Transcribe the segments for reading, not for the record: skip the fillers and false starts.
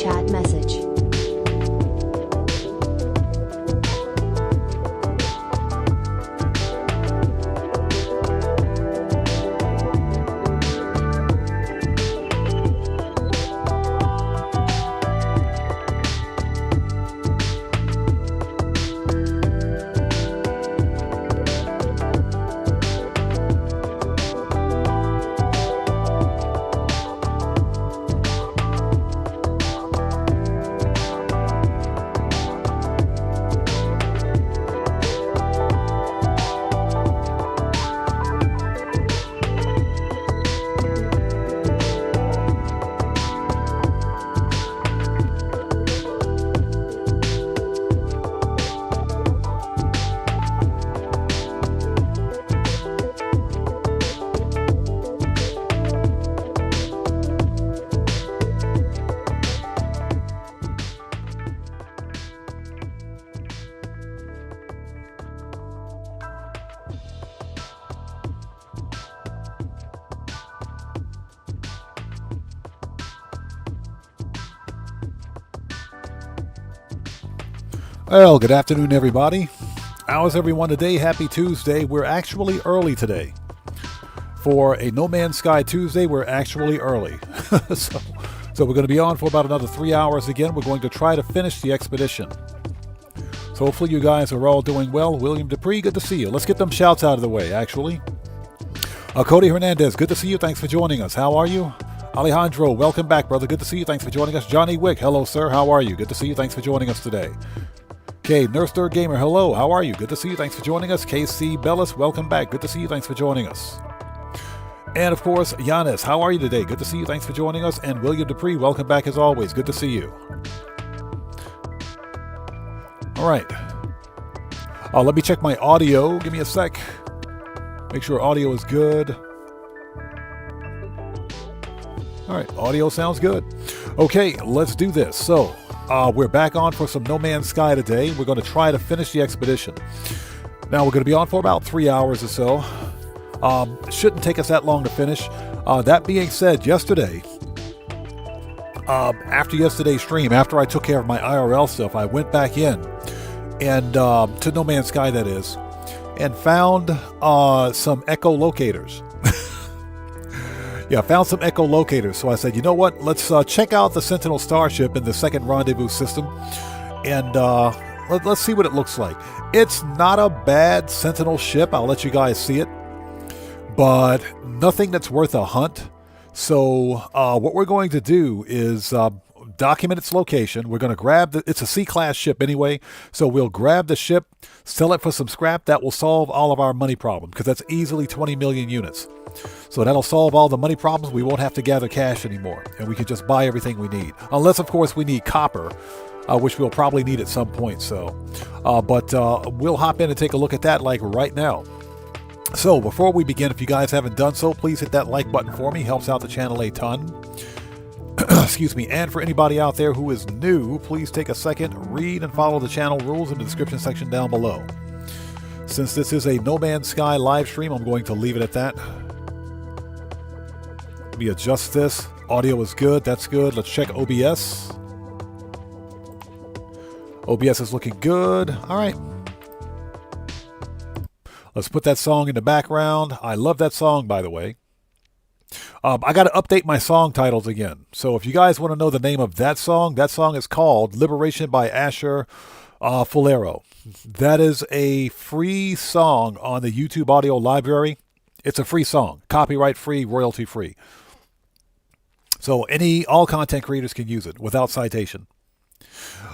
chat message. Well, good afternoon, everybody. How is everyone today? Happy Tuesday. We're actually early today. For a No Man's Sky Tuesday, we're actually early. so we're going to be on for about another 3 hours again. We're going to try to finish the expedition. So hopefully you guys are all doing well. William Dupree, good to see you. Let's get them shouts out of the way, actually. Cody Hernandez, good to see you. Thanks for joining us. How are you? Alejandro, welcome back, brother. Good to see you. Thanks for joining us. Johnny Wick, hello, sir. How are you? Good to see you. Thanks for joining us today. Okay, Nurse Third Gamer, hello, how are you? Good to see you, thanks for joining us. KC Bellis, welcome back, good to see you, thanks for joining us. And of course, Giannis, how are you today? Good to see you, thanks for joining us. And William Dupree, welcome back as always, good to see you. All right, let me check my audio, give me a sec. Make sure audio is good. All right, audio sounds good. Okay, let's do this. So, we're back on for some No Man's Sky today. We're going to try to finish the expedition. Now, we're going to be on for about 3 hours or so. Shouldn't take us that long to finish. That being said, yesterday, after yesterday's stream, after I took care of my IRL stuff, I went back in, and to No Man's Sky, that is, and found some echolocators. Yeah, I found some echolocators, so I said, you know what, let's check out the Sentinel Starship in the second rendezvous system, and let's see what it looks like. It's not a bad Sentinel ship, I'll let you guys see it, but nothing that's worth a hunt. So what we're going to do is document its location. We're going to grab it's a C-class ship anyway, so we'll grab the ship, sell it for some scrap. That will solve all of our money problem, because that's easily 20 million units. So that'll solve all the money problems. We won't have to gather cash anymore, and we can just buy everything we need. Unless, of course, we need copper, which we'll probably need at some point. So, but we'll hop in and take a look at that like right now. So before we begin, if you guys haven't done so, please hit that like button for me. Helps out the channel a ton. Excuse me. And for anybody out there who is new, please take a second, read and follow the channel rules in the description section down below. Since this is a No Man's Sky live stream, I'm going to leave it at that. Let me adjust this. Audio is good. That's good. Let's check OBS. OBS is looking good. All right. Let's put that song in the background. I love that song, by the way. I got to update my song titles again. So if you guys want to know the name of that song is called Liberation by Asher Fulero. That is a free song on the YouTube audio library. It's a free song, copyright free, royalty free. So all content creators can use it without citation.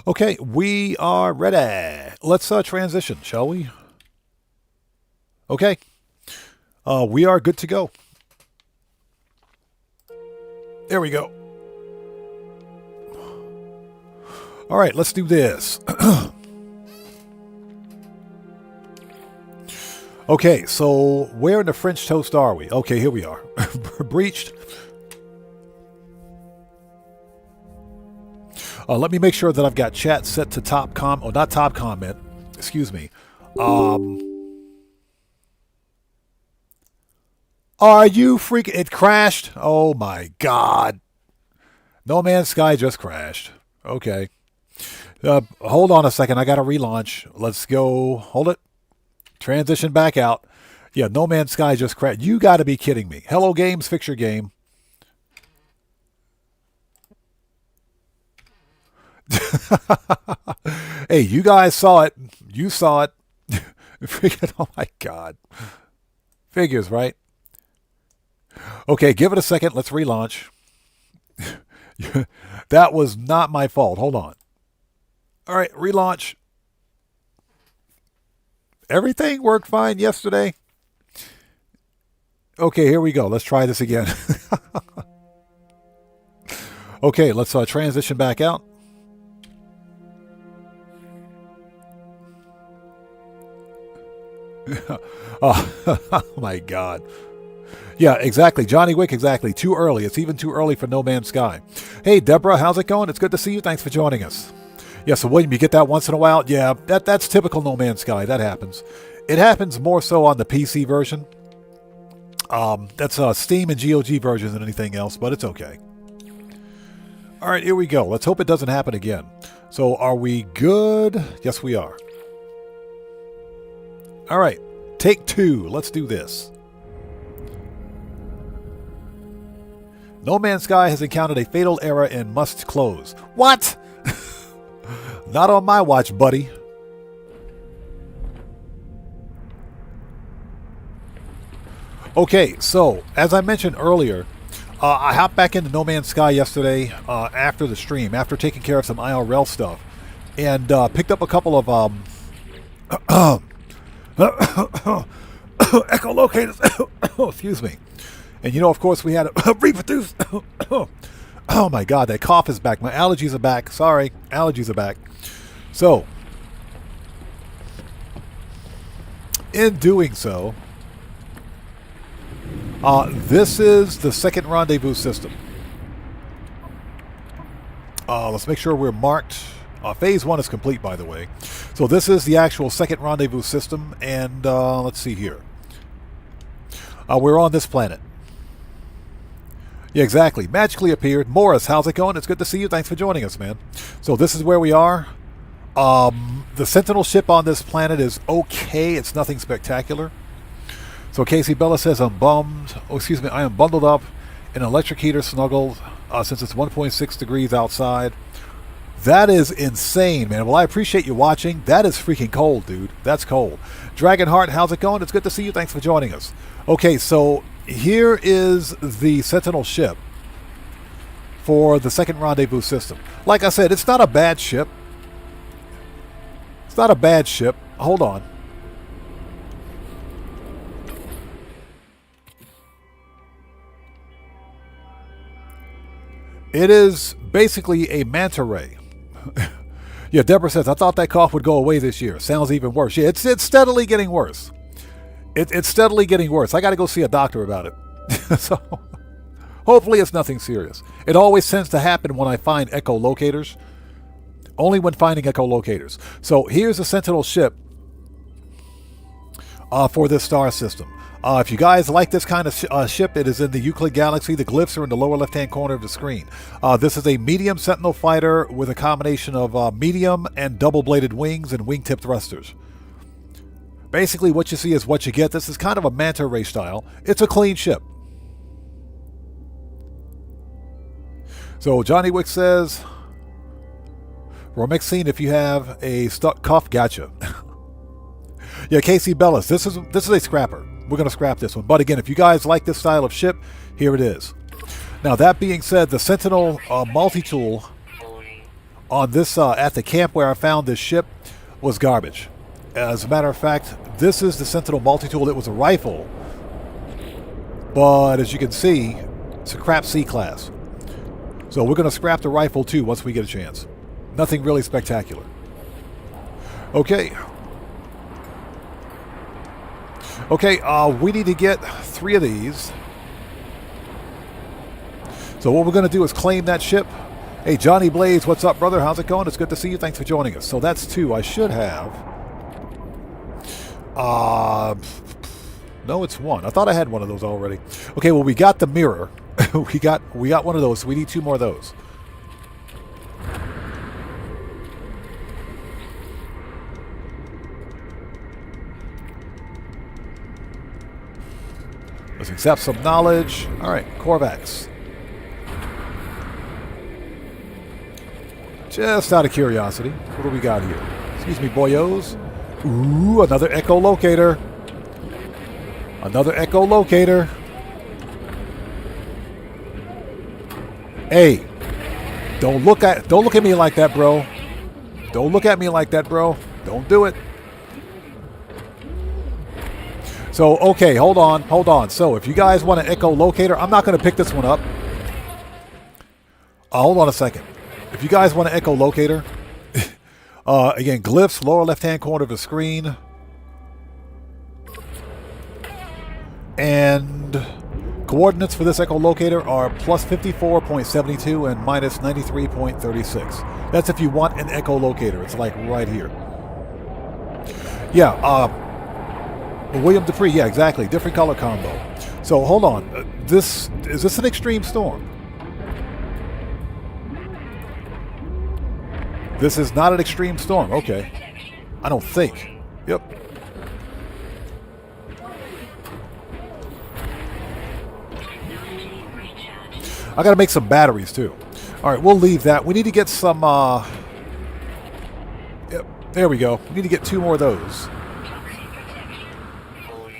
Okay, we are ready. Let's transition, shall we? Okay, we are good to go. There we go. All right, let's do this. Okay, so where in the French toast are we? Okay, here we are. Breached. Let me make sure that I've got chat set to top not top comment. Excuse me. Are you freaking... It crashed? Oh my God. No Man's Sky just crashed. Okay. Hold on a second. I got to relaunch. Let's go. Hold it. Transition back out. Yeah, No Man's Sky just crashed. You got to be kidding me. Hello Games, fix your game. Hey, you guys saw it. You saw it. Freaking, oh my God. Figures, right? Okay, give it a second. Let's relaunch. That was not my fault. Hold on. All right, relaunch. Everything worked fine yesterday. Okay, here we go. Let's try this again. Okay, let's transition back out. Oh my God. Yeah, exactly. Johnny Wick, exactly. Too early. It's even too early for No Man's Sky. Hey, Deborah, how's it going? It's good to see you. Thanks for joining us. Yeah, so William, you get that once in a while? Yeah, that's typical No Man's Sky. That happens. It happens more so on the PC version. That's Steam and GOG versions than anything else, but it's okay. All right, here we go. Let's hope it doesn't happen again. So are we good? Yes, we are. All right, take two. Let's do this. No Man's Sky has encountered a fatal error and must close. What? Not on my watch, buddy. Okay, so as I mentioned earlier, I hopped back into No Man's Sky yesterday after the stream, after taking care of some IRL stuff, and picked up a couple of echolocators. Excuse me. And you know, of course, we had to reproduce. Oh my God, that cough is back. My allergies are back. Sorry, allergies are back. So, in doing so, this is the second rendezvous system. Let's make sure we're marked. Phase 1 is complete, by the way. So this is the actual second rendezvous system, and let's see here. We're on this planet. Yeah, exactly. Magically appeared. Morris, how's it going? It's good to see you. Thanks for joining us, man. So this is where we are. The Sentinel ship on this planet is okay. It's nothing spectacular. So Casey Bella says, I'm bummed. Oh, excuse me. I am bundled up in an electric heater snuggled since it's 1.6 degrees outside. That is insane, man. Well, I appreciate you watching. That is freaking cold, dude. That's cold. Dragonheart, how's it going? It's good to see you. Thanks for joining us. Okay, so here is the Sentinel ship for the second rendezvous system. Like I said, it's not a bad ship. It's not a bad ship. Hold on. It is basically a manta ray. Yeah, Deborah says, I thought that cough would go away this year. Sounds even worse. Yeah, it's steadily getting worse. It's steadily getting worse. I got to go see a doctor about it. So hopefully it's nothing serious. It always tends to happen when I find echolocators. Only when finding echolocators. So here's a Sentinel ship for this star system. If you guys like this kind of ship, it is in the Euclid Galaxy. The glyphs are in the lower left-hand corner of the screen. This is a medium Sentinel fighter with a combination of medium and double-bladed wings and wingtip thrusters. Basically, what you see is what you get. This is kind of a manta ray style. It's a clean ship. So Johnny Wick says, Romexine, if you have a stuck cough, gotcha. Yeah, Casey Bellis, this is a scrapper. We're going to scrap this one. But again, if you guys like this style of ship, here it is. Now, that being said, the Sentinel multi-tool on this at the camp where I found this ship was garbage. As a matter of fact, this is the Sentinel multi-tool. It was a rifle. But as you can see, it's a crap C-class. So we're going to scrap the rifle too once we get a chance. Nothing really spectacular. Okay. Okay, we need to get 3 of these. So what we're going to do is claim that ship. Hey, Johnny Blaze, what's up, brother? How's it going? It's good to see you. Thanks for joining us. So that's 2. I should have. No, it's 1. I thought I had one of those already. Okay, well, we got the mirror. we got one of those. So we need 2 more of those. Let's accept some knowledge. All right, Corvax. Just out of curiosity, what do we got here? Excuse me, boyos. Ooh, another echolocator. Another echolocator. Hey, don't look at me like that, bro. Don't look at me like that, bro. Don't do it. So, okay, hold on. So, if you guys want an echolocator, I'm not going to pick this one up. Hold on a second. If you guys want an echolocator, again, glyphs, lower left-hand corner of the screen. And coordinates for this echolocator are plus 54.72 and minus 93.36. That's if you want an echolocator. It's like right here. Yeah, William Dupree, yeah, exactly. Different color combo. So hold on. Is this an extreme storm? This is not an extreme storm. Okay. I don't think. Yep. I got to make some batteries too. All right, we'll leave that. We need to get some. Yep, there we go. We need to get 2 more of those.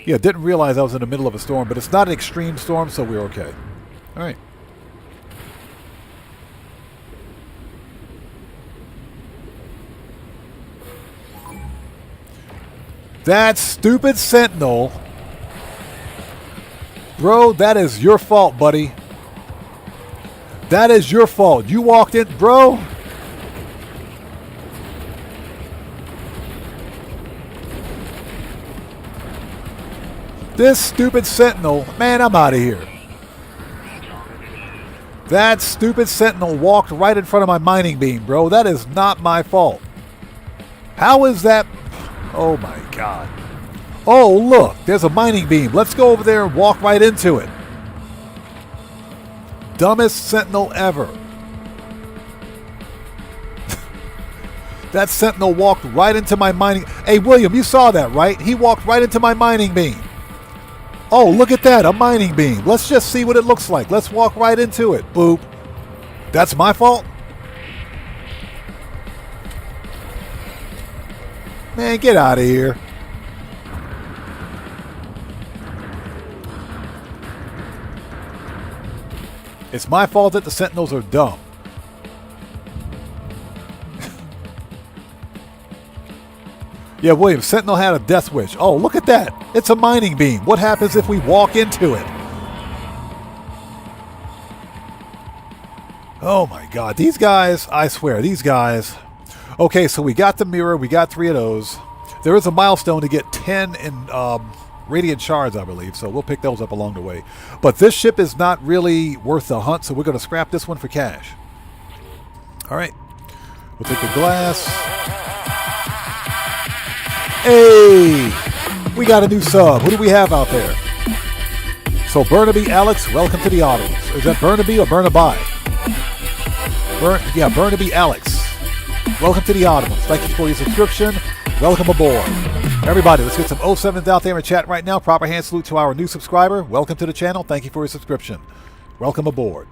Yeah, didn't realize I was in the middle of a storm, but it's not an extreme storm, so we're okay. All right. That stupid Sentinel. Bro, that is your fault, buddy. That is your fault. You walked in, bro. This stupid Sentinel. Man, I'm out of here. That stupid Sentinel walked right in front of my mining beam, bro. That is not my fault. How is that? Oh, my God. Oh, look. There's a mining beam. Let's go over there and walk right into it. Dumbest Sentinel ever. That Sentinel walked right into my mining... Hey, William, you saw that, right? He walked right into my mining beam. Oh, look at that, a mining beam. Let's just see what it looks like. Let's walk right into it. Boop. That's my fault? Man, get out of here. It's my fault that the Sentinels are dumb. Yeah, William, Sentinel had a death wish. Oh, look at that. It's a mining beam. What happens if we walk into it? Oh, my God. These guys, I swear, these guys. Okay, so we got the mirror. We got 3 of those. There is a milestone to get 10 in radiant shards, I believe, so we'll pick those up along the way. But this ship is not really worth the hunt, so we're going to scrap this one for cash. All right. We'll take the glass. Hey! We got a new sub. Who do we have out there? So Burnaby Alex, welcome to the Audibles. Is that Burnaby or Burnaby? Yeah, Burnaby Alex. Welcome to the Audibles. Thank you for your subscription. Welcome aboard. Everybody, let's get some 07s out there in chat right now. Proper hand salute to our new subscriber. Welcome to the channel. Thank you for your subscription. Welcome aboard.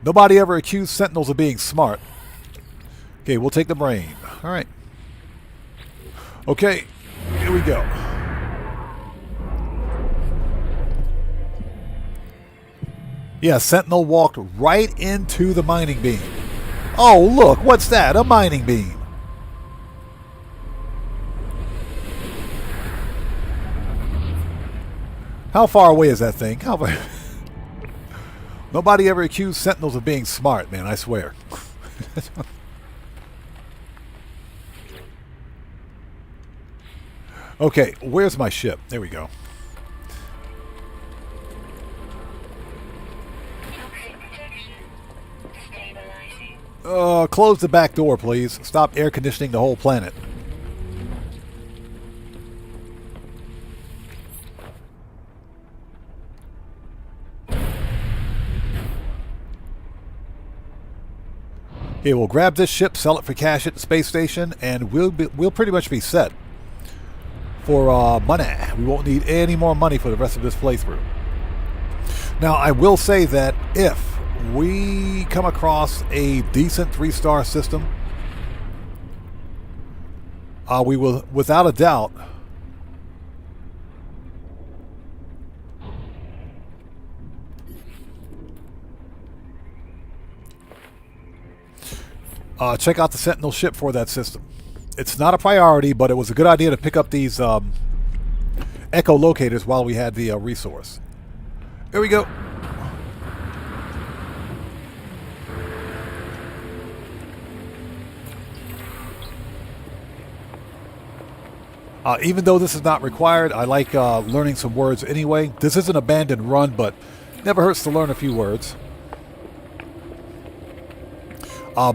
Nobody ever accused Sentinels of being smart. Okay, we'll take the brain. All right. Okay, here we go. Yeah, Sentinel walked right into the mining beam. Oh, look, what's that? A mining beam. How far away is that thing? How far? Nobody ever accused Sentinels of being smart, man, I swear. Okay, where's my ship? There we go. Close the back door, please. Stop air conditioning the whole planet. Okay, we'll grab this ship, sell it for cash at the space station, and we'll pretty much be set for money. We won't need any more money for the rest of this playthrough. Now, I will say that if we come across a decent 3-star system, we will, without a doubt, check out the Sentinel ship for that system. It's not a priority, but it was a good idea to pick up these echo locators while we had the resource. Here we go. Even though this is not required, I like learning some words anyway. This is an abandoned run, but never hurts to learn a few words.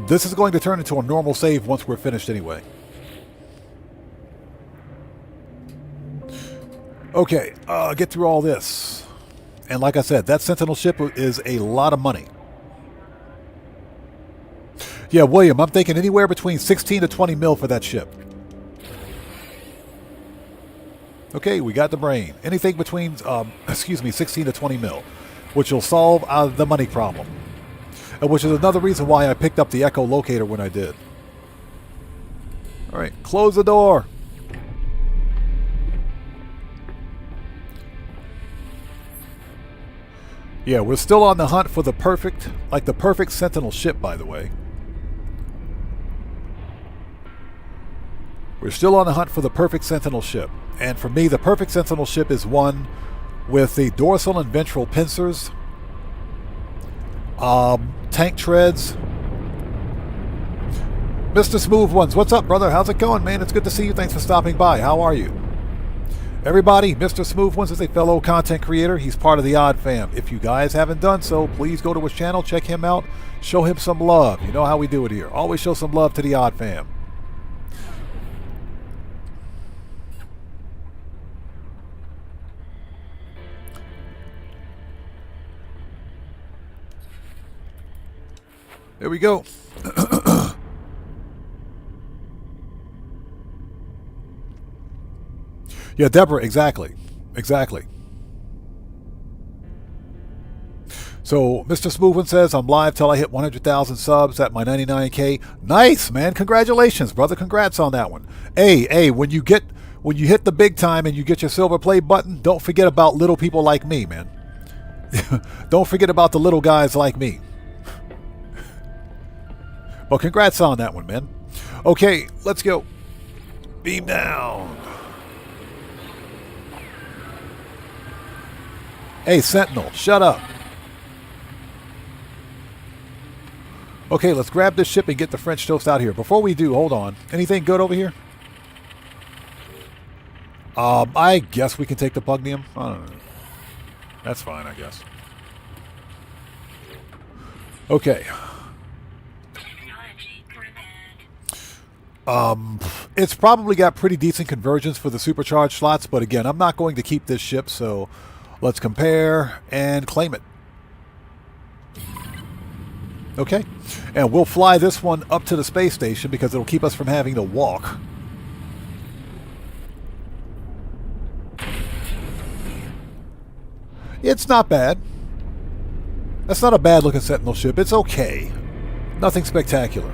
This is going to turn into a normal save once we're finished anyway. Okay, get through all this. And like I said, that Sentinel ship is a lot of money. Yeah, William, I'm thinking anywhere between 16 to 20 mil for that ship. Okay, we got the brain. Anything between, 16 to 20 mil, which will solve the money problem. And which is another reason why I picked up the echo locator when I did. All right, close the door. Yeah, we're still on the hunt for the perfect Sentinel ship, by the way. We're still on the hunt for the perfect Sentinel ship. And for me, the perfect Sentinel ship is one with the dorsal and ventral pincers, tank treads. Mr. Smooth Ones, what's up, brother? How's it going, man? It's good to see you. Thanks for stopping by. How are you? Everybody, Mr. Smooth Ones is a fellow content creator. He's part of the Odd Fam. If you guys haven't done so, please go to his channel, check him out, show him some love. You know how we do it here. Always show some love to the Odd Fam. There we go. Yeah, Deborah, exactly. Exactly. So, Mr. Smoothman says, I'm live till I hit 100,000 subs at my 99K. Nice, man. Congratulations, brother. Congrats on that one. Hey, when you hit the big time and you get your silver play button, don't forget about little people like me, man. Don't forget about the little guys like me. Well, congrats on that one, man. Okay, let's go. Beam down. Hey, Sentinel, shut up. Okay, let's grab this ship and get the French toast out here. Before we do, hold on. Anything good over here? I guess we can take the Pugnium. I don't know. That's fine, I guess. Okay. It's probably got pretty decent conversions for the supercharged slots, but again, I'm not going to keep this ship, so let's compare and claim it. Okay, and we'll fly this one up to the space station because it'll keep us from having to walk. It's not bad. That's not a bad looking Sentinel ship. It's okay. Nothing spectacular.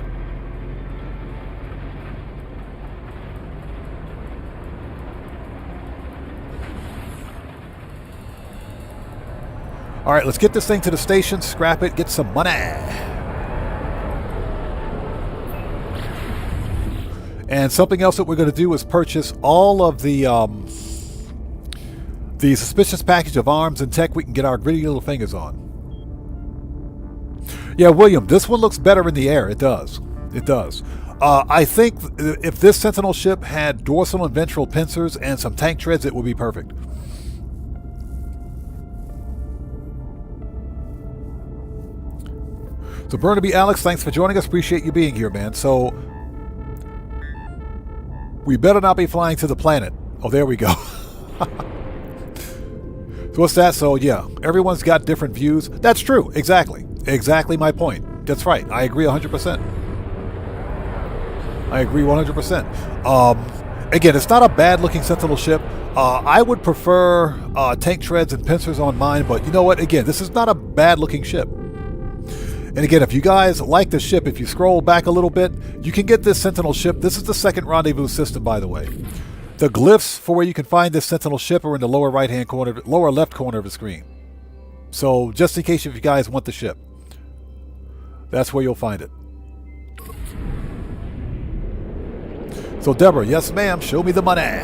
All right, let's get this thing to the station, scrap it, get some money. And something else that we're going to do is purchase all of the suspicious package of arms and tech we can get our gritty little fingers on. Yeah, William, this one looks better in the air. It does. It does. I think if this Sentinel ship had dorsal and ventral pincers and some tank treads, it would be perfect. So Burnaby Alex, thanks for joining us. Appreciate you being here, man. So we better not be flying to the planet. Oh, there we go. So what's that? So yeah, everyone's got different views. That's true. Exactly. Exactly my point. That's right. I agree 100%. I agree 100%. Again, it's not a bad-looking Sentinel ship. I would prefer tank treads and pincers on mine, but you know what? Again, this is not a bad-looking ship. And again, if you guys like the ship, if you scroll back a little bit, you can get this Sentinel ship. This is the second rendezvous system, by the way. The glyphs for where you can find this Sentinel ship are in the lower right-hand corner, lower left corner of the screen. So just in case if you guys want the ship, that's where you'll find it. So Deborah, yes ma'am, show me the money.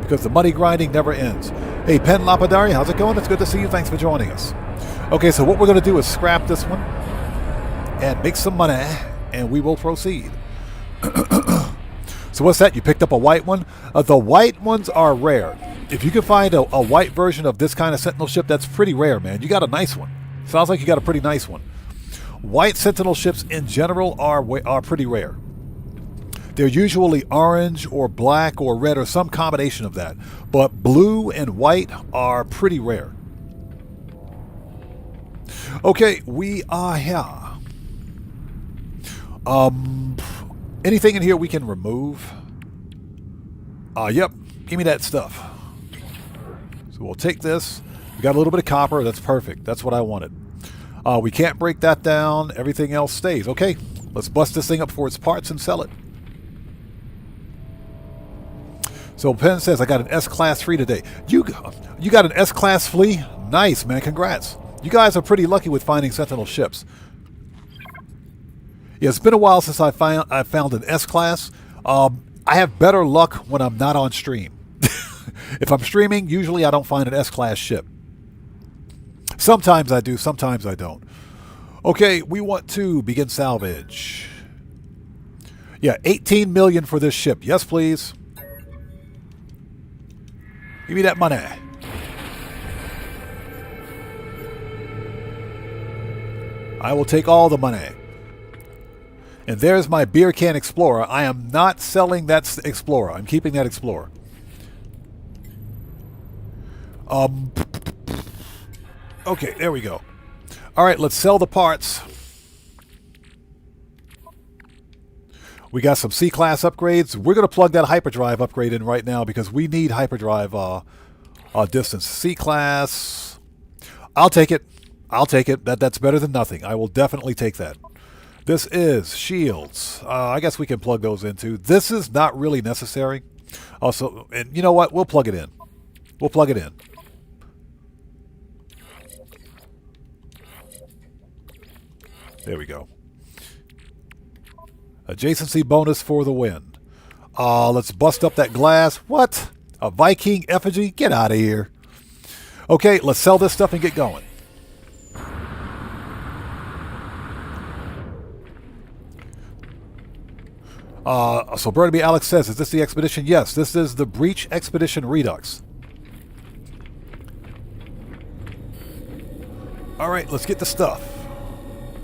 Because the money grinding never ends. Hey, Pen Lapidary, how's it going? It's good to see you. Thanks for joining us. Okay, so what we're going to do is scrap this one and make some money, and we will proceed. So what's that? You picked up a white one? The white ones are rare. If you can find a white version of this kind of Sentinel ship, that's pretty rare, man. You got a nice one. Sounds like you got a pretty nice one. White Sentinel ships in general are pretty rare. They're usually orange or black or red or some combination of that. But blue and white are pretty rare. Okay, we are here. Anything in here we can remove? Yep, give me that stuff. So we'll take this. We got a little bit of copper. That's perfect. That's what I wanted. We can't break that down. Everything else stays. Okay, let's bust this thing up for its parts and sell it. So Penn says, I got an S-Class flea today. You got an S-Class flea? Nice, man. Congrats. You guys are pretty lucky with finding Sentinel ships. Yeah, it's been a while since I found an S-Class. I have better luck when I'm not on stream. If I'm streaming, usually I don't find an S-Class ship. Sometimes I do, sometimes I don't. Okay, we want to begin salvage. Yeah, 18 million for this ship. Yes, please. Give me that money. I will take all the money. And there's my beer can Explorer. I am not selling that Explorer. I'm keeping that Explorer. Okay, there we go. All right, let's sell the parts. We got some C-Class upgrades. We're going to plug that hyperdrive upgrade in right now because we need hyperdrive distance. C-Class. I'll take it. I'll take it. That's better than nothing. I will definitely take that. This is shields. I guess we can plug those into. This is not really necessary. Also, and you know what? We'll plug it in. We'll plug it in. There we go. Adjacency bonus for the win. Let's bust up that glass. What? A Viking effigy? Get out of here. Okay, let's sell this stuff and get going. So Burnaby Alex says, is this the expedition? Yes, this is the Breach Expedition Redux. Alright, let's get the stuff.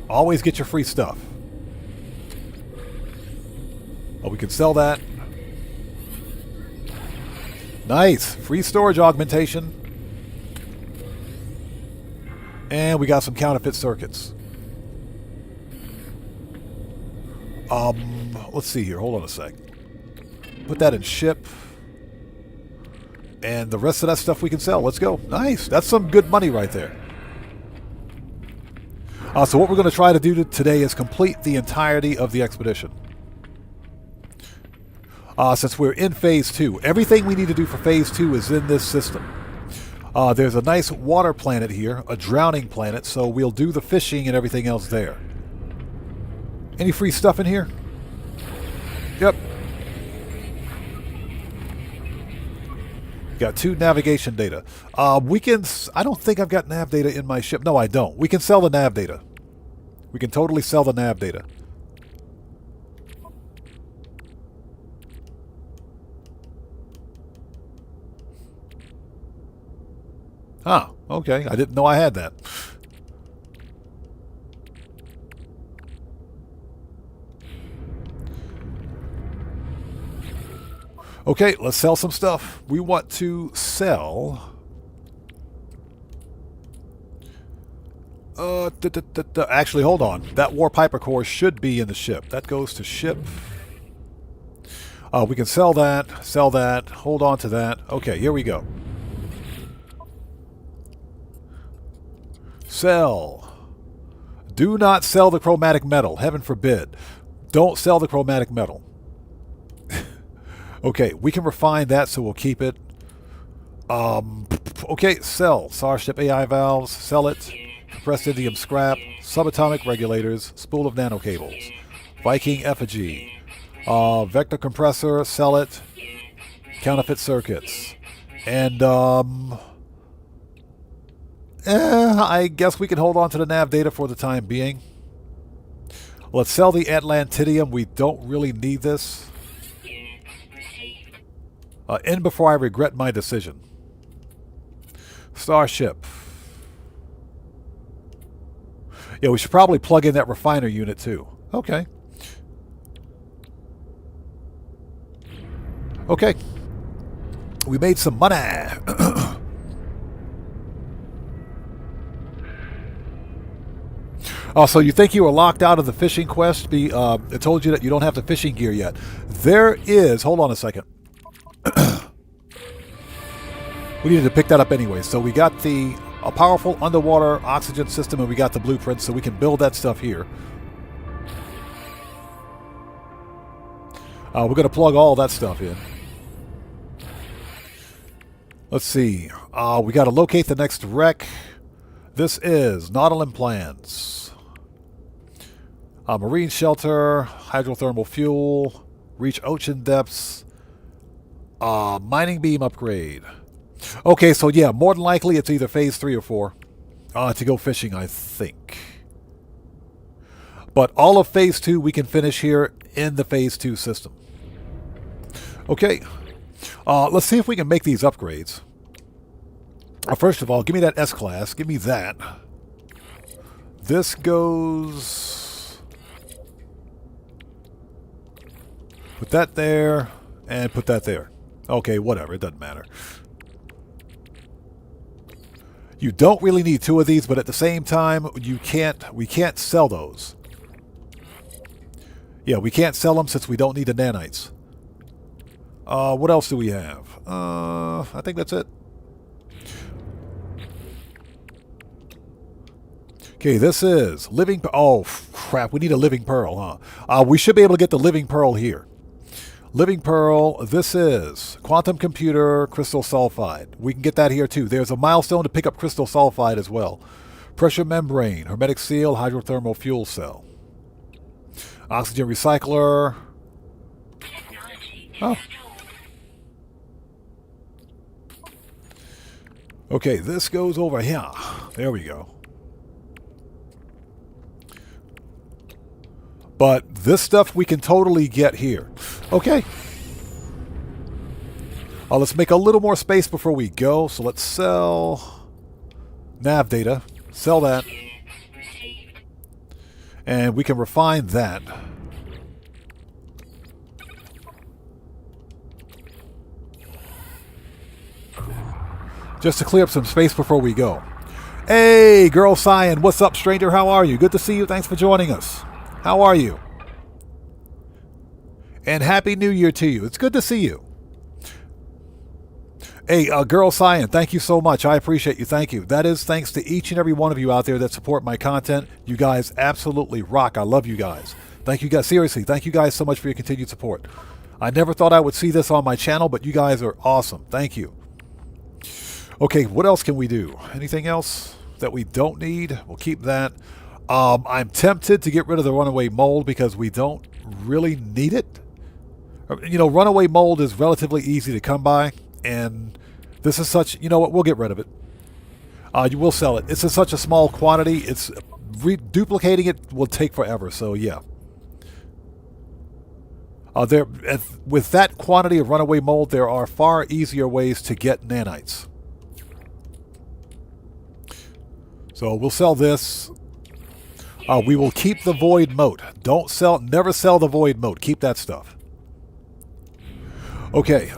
Always get your free stuff. Oh, we can sell that. Nice. Free storage augmentation. And we got some counterfeit circuits. Let's see here. Hold on a sec. Put that in ship. And the rest of that stuff we can sell. Let's go. Nice. That's some good money right there. So what we're going to try to do today is complete the entirety of the expedition. Since we're in Phase 2. Everything we need to do for Phase 2 is in this system. There's a nice water planet here, a drowning planet, so we'll do the fishing and everything else there. Any free stuff in here? Yep. Got 2 navigation data. We can... I don't think I've got nav data in my ship. No, I don't. We can sell the nav data. We can totally sell the nav data. Ah, okay. I didn't know I had that. Okay, let's sell some stuff. We want to sell... Actually, hold on. That War Piper core should be in the ship. That goes to ship. We can sell that, hold on to that. Okay, here we go. Sell. Do not sell the chromatic metal. Heaven forbid. Don't sell the chromatic metal. Okay, we can refine that, so we'll keep it. Okay, sell. SAR ship AI valves. Sell it. Compressed indium scrap. Subatomic regulators. Spool of nanocables. Viking effigy. Vector compressor. Sell it. Counterfeit circuits. And, I guess we can hold on to the nav data for the time being. Let's sell the Atlantidium. We don't really need this. End before I regret my decision. Starship. Yeah, we should probably plug in that refiner unit too. Okay. Okay. We made some money. So you think you were locked out of the fishing quest? It told you that you don't have the fishing gear yet. There is... Hold on a second. We needed to pick that up anyway. So we got a powerful underwater oxygen system, and we got the blueprints, so we can build that stuff here. We're going to plug all that stuff in. Let's see. We got to locate the next wreck. This is Nautilin plans. Marine shelter, hydrothermal fuel, reach ocean depths, mining beam upgrade. Okay, so yeah, more than likely it's either phase 3 or 4 to go fishing, I think. But all of phase 2 we can finish here in the phase 2 system. Okay, let's see if we can make these upgrades. First of all, give me that S-Class. Give me that. This goes... Put that there, and put that there. Okay, whatever. It doesn't matter. You don't really need 2 of these, but at the same time, we can't sell those. Yeah, we can't sell them since we don't need the nanites. What else do we have? I think that's it. Okay, this is living... Oh, crap. We need a living pearl, huh? We should be able to get the living pearl here. Living pearl, this is quantum computer, crystal sulfide. We can get that here too. There's a milestone to pick up crystal sulfide as well. Pressure membrane, hermetic seal, hydrothermal fuel cell. Oxygen recycler. Oh. Okay, this goes over here. There we go. But this stuff we can totally get here. Okay. Let's make a little more space before we go. So let's sell nav data. Sell that. And we can refine that. Just to clear up some space before we go. Hey, Girl Cyan. What's up, stranger? How are you? Good to see you. Thanks for joining us. How are you? And Happy New Year to you. It's good to see you. Hey, Girl Cyan, thank you so much. I appreciate you. Thank you. That is thanks to each and every one of you out there that support my content. You guys absolutely rock. I love you guys. Thank you guys. Seriously, thank you guys so much for your continued support. I never thought I would see this on my channel, but you guys are awesome. Thank you. Okay, what else can we do? Anything else that we don't need? We'll keep that. I'm tempted to get rid of the runaway mold because we don't really need it. You know, runaway mold is relatively easy to come by, and this is such, you know what, we'll get rid of it. You will sell it. It's in such a small quantity, it's duplicating it will take forever, so yeah. With that quantity of runaway mold, there are far easier ways to get nanites. So we'll sell this. We will keep the void mote. Never sell the void mote. Keep that stuff. Okay,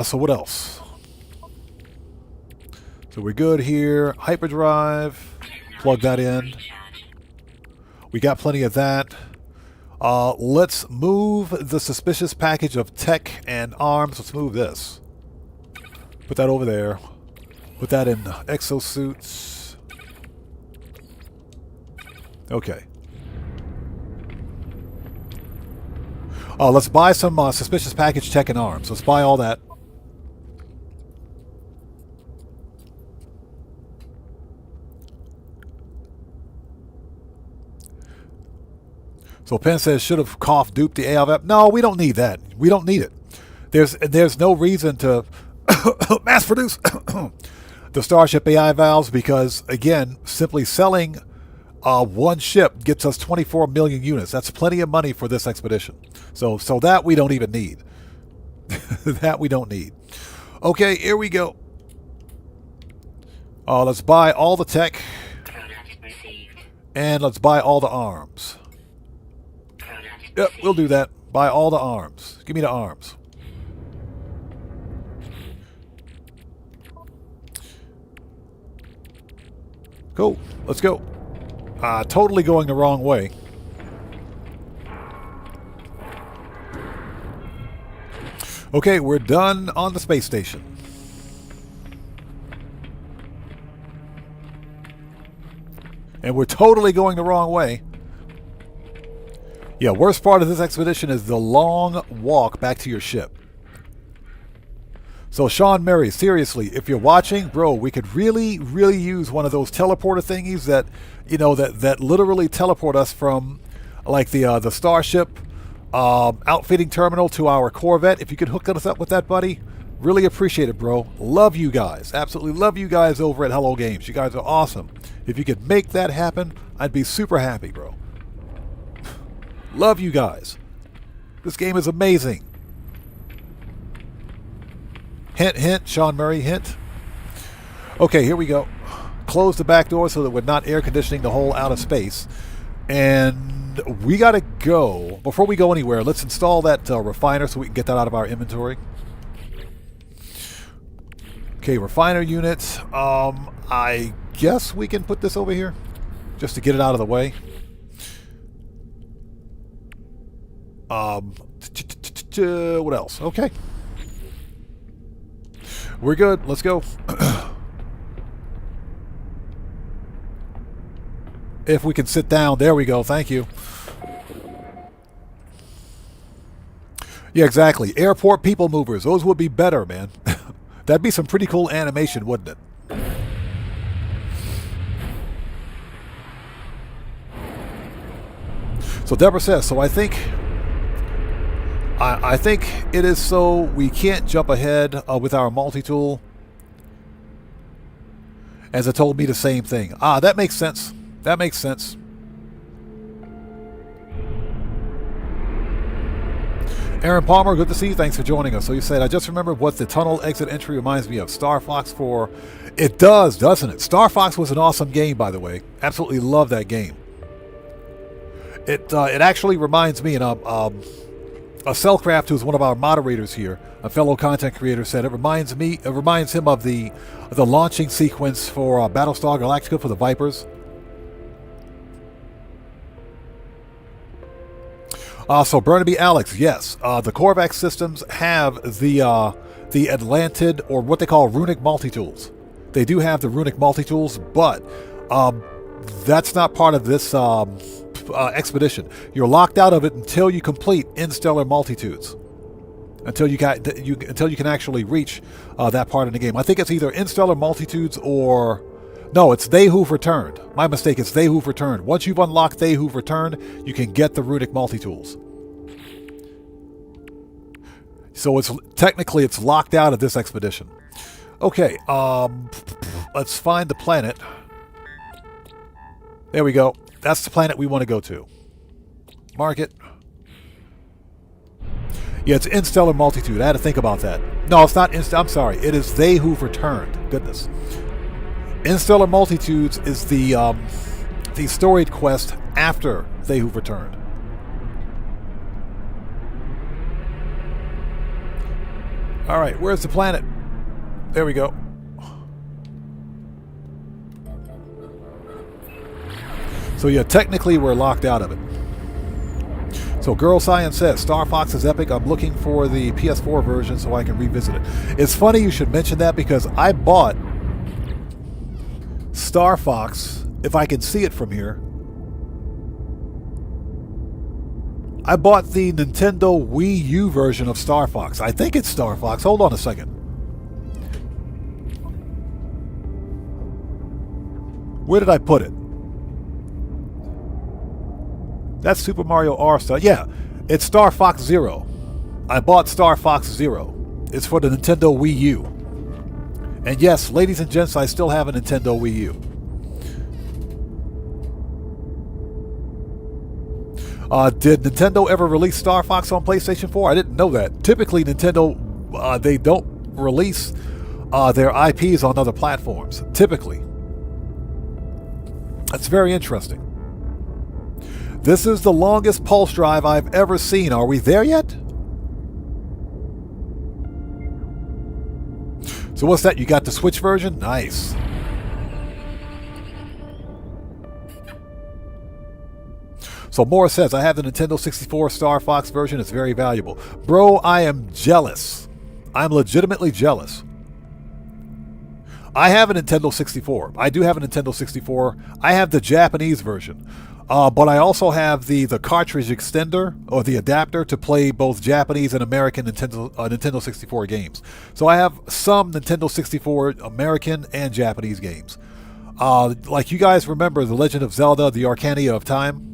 so what else? So we're good here. Hyperdrive. Plug that in. We got plenty of that. Let's move the suspicious package of tech and arms. Let's move this. Put that over there. Put that in exosuits. Okay. Let's buy some suspicious package tech and arms. Let's buy all that. So Penn says, should have coughed duped the AI app. No, we don't need that. We don't need it. There's no reason to mass produce the Starship AI valves because, again, simply selling one ship gets us 24 million units. That's plenty of money for this expedition. So that we don't even need. That we don't need. Okay, here we go. Let's buy all the tech. And let's buy all the arms. Yep, we'll do that. Buy all the arms. Give me the arms. Cool. Let's go. Totally going the wrong way. Okay, we're done on the space station. And we're totally going the wrong way. Yeah, worst part of this expedition is the long walk back to your ship. So Sean Murray, seriously, if you're watching, bro, we could really, really use one of those teleporter thingies that, you know, that literally teleport us from, like the Starship outfitting terminal to our Corvette. If you could hook us up with that, buddy, really appreciate it, bro. Love you guys, absolutely love you guys over at Hello Games. You guys are awesome. If you could make that happen, I'd be super happy, bro. Love you guys. This game is amazing. Hint, hint, Sean Murray, hint. Okay, here we go. Close the back door so that we're not air conditioning the whole outer space. And we got to go. Before we go anywhere, let's install that refiner so we can get that out of our inventory. Okay, refiner units. I guess we can put this over here just to get it out of the way. What else? Okay. We're good. Let's go. If we can sit down. There we go. Thank you. Yeah, exactly. Airport people movers. Those would be better, man. That'd be some pretty cool animation, wouldn't it? So Deborah says, so I think it is so we can't jump ahead with our multi-tool. As it told me the same thing. That makes sense. That makes sense. Aaron Palmer, good to see you. Thanks for joining us. So you said, I just remembered what the tunnel exit entry reminds me of. Star Fox 4. It does, doesn't it? Star Fox was an awesome game, by the way. Absolutely love that game. It actually reminds me, and Cellcraft, who's one of our moderators here, a fellow content creator, said it reminds him of the launching sequence for Battlestar Galactica for the Vipers. So Burnaby Alex, yes, the Korvax systems have the Atlantid, or what they call runic multi-tools. They do have the runic multi-tools, but that's not part of this expedition. You're locked out of it until you complete Instellar Multitudes. Until you can actually reach that part of the game. I think it's either Instellar Multitudes or... No, it's They Who've Returned. My mistake, it's They Who've Returned. Once you've unlocked They Who've Returned, you can get the runic multi-tools. So technically it's locked out of this expedition. Okay, let's find the planet. There we go. That's the planet we want to go to. Mark it. Yeah, it's Instellar Multitude. I had to think about that. No, it's not I'm sorry. It is They Who've Returned. Goodness. Instellar Multitudes is the storied quest after They Who've Returned. All right, where's the planet? There we go. So yeah, technically we're locked out of it. So Girl Science says, Star Fox is epic. I'm looking for the PS4 version so I can revisit it. It's funny you should mention that because I bought Star Fox, if I can see it from here. I bought the Nintendo Wii U version of Star Fox. I think it's Star Fox. Hold on a second. Where did I put it? That's Super Mario R-Star. Yeah, it's Star Fox Zero. I bought Star Fox Zero. It's for the Nintendo Wii U. And yes, ladies and gents, I still have a Nintendo Wii U. Did Nintendo ever release Star Fox on PlayStation 4? I didn't know that. Typically, Nintendo, they don't release their IPs on other platforms. Typically. That's very interesting. This is the longest pulse drive I've ever seen. Are we there yet? So what's that? You got the Switch version? Nice. So Morris says, I have the Nintendo 64 Star Fox version. It's very valuable. Bro, I am jealous. I'm legitimately jealous. I have a Nintendo 64. I do have a Nintendo 64. I have the Japanese version. But I also have the cartridge extender or the adapter to play both Japanese and American Nintendo 64 games. So I have some Nintendo 64 American and Japanese games. Like you guys remember The Legend of Zelda, the Arcania of Time?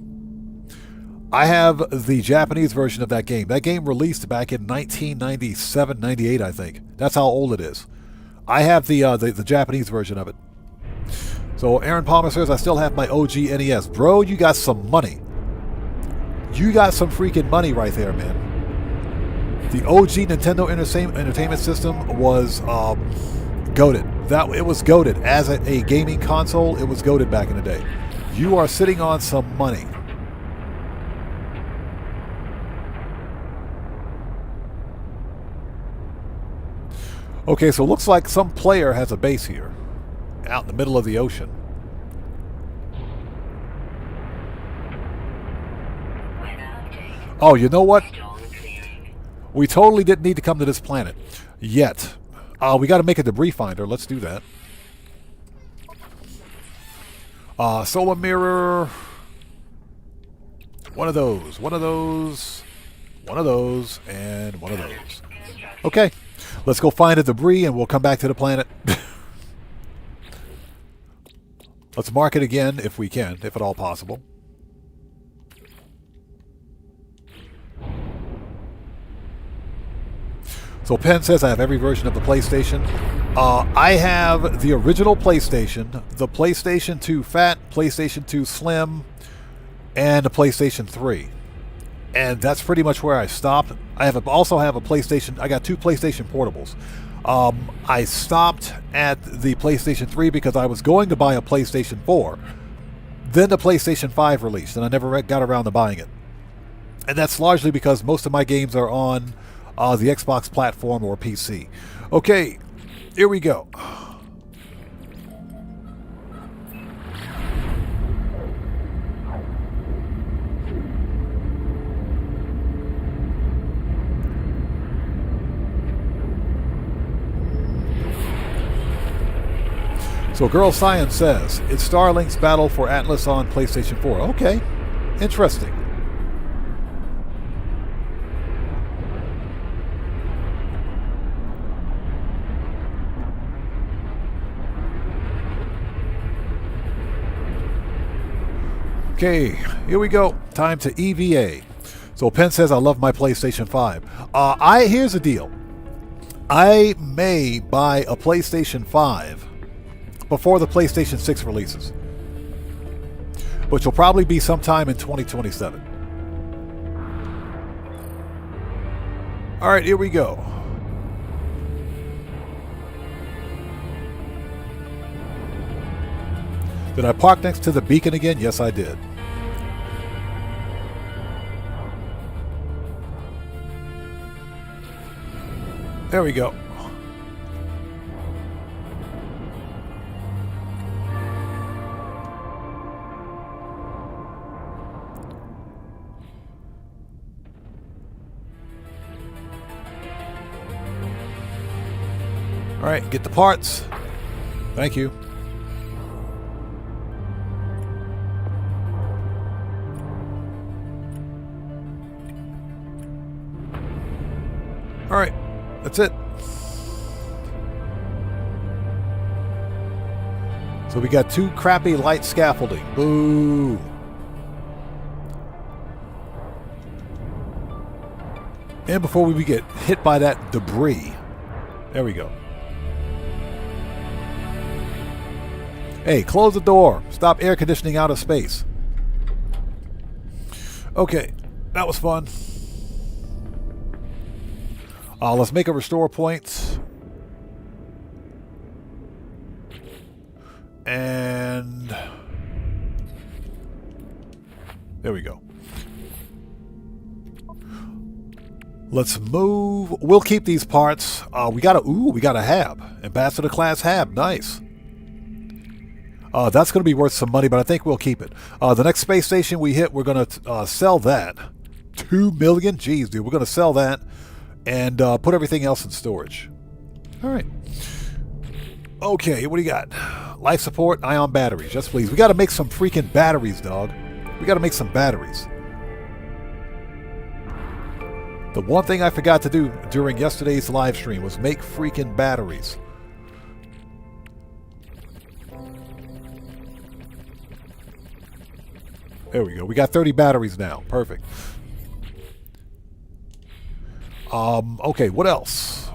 I have the Japanese version of that game. That game released back in 1997, 98, I think. That's how old it is. I have the Japanese version of it. So Aaron Palmer says, I still have my OG NES. Bro, you got some money. You got some freaking money right there, man. The OG Nintendo Entertainment System was goated. It was goated. As a gaming console, it was goated back in the day. You are sitting on some money. Okay, so it looks like some player has a base here, out in the middle of the ocean. Oh, you know what? We totally didn't need to come to this planet yet. We got to make a debris finder. Let's do that. Solar mirror. One of those, one of those, one of those, and one of those. Okay. Let's go find a debris and we'll come back to the planet. Let's mark it again if we can, if at all possible. So Penn says I have every version of the PlayStation. I have the original PlayStation, the PlayStation 2 Fat, PlayStation 2 Slim, and the PlayStation 3. And that's pretty much where I stopped. I also have a PlayStation. I got two PlayStation Portables. I stopped at the PlayStation 3 because I was going to buy a PlayStation 4. Then the PlayStation 5 released, and I never got around to buying it. And that's largely because most of my games are on the Xbox platform or PC. Okay, here we go. So Girl Science says, it's Starlink's battle for Atlas on PlayStation 4. Okay, interesting. Okay, here we go. Time to EVA. So Penn says, I love my PlayStation 5. Here's the deal. I may buy a PlayStation 5 before the PlayStation 6 releases, which will probably be sometime in 2027. All right, here we go. Did I park next to the beacon again? Yes, I did. There we go. Alright, get the parts. Thank you. Alright, that's it. So we got 2 crappy light scaffolding. Boo! And before we get hit by that debris, there we go. Hey, close the door. Stop air conditioning out of space. Okay, that was fun. Let's make a restore point. And there we go. Let's move. We'll keep these parts. We got a hab. Ambassador class hab. Nice. That's going to be worth some money, but I think we'll keep it. The next space station we hit, we're going to sell that. 2 million? Jeez, dude. We're going to sell that and put everything else in storage. All right. Okay, what do you got? Life support, ion batteries. Yes, please. We got to make some freaking batteries, dog. We got to make some batteries. The one thing I forgot to do during yesterday's live stream was make freaking batteries. There we go. We got 30 batteries now. Perfect. Okay, what else?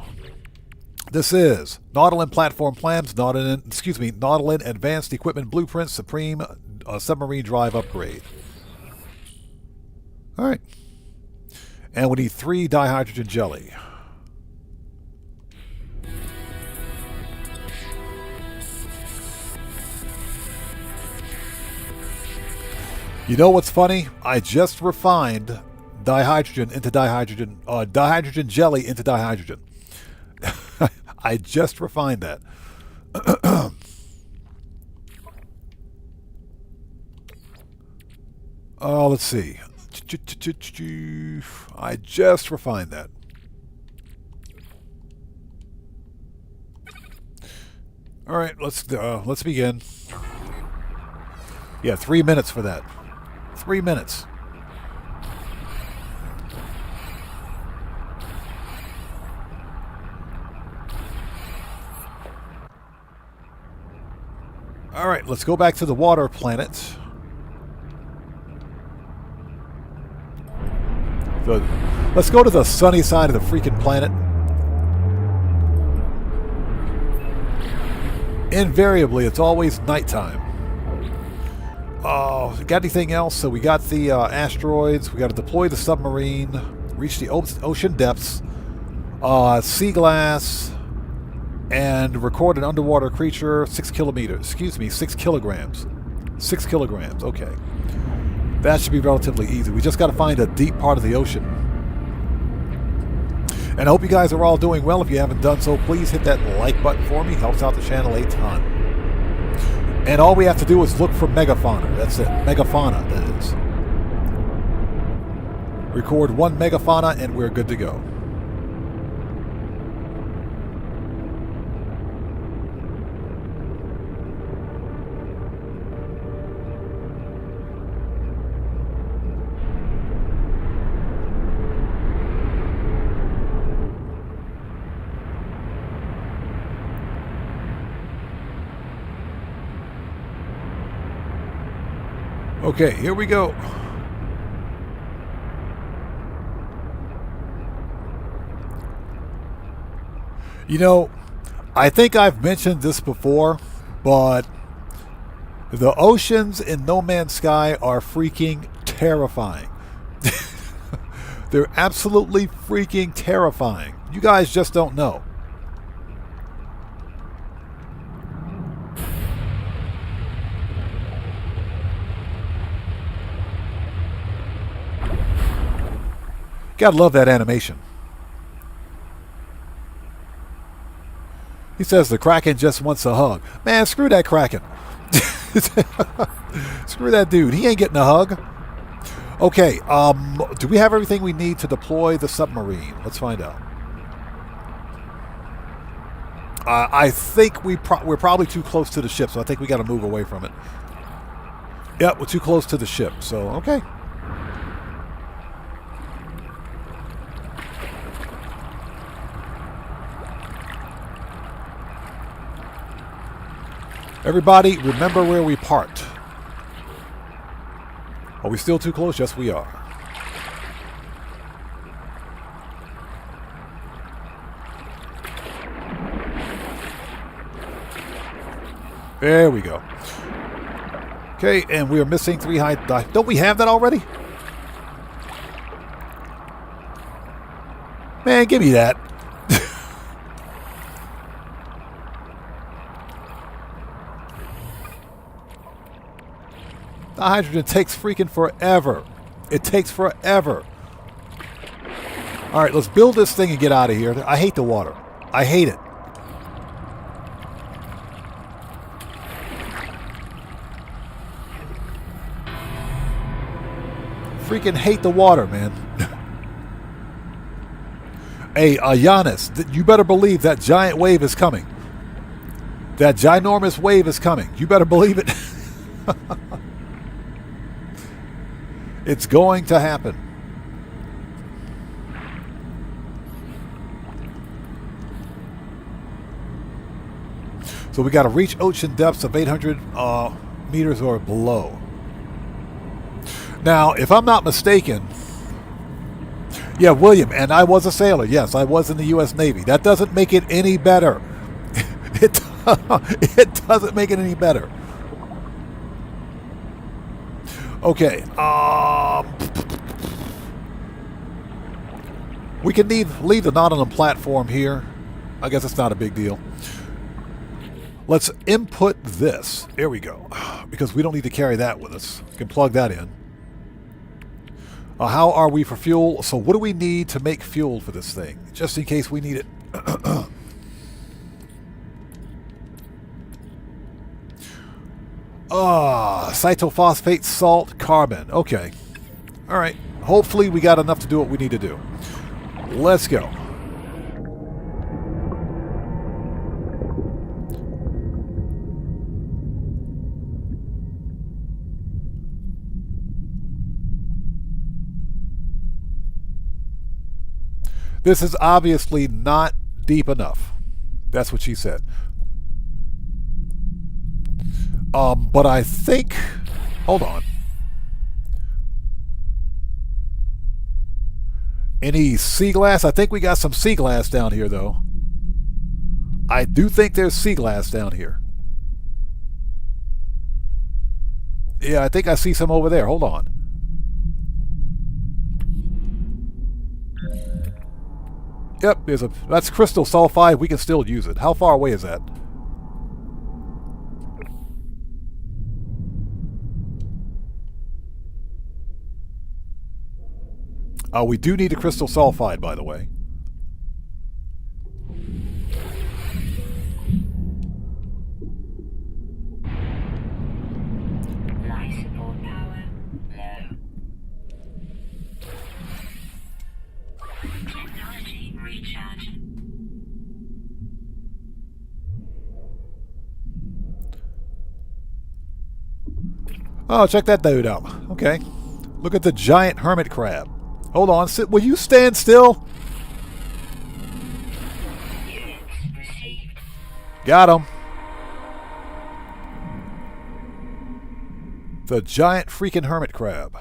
This is Nautilin Platform Plans, Nautilin Advanced Equipment Blueprints, Supreme Submarine Drive Upgrade. All right. And we need 3 dihydrogen jelly. You know what's funny? I just refined dihydrogen into dihydrogen jelly into dihydrogen. I just refined that. Let's see. I just refined that. All right, let's begin. Yeah, 3 minutes for that. 3 minutes. All right, let's go back to the water planet. Let's go to the sunny side of the freaking planet. Invariably, it's always nighttime. Got anything else? So we got the asteroids. We got to deploy the submarine, reach the ocean depths, sea glass, and record an underwater creature. 6 kilograms. 6 kilograms. Okay. That should be relatively easy. We just got to find a deep part of the ocean. And I hope you guys are all doing well. If you haven't done so, please hit that like button for me. Helps out the channel a ton. And all we have to do is look for megafauna. That's it. Megafauna, that is. Record 1 megafauna and we're good to go. Okay, here we go. You know, I think I've mentioned this before, but the oceans in No Man's Sky are freaking terrifying. They're absolutely freaking terrifying. You guys just don't know. Gotta love that animation. He says the Kraken just wants a hug. Man, screw that Kraken. Screw that dude. He ain't getting a hug. Okay, do we have everything we need to deploy the submarine? Let's find out. I think we're probably too close to the ship, so I think we got to move away from it. Yep, we're too close to the ship, so okay. Everybody, remember where we parked. Are we still too close? Yes, we are. There we go. Okay, and we are missing 3 high dive. Don't we have that already? Man, give me that. The hydrogen takes freaking forever. It takes forever. All right, let's build this thing and get out of here. I hate the water. I hate it. Freaking hate the water, man. Hey, Giannis, you better believe that giant wave is coming. That ginormous wave is coming. You better believe it. It's going to happen. So we got to reach ocean depths of 800 meters or below. Now, if I'm not mistaken, yeah, William, and I was a sailor. Yes, I was in the U.S. Navy. That doesn't make it any better. It doesn't make it any better. Okay. We can leave the Nautilus platform here. I guess it's not a big deal. Let's input this. There we go. Because we don't need to carry that with us. We can plug that in. How are we for fuel? So what do we need to make fuel for this thing? Just in case we need it. Cytophosphate, salt, carbon. Okay. All right. Hopefully we got enough to do what we need to do. Let's go. This is obviously not deep enough. That's what she said. But I think... Hold on. Any sea glass? I think we got some sea glass down here, though. I do think there's sea glass down here. Yeah, I think I see some over there. Hold on. Yep, that's crystal sulfide. We can still use it. How far away is that? We do need a crystal sulfide, by the way. Life support power low. Technology recharge. Oh, check that dude out. Okay. Look at the giant hermit crab. Hold on. Will you stand still? Got him. The giant freaking hermit crab.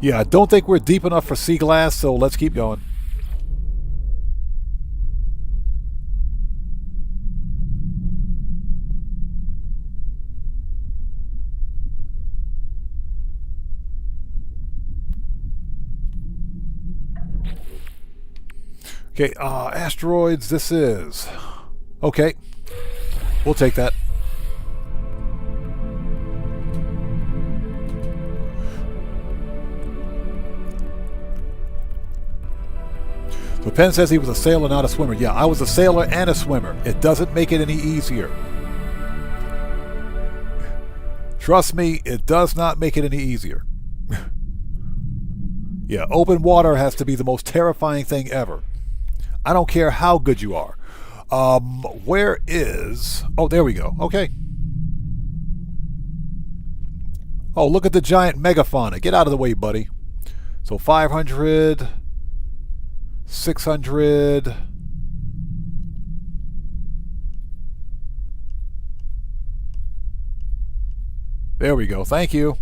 Yeah, I don't think we're deep enough for sea glass, so let's keep going. Okay, asteroids, this is... Okay, we'll take that. So Penn says he was a sailor, not a swimmer. Yeah, I was a sailor and a swimmer. It doesn't make it any easier. Trust me, it does not make it any easier. Yeah, open water has to be the most terrifying thing ever. I don't care how good you are. Where is... Oh, there we go. Okay. Oh, look at the giant megafauna. Get out of the way, buddy. So 500... 600... There we go. Thank you.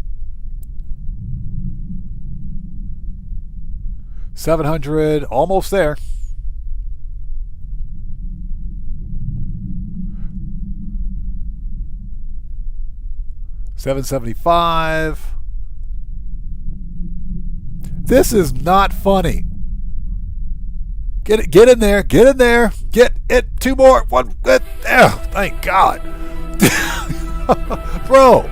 700. Almost there. $775. This is not funny. Get it, get in there, get in there, get it. Two more, one. Oh, thank God, bro.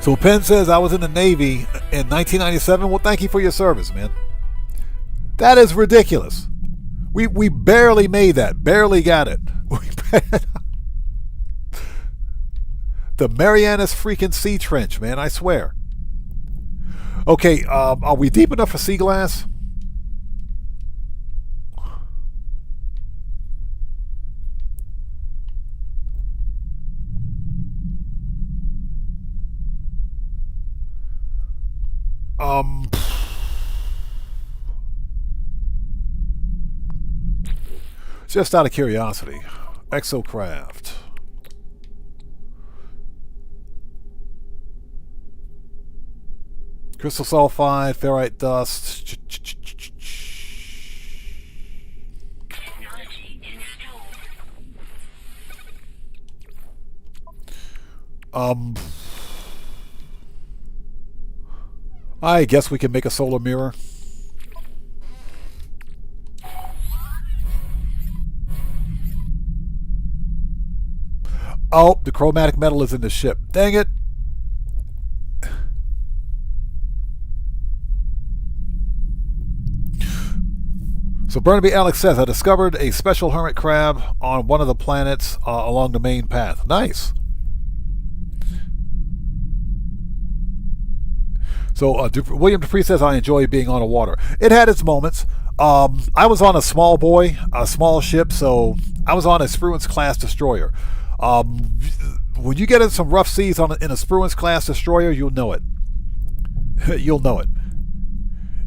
So Penn says I was in the Navy in 1997. Well, thank you for your service, man. That is ridiculous. We barely made that. Barely got it. The Marianas freaking Sea Trench, man. I swear. Okay, are we deep enough for sea glass? Just out of curiosity, Exocraft. Crystal sulfide, ferrite dust. Technology installed. I guess we can make a solar mirror. Oh, the chromatic metal is in the ship. Dang it. So Burnaby Alex says, I discovered a special hermit crab on one of the planets along the main path. Nice. So William Dupree says, I enjoy being on the water. It had its moments. I was on a small ship, so I was on a Spruance class destroyer. When you get in some rough seas in a Spruance class destroyer, you'll know it. You'll know it.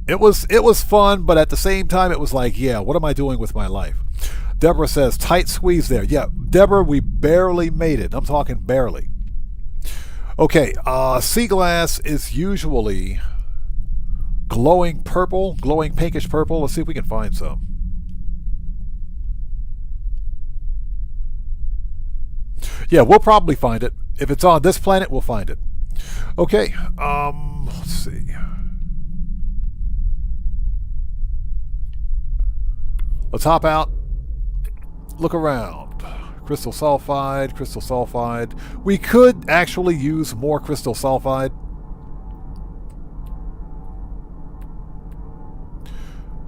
It was fun, but at the same time, it was like, yeah, what am I doing with my life? Deborah says, tight squeeze there. Yeah, Deborah, we barely made it. I'm talking barely. Okay, sea glass is usually glowing purple, glowing pinkish purple. Let's see if we can find some. Yeah, we'll probably find it. If it's on this planet, we'll find it. Okay, let's see. Let's hop out. Look around. Crystal sulfide, crystal sulfide. We could actually use more crystal sulfide.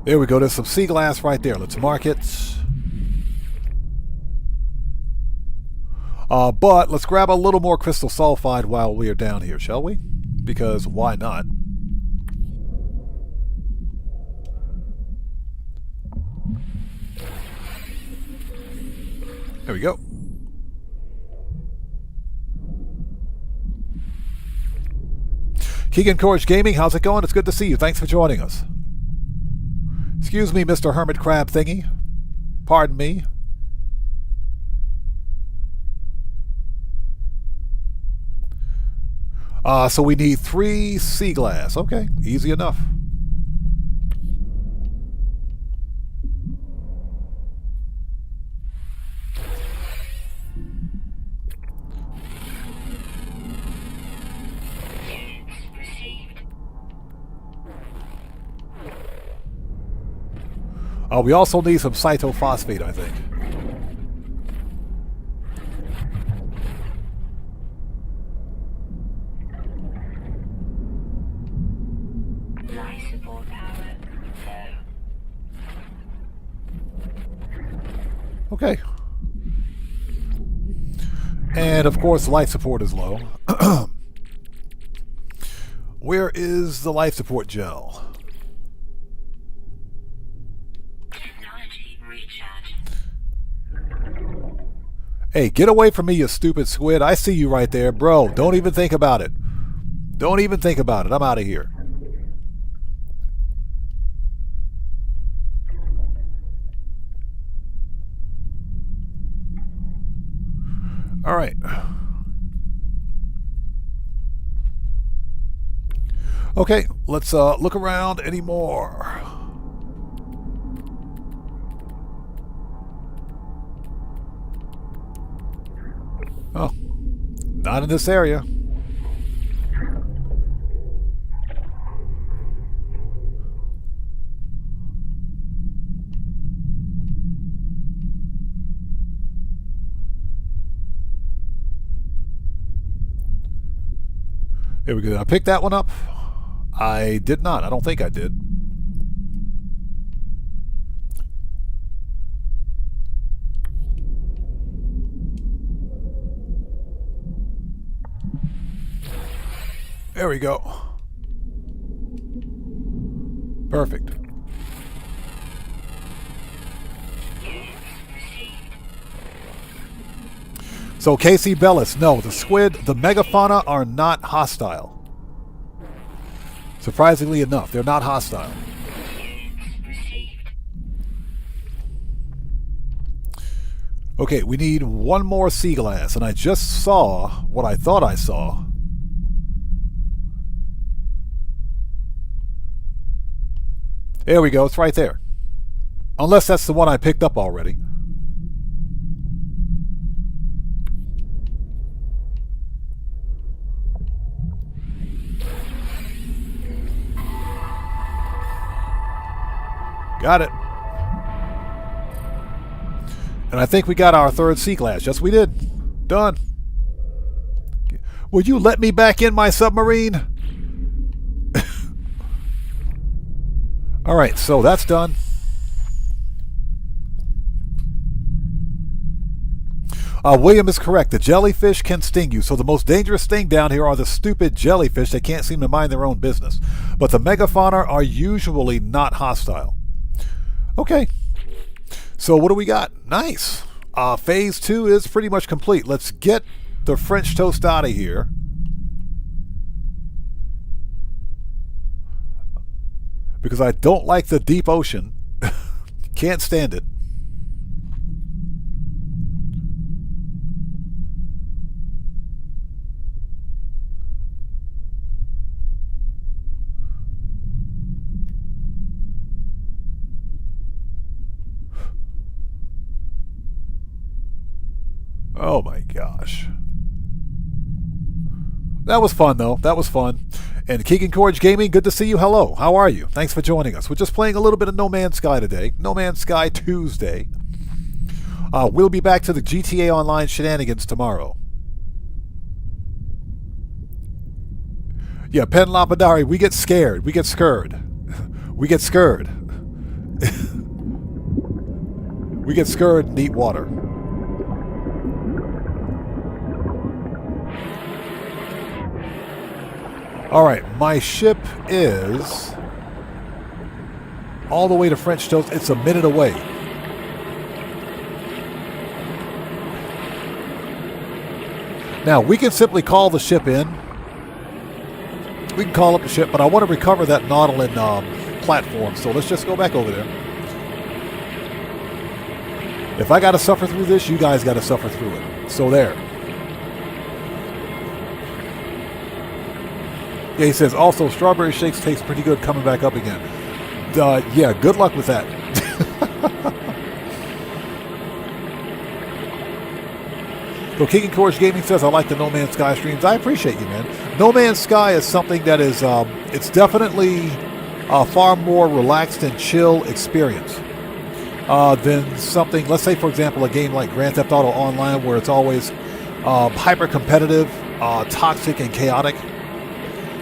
There we go. There's some sea glass right there. Let's mark it. But let's grab a little more crystal sulfide while we are down here, shall we? Because why not? There we go. Keegan Courage Gaming, how's it going? It's good to see you. Thanks for joining us. Excuse me, Mr. Hermit Crab thingy. Pardon me. So we need 3 sea glass. Okay, easy enough. We also need some cytophosphate, I think. Life support power low. Okay. And of course, life support is low. Where is the life support gel? Technology recharge. Hey, get away from me, you stupid squid. I see you right there. Bro, don't even think about it. Don't even think about it. I'm out of here. All right. Okay, let's look around anymore. Oh, not in this area. There we go. Did I pick that one up? I did not. I don't think I did. There we go. Perfect. So Casey Bellis, no, the squid, the megafauna are not hostile. Surprisingly enough, they're not hostile. Okay, we need one more sea glass, and I just saw what I thought I saw. There we go, it's right there. Unless that's the one I picked up already. Got it. And I think we got our third sea glass. Yes, we did. Done. Will you let me back in my submarine? All right, so that's done. William is correct. The jellyfish can sting you. So the most dangerous thing down here are the stupid jellyfish that can't seem to mind their own business. But the megafauna are usually not hostile. Okay. So what do we got? Nice. Phase 2 is pretty much complete. Let's get the French toast out of here. Because I don't like the deep ocean. Can't stand it. Oh my gosh. That was fun though. That was fun. And Keegan Courage Gaming, good to see you. Hello. How are you? Thanks for joining us. We're just playing a little bit of No Man's Sky today. No Man's Sky Tuesday. We'll be back to the GTA Online shenanigans tomorrow. Yeah, Pen Lapidari, we get scared. We get scared. We get scared. We get scared in deep water. All right, my ship is all the way to French Toast. It's a minute away. Now, we can simply call the ship in. We can call up the ship, but I want to recover that Nautilin platform, so let's just go back over there. If I got to suffer through this, you guys got to suffer through it. So there. Yeah, he says, also, strawberry shakes taste pretty good coming back up again. Yeah, good luck with that. So King Courage Gaming says, I like the No Man's Sky streams. I appreciate you, man. No Man's Sky is something that is, it's definitely a far more relaxed and chill experience than something, let's say, for example, a game like Grand Theft Auto Online, where it's always hyper-competitive, toxic, and chaotic.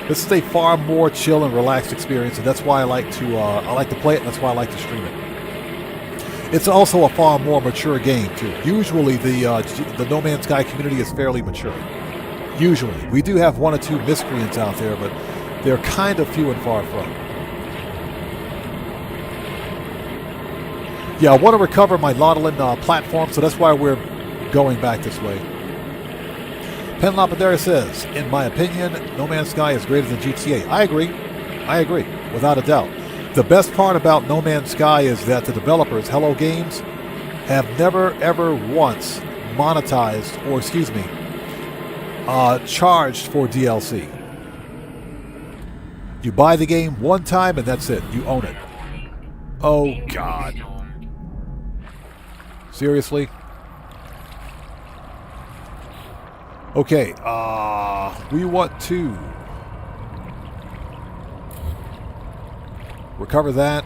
This is a far more chill and relaxed experience, and that's why I like to play it, and that's why I like to stream it. It's also a far more mature game too. Usually the No Man's Sky community is fairly mature. Usually. We do have one or two miscreants out there, but they're kind of few and far from. Yeah, I want to recover my Laudelin platform, so that's why we're going back this way. Pen Lapidary says, in my opinion, No Man's Sky is greater than GTA. I agree. I agree, without a doubt. The best part about No Man's Sky is that the developers, Hello Games, have never ever once monetized, or excuse me, charged for DLC. You buy the game one time and that's it. You own it. Oh, God. Seriously? Okay, we want to recover that.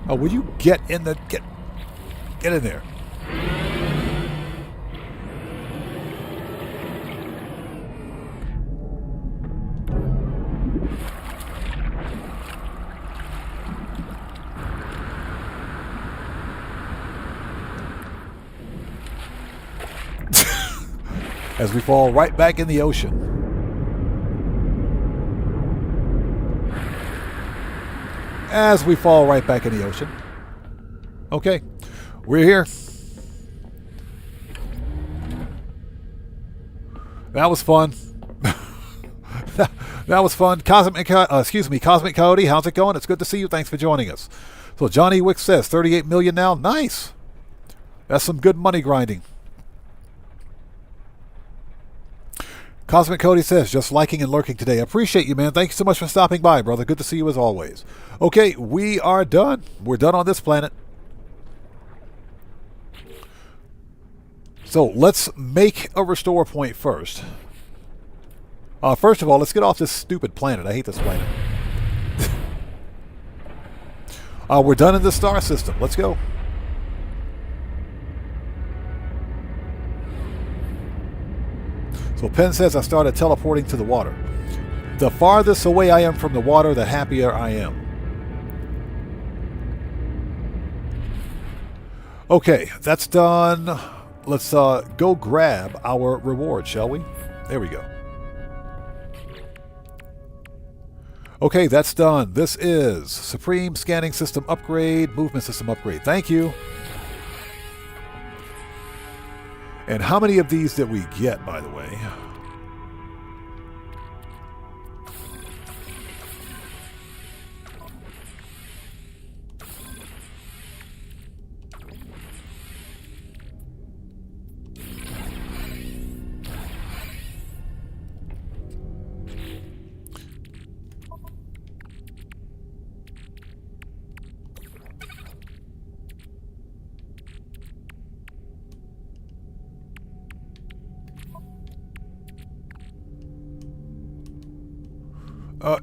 Oh, will you get in the... Get in there. As we fall right back in the ocean. As we fall right back in the ocean. Okay, we're here. That was fun. That was fun. Cosmic Coyote, how's it going? It's good to see you. Thanks for joining us. So Johnny Wick says 38 million now. Nice. That's some good money grinding. Cosmic Cody says, just liking and lurking today. I appreciate you, man. Thank you so much for stopping by, brother. Good to see you as always. Okay, we are done. We're done on this planet. So let's make a restore point first. First of all, let's get off this stupid planet. I hate this planet. We're done in the star system. Let's go. So Penn says I started teleporting to the water. The farthest away I am from the water, the happier I am. Okay, that's done. Let's go grab our reward, shall we? There we go. Okay, that's done. This is Supreme Scanning System Upgrade, Movement System Upgrade. Thank you. And how many of these did we get, by the way?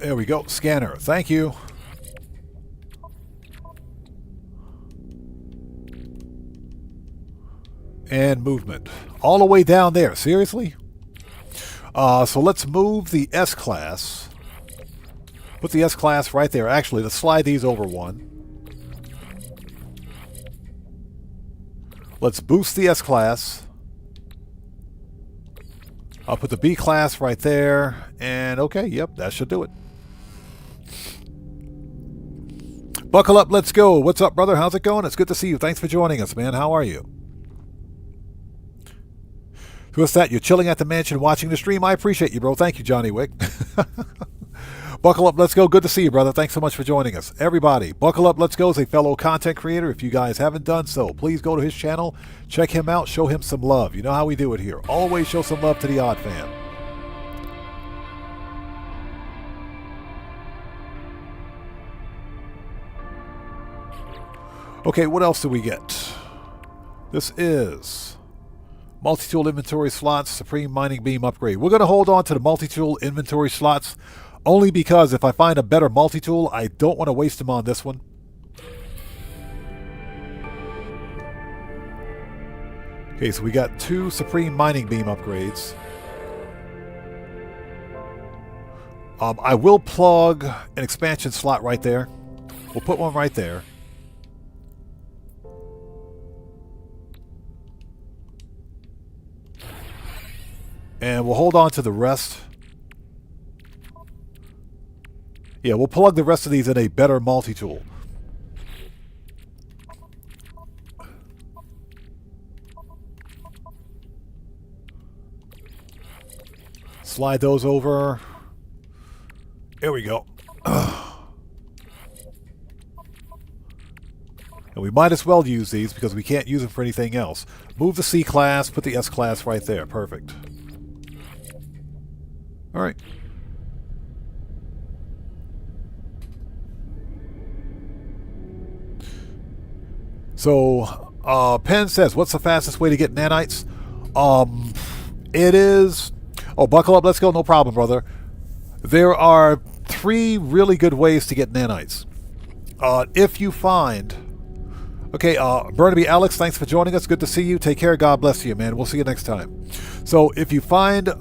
There we go. Scanner. Thank you. And movement. All the way down there. Seriously? So let's move the S-Class. Put the S-Class right there. Actually, let's slide these over one. Let's boost the S-Class. I'll put the B-Class right there. And okay, yep, that should do it. Buckle up, let's go. What's up, brother? How's it going? It's good to see you. Thanks for joining us, man. How are you? What's that? You're chilling at the mansion watching the stream? I appreciate you, bro. Thank you, Johnny Wick. Buckle up, let's go. Good to see you, brother. Thanks so much for joining us. Everybody, Buckle Up, Let's Go is a fellow content creator. If you guys haven't done so, please go to his channel, check him out, show him some love. You know how we do it here. Always show some love to the Odd Fam. Okay, what else do we get? This is multi-tool inventory slots, Supreme Mining Beam upgrade. We're going to hold on to the multi-tool inventory slots only because if I find a better multi-tool, I don't want to waste them on this one. Okay, so we got 2 Supreme Mining Beam upgrades. I will plug an expansion slot right there. We'll put one right there. And we'll hold on to the rest. Yeah, we'll plug the rest of these in a better multi-tool. Slide those over. There we go. And we might as well use these because we can't use them for anything else. Move the C class, put the S class right there. Perfect. All right. So, Penn says, what's the fastest way to get nanites? It is... Oh, buckle up, let's go. No problem, brother. There are 3 really good ways to get nanites. If you find... Okay, Burnaby Alex, thanks for joining us. Good to see you. Take care. God bless you, man. We'll see you next time. So, if you find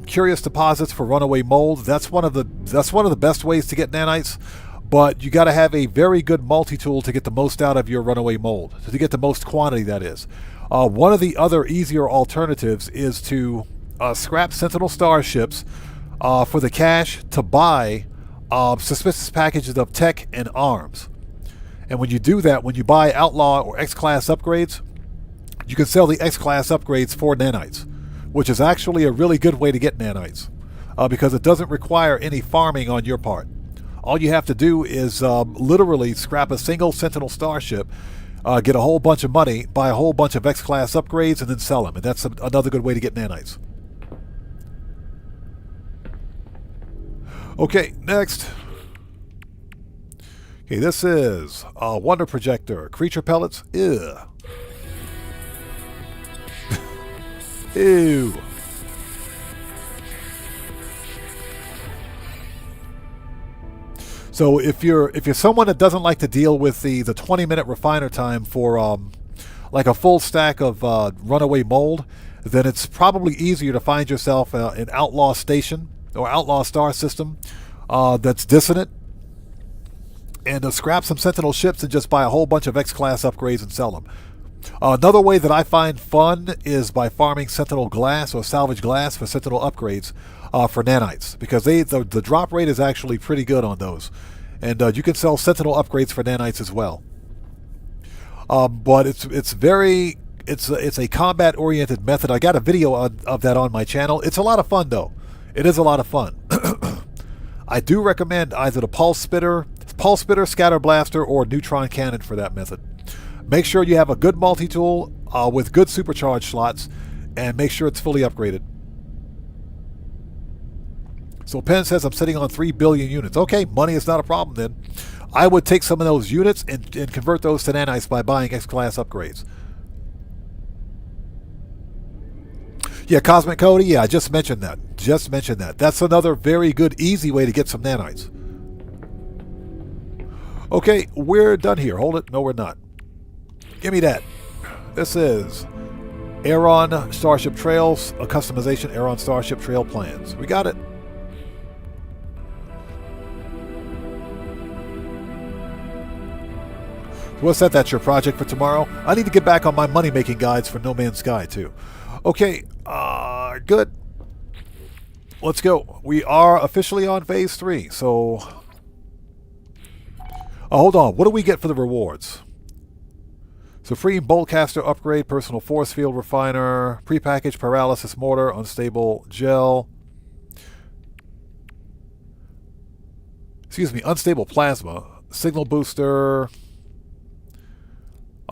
curious deposits for runaway mold, that's one of the best ways to get nanites. But you got to have a very good multi-tool to get the most out of your runaway mold, to get the most quantity, that is. One of the other easier alternatives is to scrap Sentinel starships for the cash to buy suspicious packages of tech and arms. And when you do that, when you buy Outlaw or X-Class upgrades, you can sell the X-Class upgrades for nanites, which is actually a really good way to get nanites because it doesn't require any farming on your part. All you have to do is literally scrap a single Sentinel starship, get a whole bunch of money, buy a whole bunch of X-Class upgrades, and then sell them. And that's another good way to get nanites. Okay, next. Okay, this is Wonder Projector. Creature pellets. Ew. Ew. So if you're someone that doesn't like to deal with the 20-minute refiner time for like a full stack of runaway mold, then it's probably easier to find yourself an outlaw station or outlaw star system that's dissonant, and scrap some Sentinel ships and just buy a whole bunch of X-Class upgrades and sell them. Another way that I find fun is by farming Sentinel glass or salvage glass for Sentinel upgrades for nanites, because the drop rate is actually pretty good on those, and you can sell Sentinel upgrades for nanites as well. But it's a combat oriented method. I got a video of that on my channel. It's a lot of fun though. It is a lot of fun. I do recommend either the pulse spitter, scatter blaster, or neutron cannon for that method. Make sure you have a good multi-tool with good supercharge slots, and make sure it's fully upgraded. So Penn says I'm sitting on 3 billion units. Okay, money is not a problem then. I would take some of those units and convert those to nanites by buying X-Class upgrades. Yeah, Cosmic Cody, yeah, I just mentioned that. That's another very good, easy way to get some nanites. Okay, we're done here. Hold it. No, we're not. Give me that. This is Aeron Starship Trails, a customization Aeron Starship Trail plans. We got it. What's that? That's your project for tomorrow? I need to get back on my money-making guides for No Man's Sky, too. Okay, good. Let's go. We are officially on Phase 3, so... hold on. What do we get for the rewards? Supreme Boltcaster upgrade, personal force field refiner, prepackaged paralysis mortar, unstable gel. Excuse me, unstable plasma, signal booster,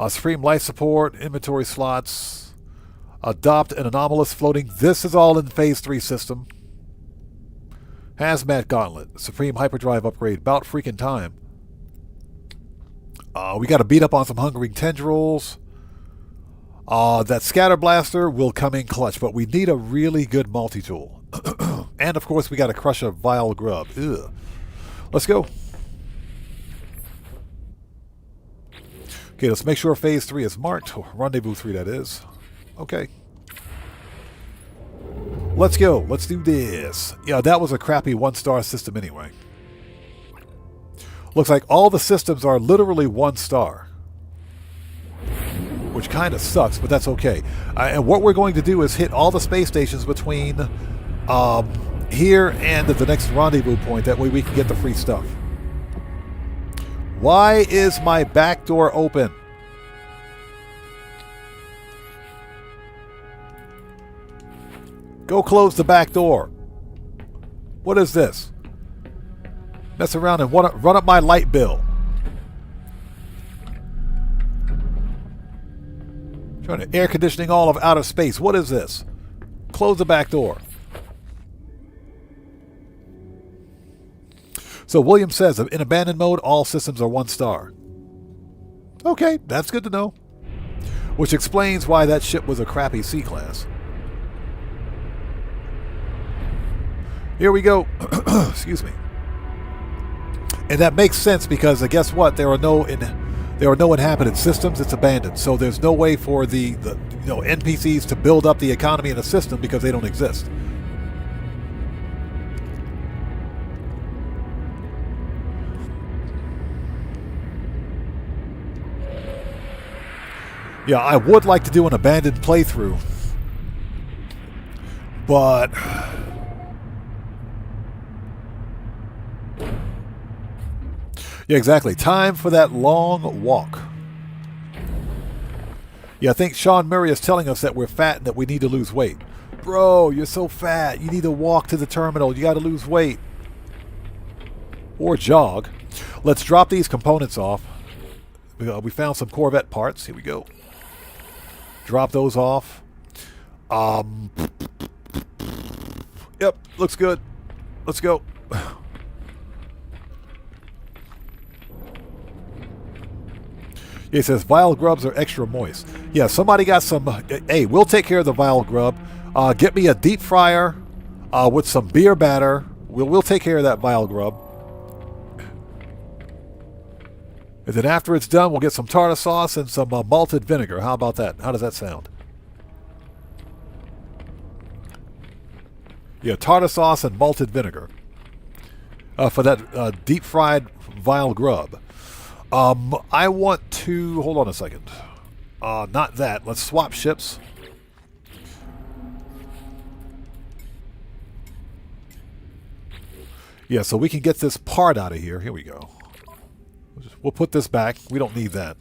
supreme life support, inventory slots, adopt an anomalous floating. This is all in Phase 3 system. Hazmat gauntlet, supreme hyperdrive upgrade, about freaking time. We got to beat up on some hungering tendrils. That scatter blaster will come in clutch, but we need a really good multi-tool. And of course we got to crush a vile grub. Ugh. Let's go. Okay, let's make sure Phase 3 is marked. Rendezvous 3, that is. Okay. Let's go. Let's do this. Yeah, that was a crappy 1-star system anyway. Looks like all the systems are literally 1 star. which kind of sucks, but that's okay. And what we're going to do is hit all the space stations between here and the next rendezvous point. That way we can get the free stuff. Why is my back door open? Go close the back door. What is this? Mess around and run up my light bill. Trying to air conditioning all of outer space. What is this? Close the back door. So William says, in abandoned mode, all systems are 1 star. Okay, that's good to know. Which explains why that ship was a crappy C-class. Here we go. Excuse me. And that makes sense because guess what? There are no inhabited systems. It's abandoned. So there's no way for the NPCs to build up the economy in the system because they don't exist. Yeah, I would like to do an abandoned playthrough, but yeah, exactly. Time for that long walk. Yeah, I think Sean Murray is telling us that we're fat and that we need to lose weight. Bro, you're so fat. You need to walk to the terminal. You got to lose weight. Or jog. Let's drop these components off. We found some Corvette parts. Here we go. Drop those off. Yep, looks good. Let's go. He says, vile grubs are extra moist. Yeah, somebody got some... hey, we'll take care of the vile grub. Get me a deep fryer with some beer batter. We'll take care of that vile grub. And then after it's done, we'll get some tartar sauce and some malted vinegar. How about that? How does that sound? Yeah, tartar sauce and malted vinegar for that deep-fried vile grub. I want to... hold on a second. Not that. Let's swap ships. Yeah, so we can get this part out of here. Here we go. We'll put this back. We don't need that.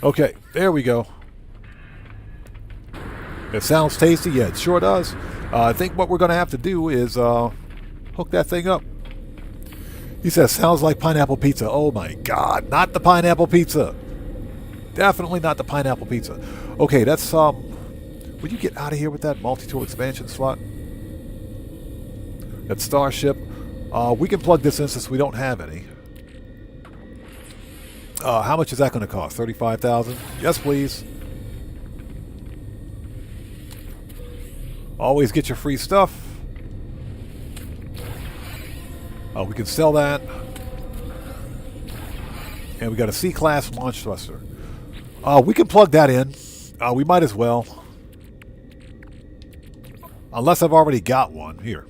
Okay, there we go. It sounds tasty. Yeah, it sure does. I think what we're going to have to do is hook that thing up. He says, sounds like pineapple pizza. Oh my God, not the pineapple pizza. Definitely not the pineapple pizza. Okay, that's... would you get out of here with that multi-tool expansion slot? That Starship. We can plug this in since we don't have any. How much is that going to cost? $35,000? Yes, please. Always get your free stuff. We can sell that. And we got a C-class launch thruster. We can plug that in. We might as well. Unless I've already got one. Here.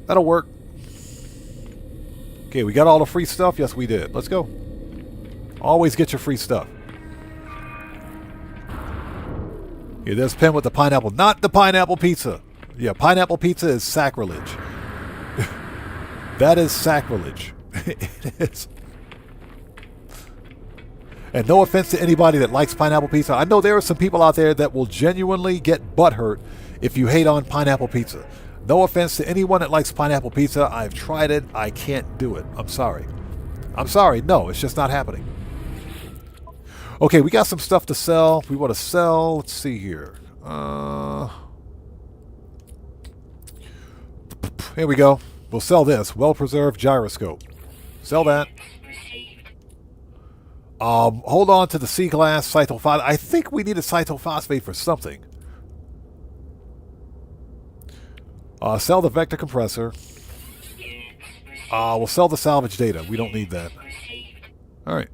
That'll work. Okay, we got all the free stuff? Yes, we did. Let's go. Always get your free stuff. Here, there's Pen with the pineapple. Not the pineapple pizza. Yeah, pineapple pizza is sacrilege. That is sacrilege. It is. And no offense to anybody that likes pineapple pizza. I know there are some people out there that will genuinely get butthurt if you hate on pineapple pizza. No offense to anyone that likes pineapple pizza. I've tried it. I can't do it. I'm sorry. I'm sorry. No, it's just not happening. Okay, we got some stuff to sell. We want to sell. Let's see here. Here we go. We'll sell this. Well-preserved gyroscope. Sell that. Hold on to the C-glass cytophosphate. I think we need a cytophosphate for something. Sell the vector compressor. We'll sell the salvage data. We don't need that. All right.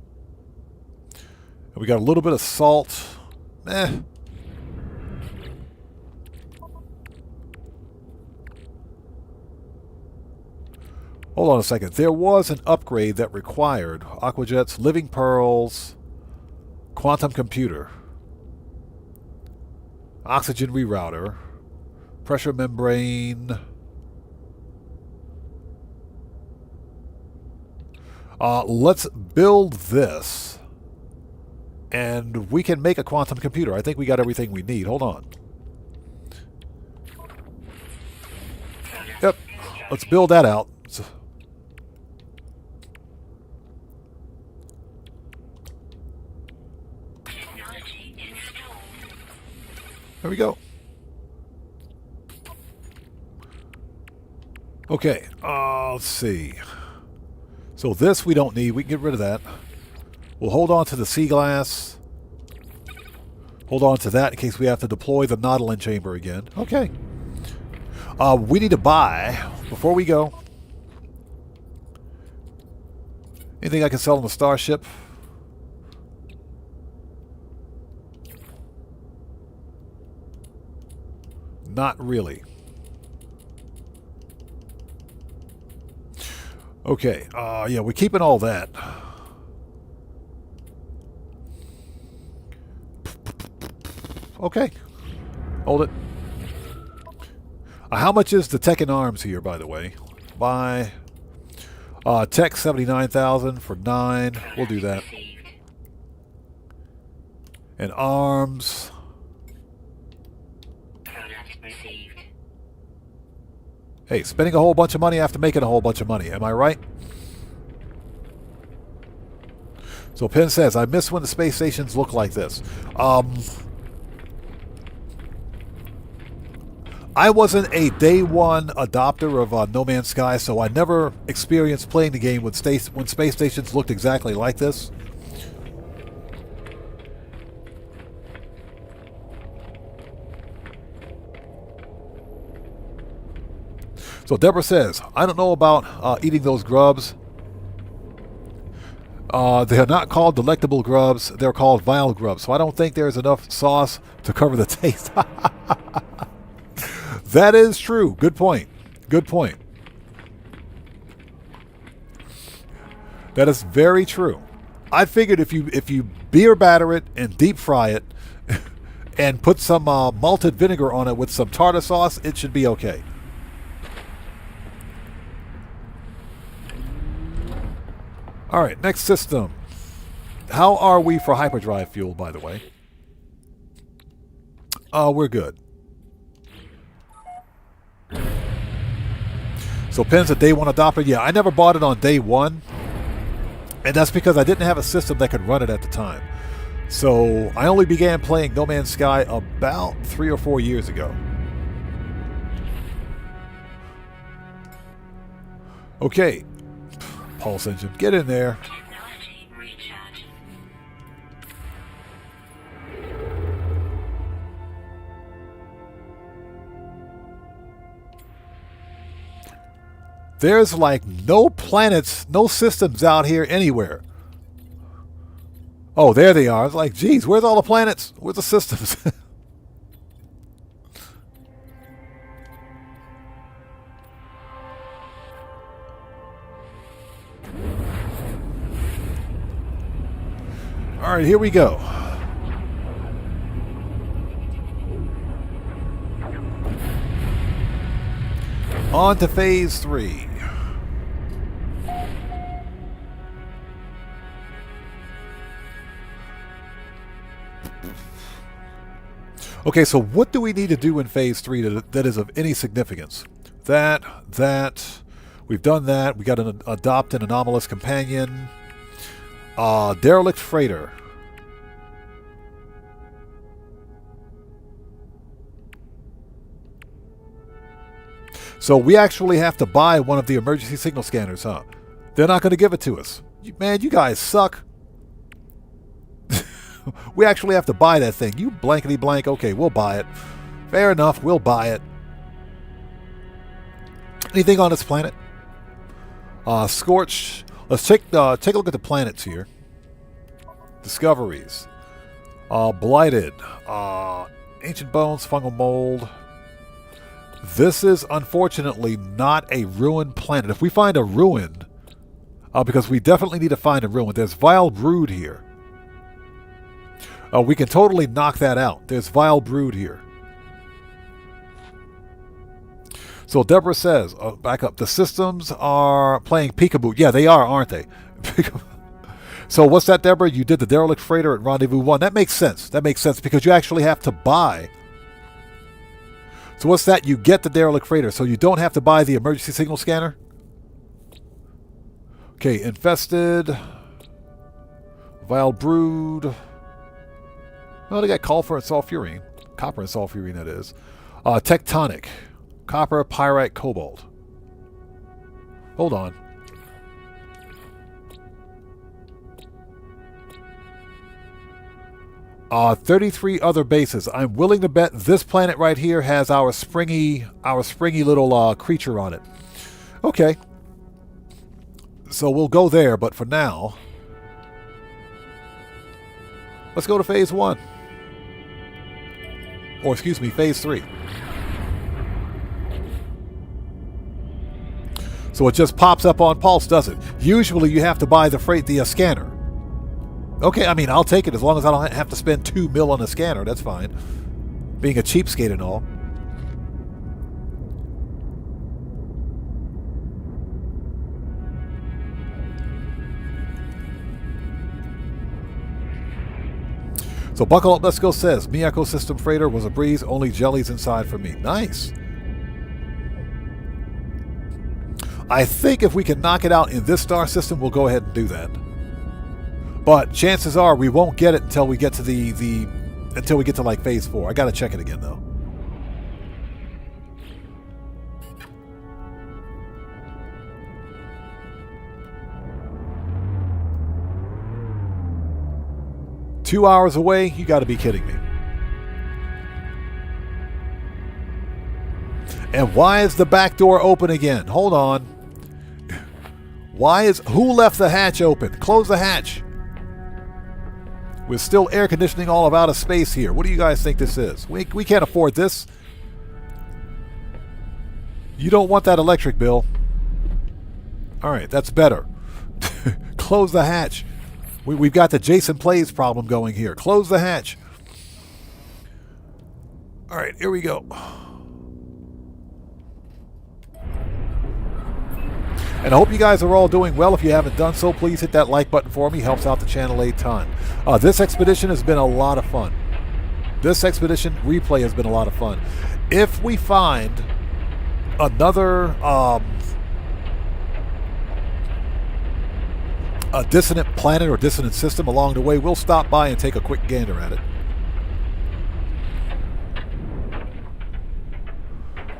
And we got a little bit of salt. Hold on a second. There was an upgrade that required aquajets, living pearls, quantum computer, oxygen rerouter, pressure membrane. Let's build this, and we can make a quantum computer. I think we got everything we need. Hold on. Yep. Let's build that out. There we go. Okay, let's see. So this we don't need. We can get rid of that. We'll hold on to the sea glass. Hold on to that in case we have to deploy the Nautilin chamber again. Okay. We need to buy, before we go, anything I can sell on the Starship? Not really. Okay, yeah, we're keeping all that. Okay, hold it. How much is the tech and arms here, by the way? Buy tech 79,000 for 9. We'll do that. And arms. Hey, spending a whole bunch of money after making a whole bunch of money. Am I right? So Penn says, I miss when the space stations look like this. I wasn't a day one adopter of No Man's Sky, so I never experienced playing the game when space stations looked exactly like this. So Deborah says, I don't know about eating those grubs. They are not called delectable grubs. They're called vile grubs. So I don't think there's enough sauce to cover the taste. That is true. Good point. Good point. That is very true. I figured if you beer batter it and deep fry it and put some malted vinegar on it with some tartar sauce, it should be okay. All right, next system. How are we for hyperdrive fuel, by the way? We're good. So Penn's a day one adopter. Yeah, I never bought it on day one. And that's because I didn't have a system that could run it at the time. So I only began playing No Man's Sky about 3 or 4 years ago. Okay. Pulse engine, get in there. Technology recharge. There's like no planets, no systems out here anywhere. Oh, there they are. It's like, geez, where's all the planets? Where's the systems? All right, here we go. On to phase 3. Okay, so what do we need to do in phase 3 that is of any significance? That, we've done that. We got to adopt an anomalous companion. Derelict freighter. So we actually have to buy one of the emergency signal scanners, huh? They're not going to give it to us. Man, you guys suck. We actually have to buy that thing. You blankety blank. Okay, we'll buy it. Fair enough, we'll buy it. Anything on this planet? Scorch. Let's take a look at the planets here. Discoveries. Blighted. Ancient bones, fungal mold. This is unfortunately not a ruined planet. If we find a ruin, because we definitely need to find a ruin. There's vile brood here. We can totally knock that out. There's vile brood here. So Deborah says, back up, the systems are playing peekaboo. Yeah, they are, aren't they? So what's that, Deborah? You did the derelict freighter at Rendezvous 1. That makes sense. That makes sense because you actually have to buy. So what's that? You get the derelict freighter, so you don't have to buy the emergency signal scanner? Okay, infested. Vile brood. Well, they got sulfur and sulfurine. Copper and sulfurine, that is. Tectonic. Copper, pyrite, cobalt. Hold on. $33 other bases. I'm willing to bet this planet right here has our springy little creature on it. Okay. So we'll go there, but for now, let's go to phase 1. Or excuse me, phase 3. So it just pops up on Pulse, does it? Usually you have to buy the scanner. Okay, I mean, I'll take it as long as I don't have to spend $2 million on a scanner. That's fine. Being a cheapskate and all. So Buckle Up, Let's Go says, Miyako System Freighter was a breeze, only jellies inside for me. Nice. I think if we can knock it out in this star system, we'll go ahead and do that. But chances are we won't get it until we get to until we get to like phase 4. I gotta check it again though. Two hours away? You gotta be kidding me. And why is the back door open again? Hold on. Who left the hatch open? Close the hatch. We're still air conditioning all of outer space here. What do you guys think this is? We can't afford this. You don't want that electric bill. Alright, that's better. Close the hatch. We've got the Jason Plays problem going here. Close the hatch. Alright, here we go. And I hope you guys are all doing well. If you haven't done so, please hit that like button for me. Helps out the channel a ton. This expedition has been a lot of fun. This expedition replay has been a lot of fun. If we find another a dissonant planet or dissonant system along the way, we'll stop by and take a quick gander at it.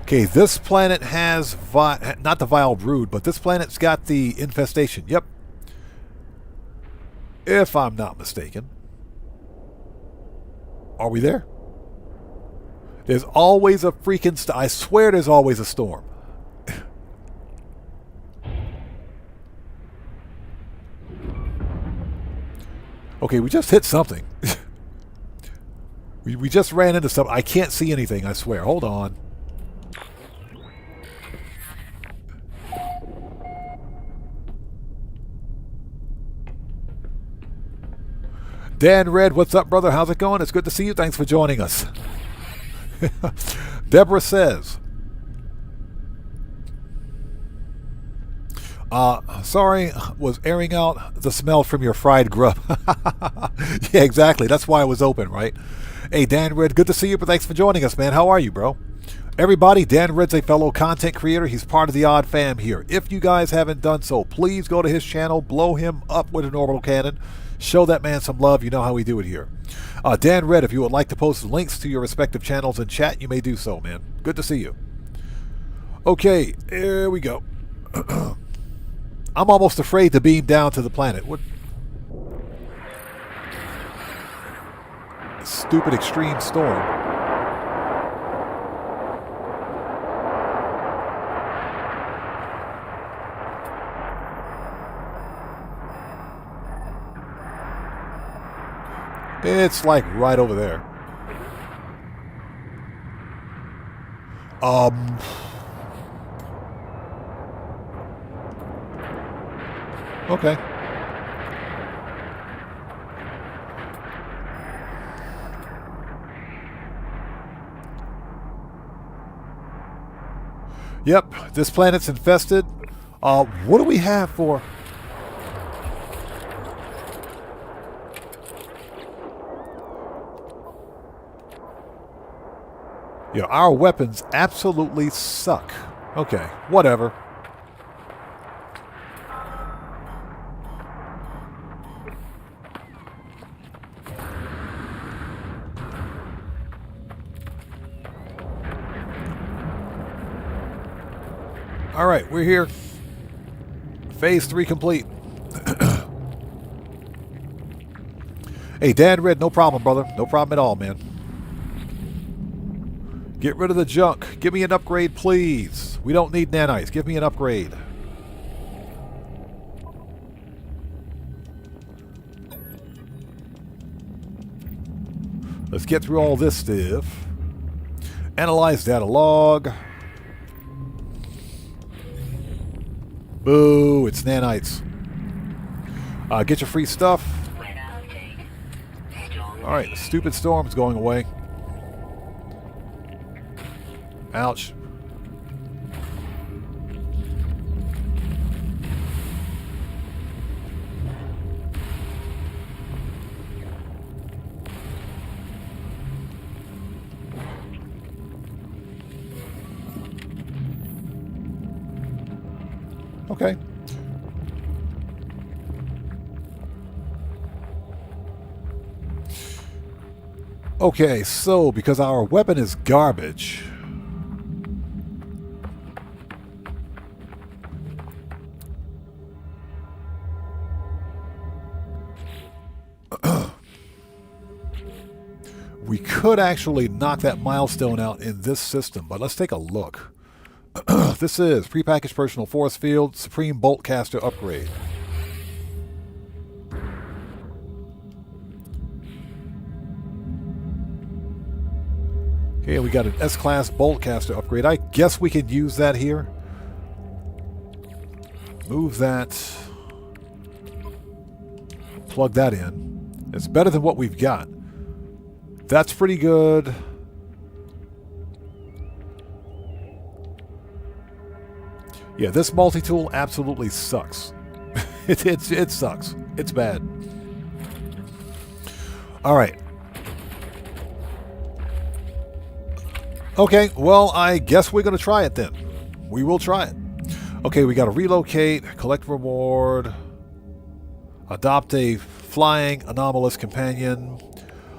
Okay, this planet has, not the vile brood, but this planet's got the infestation. Yep. If I'm not mistaken. Are we there? There's always a freaking I swear there's always a storm. Okay, we just hit something. we just ran into something. I can't see anything, I swear. Hold on. Dan Red, what's up, brother? How's it going? It's good to see you. Thanks for joining us. Deborah says, sorry, was airing out the smell from your fried grub. Yeah, exactly. That's why it was open, right? Hey, Dan Red, good to see you, but thanks for joining us, man. How are you, bro? Everybody, Dan Red's a fellow content creator. He's part of the Odd Fam here. If you guys haven't done so, please go to his channel, blow him up with an orbital cannon. Show that man some love. You know how we do it here. Dan Red, if you would like to post links to your respective channels in chat, you may do so, man. Good to see you. Okay, here we go. I'm almost afraid to beam down to the planet. What? Stupid extreme storm. It's like right over there. Um... Okay. Yep, this planet's infested. What do we have for... Yeah, our weapons absolutely suck. Okay, whatever. All right, we're here. Phase 3 complete. Hey, Dan Red, no problem, brother. No problem at all, man. Get rid of the junk. Give me an upgrade, please. We don't need nanites. Give me an upgrade. Let's get through all this stuff. Analyze data log. Boo, it's nanites. Get your free stuff. Alright, the stupid storm's going away. Ouch. Okay. Okay, so because our weapon is garbage, we could actually knock that milestone out in this system, but let's take a look. This is prepackaged personal force field, Supreme Bolt Caster upgrade. Okay, we got an S-Class Bolt Caster upgrade. I guess we can use that here. Move that. Plug that in. It's better than what we've got. That's pretty good. Yeah, this multi-tool absolutely sucks. It sucks. It's bad. All right. Okay, well, I guess we're going to try it then. We will try it. Okay, we got to relocate, collect reward, adopt a flying anomalous companion.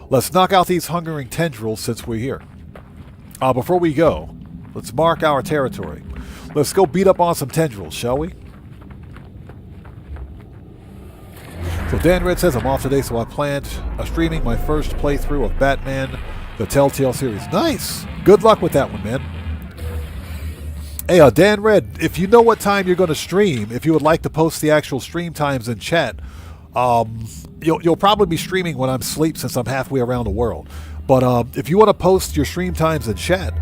Let's knock out these hungering tendrils since we're here. Before we go, let's mark our territory. Let's go beat up on some tendrils, shall we? So Dan Red says, I'm off today, so I planned streaming my first playthrough of Batman, the Telltale series. Nice! Good luck with that one, man. Hey, Dan Red, if you know what time you're going to stream, if you would like to post the actual stream times in chat, you'll probably be streaming when I'm asleep since I'm halfway around the world. But if you want to post your stream times in chat,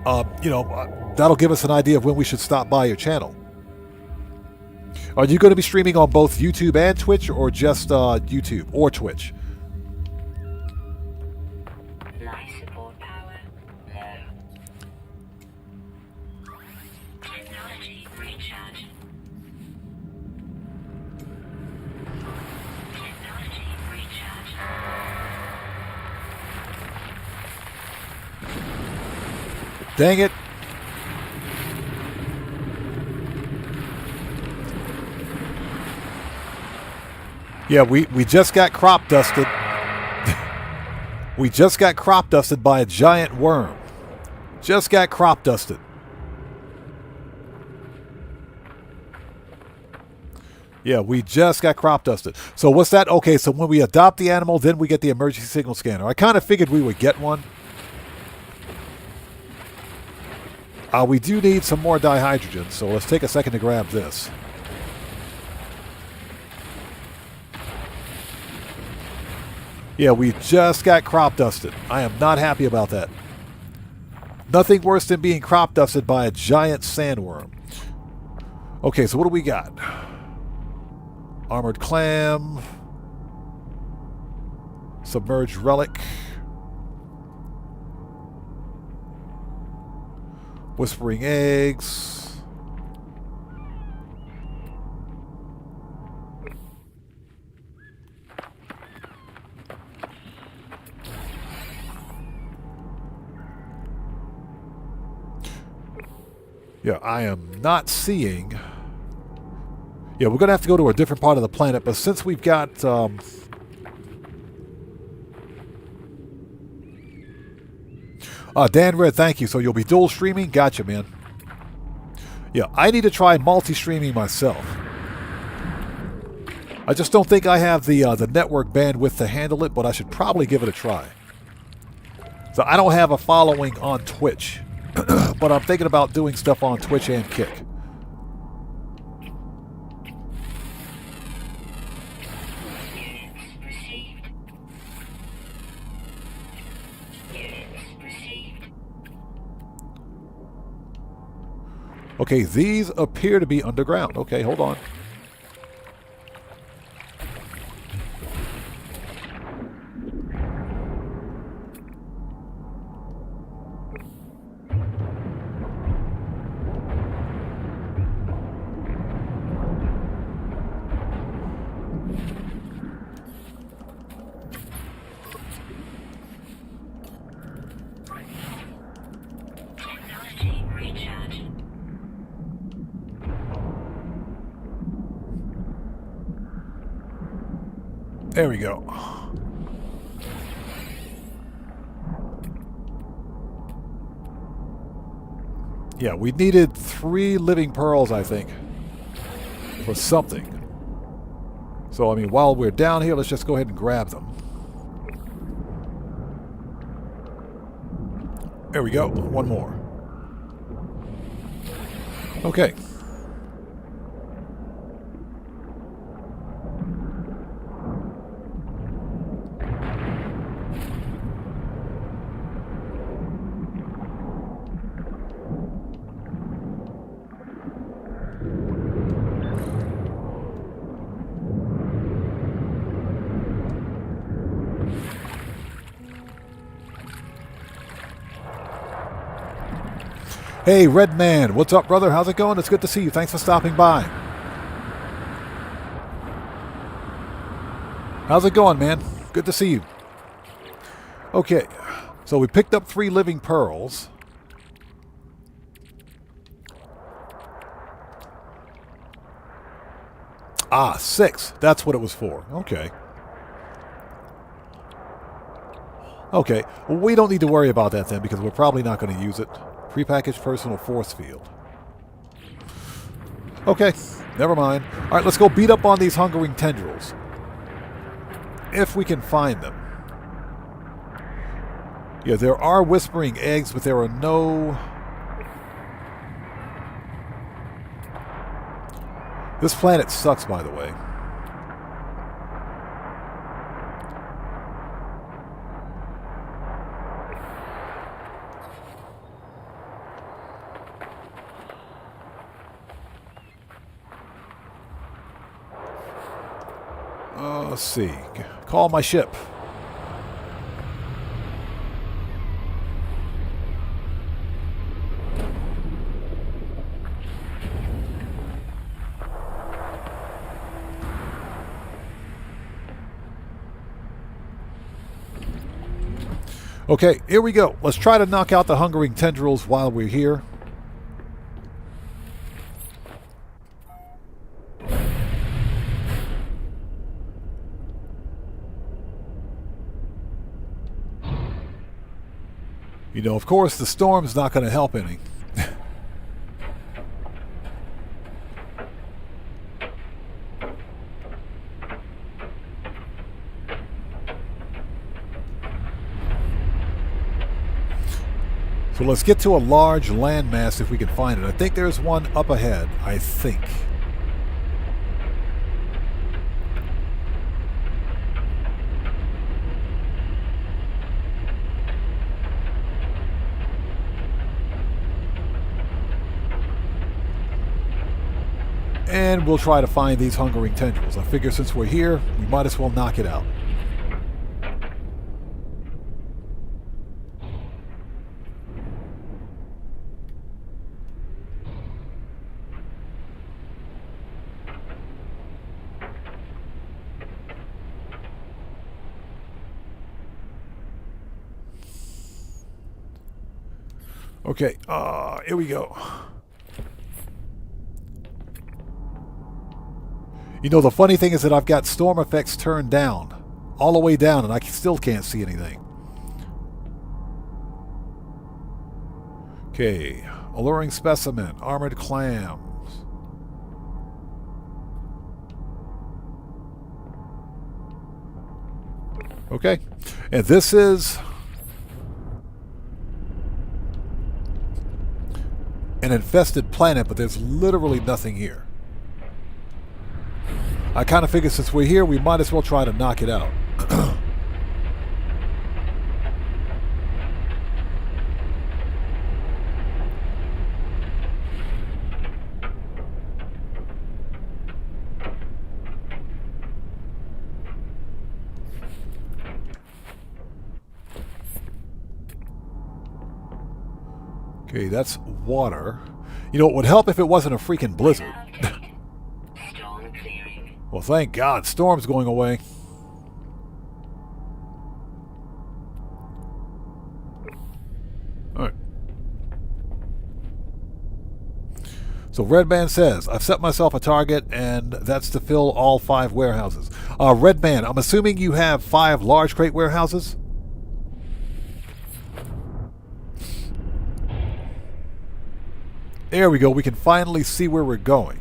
that'll give us an idea of when we should stop by your channel. Are you going to be streaming on both YouTube and Twitch, or just YouTube or Twitch? Life support power low. Technology recharge. Technology recharge. Dang it. Yeah, we just got crop dusted. We just got crop dusted by a giant worm. Just got crop dusted. Yeah, we just got crop dusted. So what's that? Okay, so when we adopt the animal, then we get the emergency signal scanner. I kind of figured we would get one. We do need some more dihydrogen, so let's take a second to grab this. Yeah, we just got crop dusted. I am not happy about that. Nothing worse than being crop dusted by a giant sandworm. Okay, so what do we got? Armored clam. Submerged relic. Whispering eggs. Yeah, I am not seeing... Yeah, we're going to have to go to a different part of the planet, but since we've got... Dan Red, thank you. So you'll be dual streaming? Gotcha, man. Yeah, I need to try multi-streaming myself. I just don't think I have the network bandwidth to handle it, but I should probably give it a try. So I don't have a following on Twitch. But I'm thinking about doing stuff on Twitch and Kick. Okay, these appear to be underground. Okay, hold on. There we go. Yeah, we needed 3 living pearls, I think, for something. So, I mean, while we're down here, let's just go ahead and grab them. There we go. One more. Okay. Hey, Red Man. What's up, brother? How's it going? It's good to see you. Thanks for stopping by. How's it going, man? Good to see you. Okay, so we picked up 3 living pearls. Ah, 6. That's what it was for. Okay. Okay, well, we don't need to worry about that then because we're probably not going to use it. Prepackaged personal force field. Okay, never mind. All right, let's go beat up on these hungering tendrils. If we can find them. Yeah, there are whispering eggs, but there are no... This planet sucks, by the way. Let's see. Call my ship. Okay, here we go. Let's try to knock out the hungering tendrils while we're here. You know, of course, the storm's not going to help any. So let's get to a large landmass if we can find it. I think there's one up ahead, I think. And we'll try to find these hungering tendrils. I figure since we're here, we might as well knock it out. Okay, here we go. You know, the funny thing is that I've got storm effects turned down, all the way down, and I still can't see anything. Okay, alluring specimen, armored clams. Okay, and this is an infested planet, but there's literally nothing here. I kind of figure since we're here, we might as well try to knock it out. Okay, that's water. You know, it would help if it wasn't a freaking blizzard. Storm clearing. Well, thank God, storm's going away. Alright. So Redman says, I've set myself a target, and that's to fill all 5 warehouses. Redman, I'm assuming you have 5 large crate warehouses? There we go. We can finally see where we're going.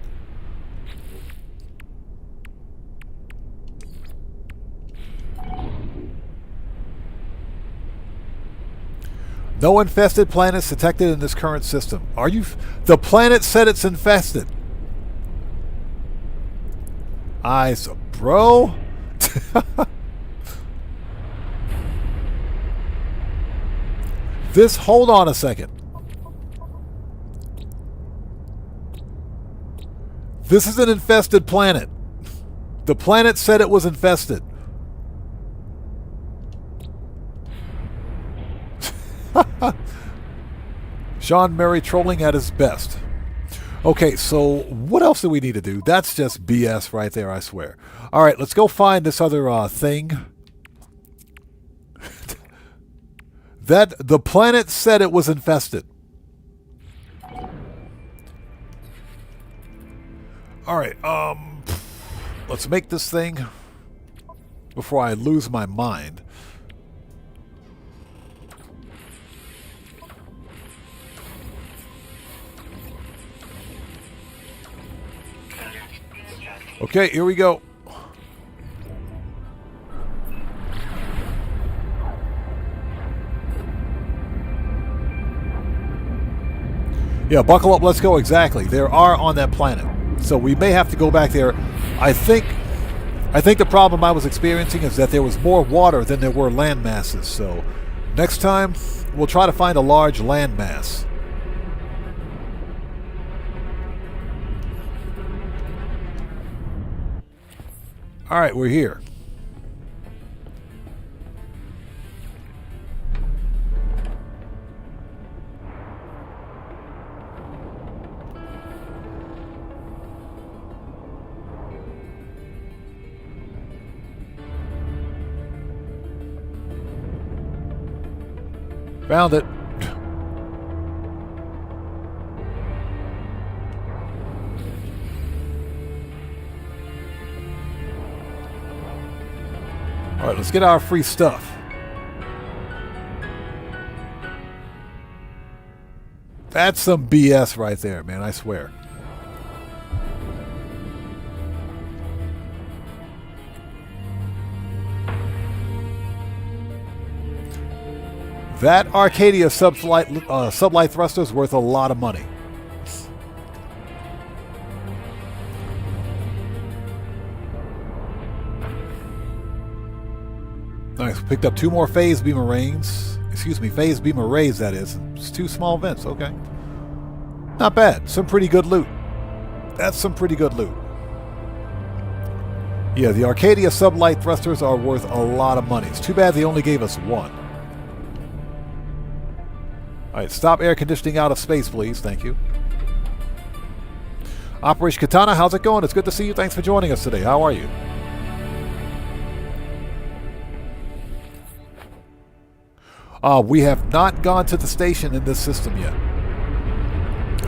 No infested planets detected in this current system. Are you... The planet said it's infested. Bro? Hold on a second. This is an infested planet. The planet said it was infested. Sean Murray trolling at his best. Okay, so what else do we need to do? That's just BS right there, I swear. All right, let's go find this other thing. That the planet said it was infested. All right, let's make this thing before I lose my mind. Okay, here we go. Yeah, buckle up, let's go. Exactly. There are on that planet. So we may have to go back there. I think the problem I was experiencing is that there was more water than there were land masses. So next time, we'll try to find a large land mass. All right, we're here. Found it. All right, let's get our free stuff. That's some BS right there, man, I swear. That Arcadia sublight thruster is worth a lot of money. Nice. Picked up 2 more phase beam arrays. Excuse me, phase beam arrays, that is. It's 2 small vents. Okay. Not bad. Some pretty good loot. That's some pretty good loot. Yeah, the Arcadia sublight thrusters are worth a lot of money. It's too bad they only gave us one. Alright, stop air conditioning out of space, please. Thank you. Operation Katana, how's it going? It's good to see you. Thanks for joining us today. How are you? We have not gone to the station in this system yet.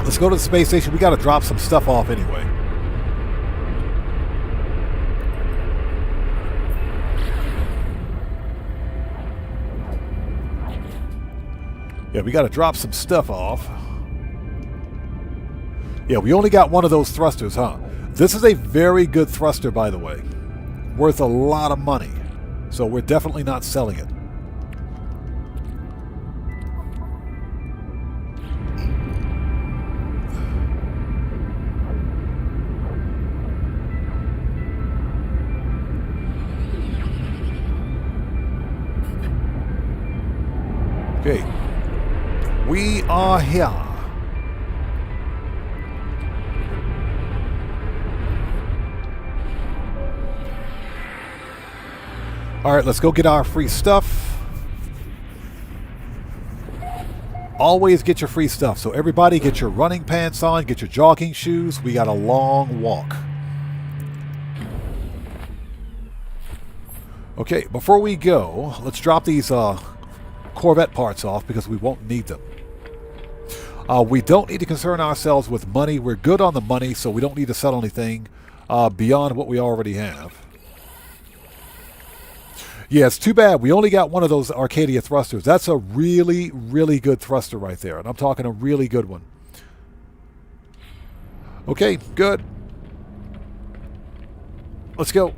Let's go to the space station. We got to drop some stuff off anyway. Yeah, we got to drop some stuff off. Yeah, we only got one of those thrusters, huh? This is a very good thruster, by the way. Worth a lot of money. So we're definitely not selling it. Okay. We are here. Alright, let's go get our free stuff. Always get your free stuff. So everybody get your running pants on, get your jogging shoes. We got a long walk. Okay, before we go, let's drop these Corvette parts off because we won't need them. We don't need to concern ourselves with money. We're good on the money, so we don't need to sell anything beyond what we already have. Yeah, it's too bad. We only got one of those Arcadia thrusters. That's a really, really good thruster right there. And I'm talking a really good one. Okay, good. Let's go.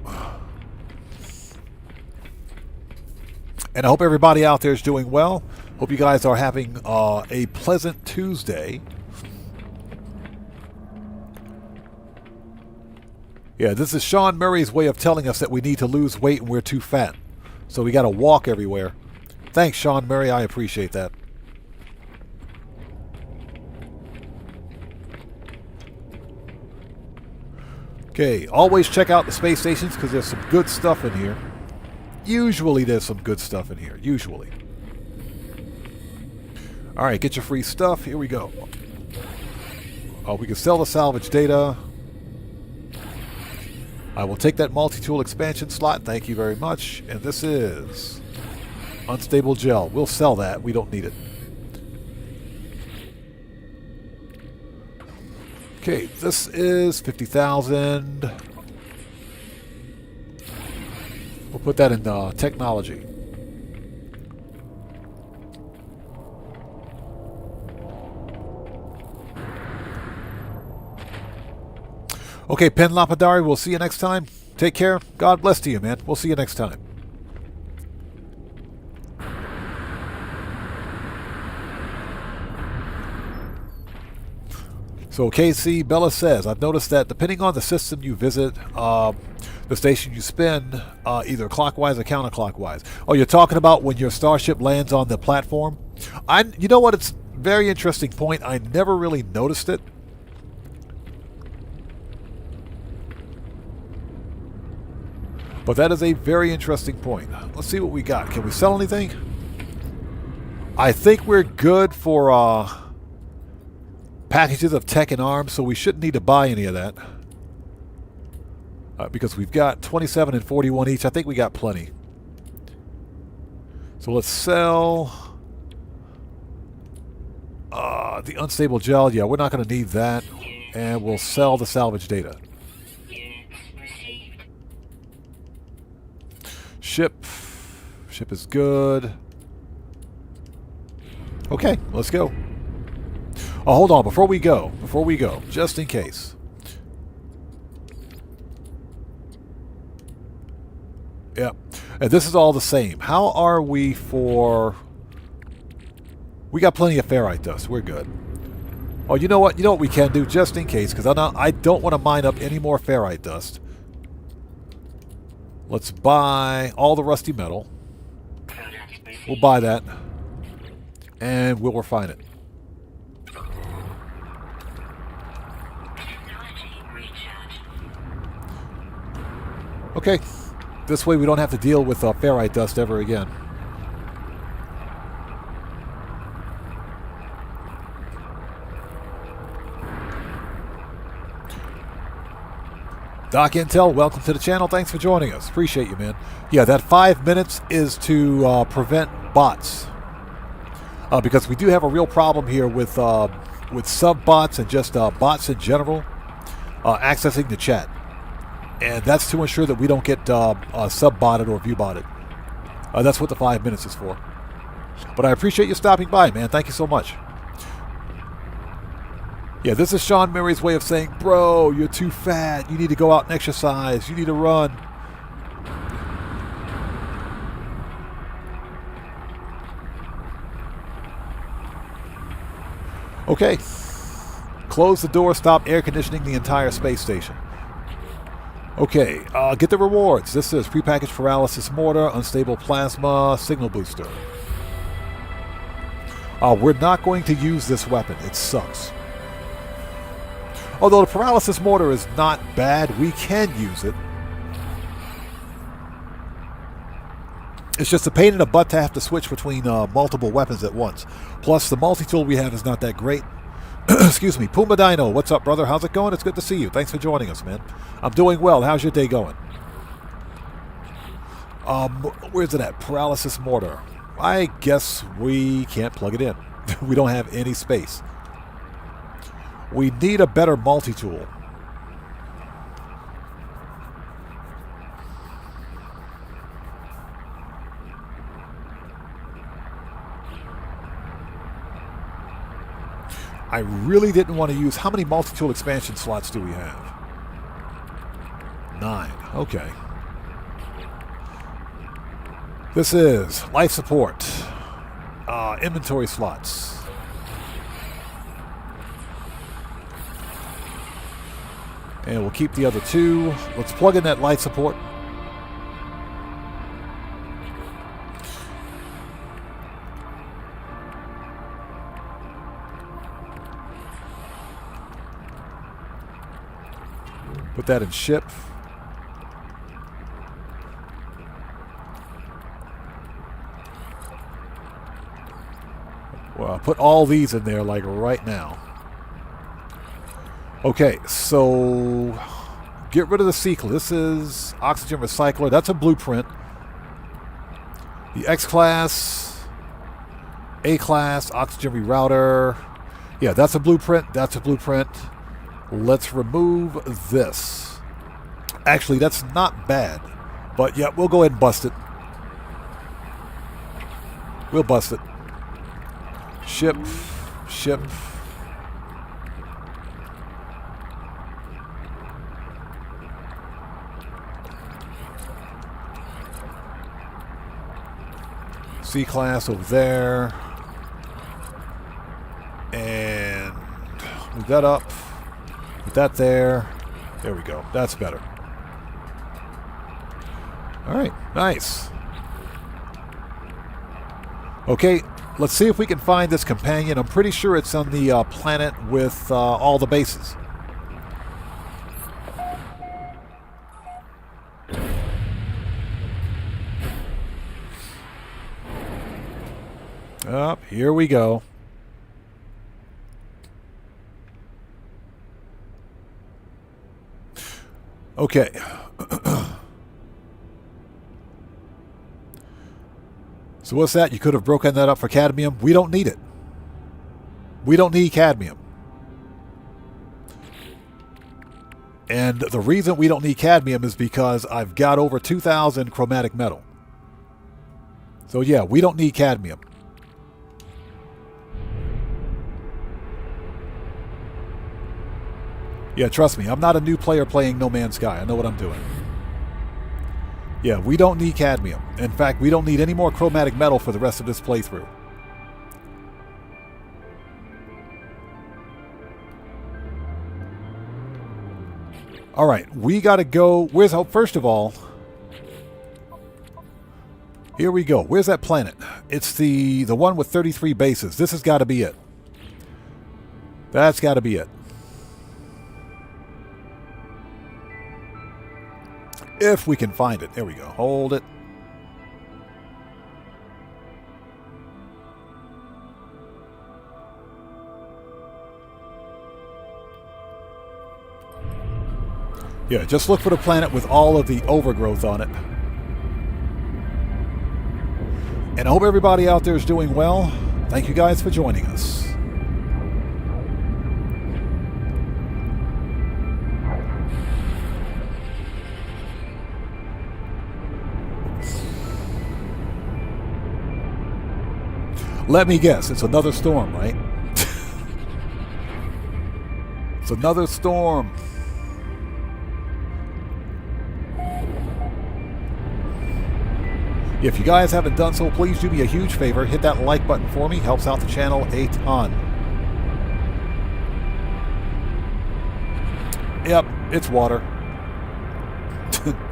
And I hope everybody out there is doing well. Hope you guys are having a pleasant Tuesday. Yeah, this is Sean Murray's way of telling us that we need to lose weight and we're too fat. So we got to walk everywhere. Thanks, Sean Murray. I appreciate that. Okay, always check out the space stations because there's some good stuff in here. Usually there's some good stuff in here. Usually. Alright, get your free stuff. Here we go. Oh, we can sell the salvage data. I will take that multi-tool expansion slot. Thank you very much. And this is unstable gel. We'll sell that. We don't need it. Okay, this is 50,000. We'll put that in technology. Okay, Pen Lapidari, we'll see you next time. Take care. God bless to you, man. We'll see you next time. So KC Bella says, I've noticed that depending on the system you visit, the station you spin, either clockwise or counterclockwise. Oh, you're talking about when your starship lands on the platform? You know what? It's a very interesting point. I never really noticed it. But that is a very interesting point. Let's see what we got. Can we sell anything? I think we're good for packages of tech and arms, so we shouldn't need to buy any of that. Because we've got 27 and 41 each. I think we got plenty. So let's sell the unstable gel. Yeah, we're not going to need that. And we'll sell the salvage data. Ship is good. Okay, let's go. Oh, hold on, before we go, just in case. Yep, and this is all the same. How are we for... We got plenty of ferrite dust, we're good. Oh, you know what? You know what we can do, just in case, because I don't want to mine up any more ferrite dust. Let's buy all the rusty metal. We'll buy that. And we'll refine it. Okay. This way we don't have to deal with ferrite dust ever again. Doc Intel, welcome to the channel. Thanks for joining us. Appreciate you, man. Yeah, that 5 minutes is to prevent bots. Because we do have a real problem here with sub-bots and just bots in general accessing the chat. And that's to ensure that we don't get sub-botted or view-botted. That's what the 5 minutes is for. But I appreciate you stopping by, man. Thank you so much. Yeah, this is Sean Mary's way of saying, bro, you're too fat. You need to go out and exercise. You need to run. Okay. Close the door. Stop air conditioning the entire space station. Okay. Get the rewards. This is prepackaged paralysis mortar, unstable plasma, signal booster. We're not going to use this weapon. It sucks. Although the paralysis mortar is not bad, we can use it. It's just a pain in the butt to have to switch between multiple weapons at once. Plus, the multi-tool we have is not that great. Excuse me. Puma Dino, what's up, brother? How's it going? It's good to see you. Thanks for joining us, man. I'm doing well. How's your day going? Where's it at? Paralysis mortar. I guess we can't plug it in. We don't have any space. We need a better multi-tool. I really didn't want to use... How many multi-tool expansion slots do we have? 9. Okay. This is life support. Inventory slots. And we'll keep the other 2. Let's plug in that life support. Put that in ship. Well, put all these in there like right now. Okay, so get rid of the cycle. This is oxygen recycler. That's a blueprint. The X-class, A-class, oxygen rerouter. Yeah, that's a blueprint. That's a blueprint. Let's remove this. Actually, that's not bad. But yeah, we'll go ahead and bust it. We'll bust it. Ship. Ship. C-class over there. And move that up. Put that there. There we go. That's better. All right. Nice. Okay. Let's see if we can find this companion. I'm pretty sure it's on the planet with all the bases. Up, here we go. Okay. So what's that? You could have broken that up for cadmium. We don't need it. We don't need cadmium. And the reason we don't need cadmium is because I've got over 2,000 chromatic metal. So yeah, we don't need cadmium. Yeah, trust me, I'm not a new player playing No Man's Sky. I know what I'm doing. Yeah, we don't need cadmium. In fact, we don't need any more chromatic metal for the rest of this playthrough. All right, we got to go. Where's... Oh, first of all, here we go. Where's that planet? It's the one with 33 bases. This has got to be it. That's got to be it. If we can find it. There we go. Hold it. Yeah, just look for the planet with all of the overgrowth on it. And I hope everybody out there is doing well. Thank you guys for joining us. Let me guess, it's another storm, right? It's another storm. If you guys haven't done so, please do me a huge favor. Hit that like button for me. Helps out the channel a ton. Yep, it's water.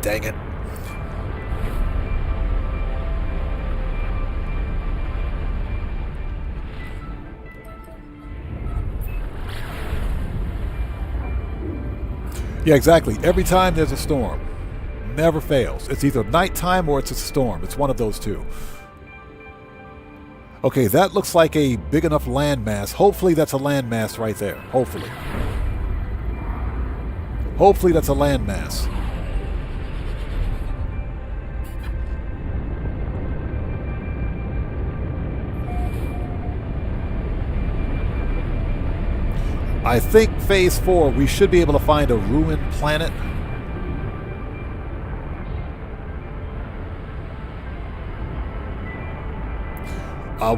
Dang it. Yeah, exactly. Every time there's a storm. Never fails. It's either nighttime or it's a storm. It's one of those two. Okay, that looks like a big enough landmass. Hopefully that's a landmass right there. Hopefully. Hopefully that's a landmass. I think phase 4 we should be able to find a ruined planet.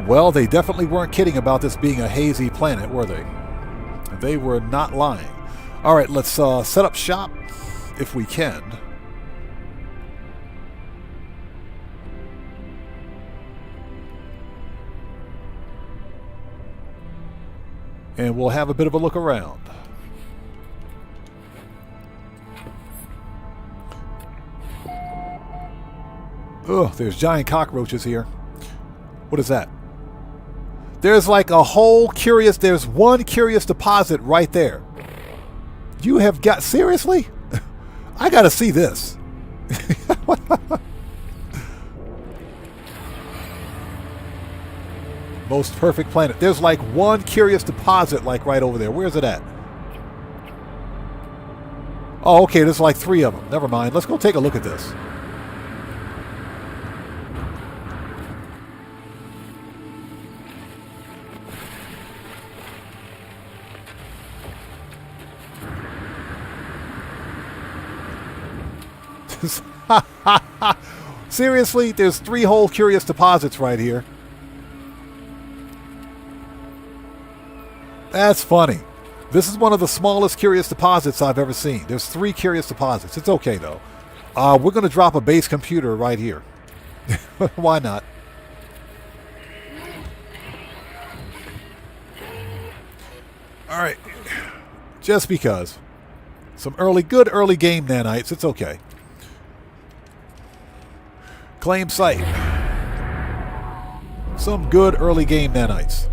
Well, they definitely weren't kidding about this being a hazy planet, were they? They were not lying. All right, let's set up shop if we can. And we'll have a bit of a look around. Oh, there's giant cockroaches here. What is that? There's like a whole curious... There's one curious deposit right there. You have got... Seriously? I gotta see this. Most perfect planet. There's like one curious deposit like right over there. Where's it at? Oh, okay. There's like 3 of them. Never mind. Let's go take a look at this. Seriously, there's 3 whole curious deposits right here. That's funny. This is one of the smallest curious deposits I've ever seen. There's 3 curious deposits. It's okay though. We're going to drop a base computer right here. Why not? All right. Just because. Some good early game nanites. It's okay. Claim site. Some good early game nanites.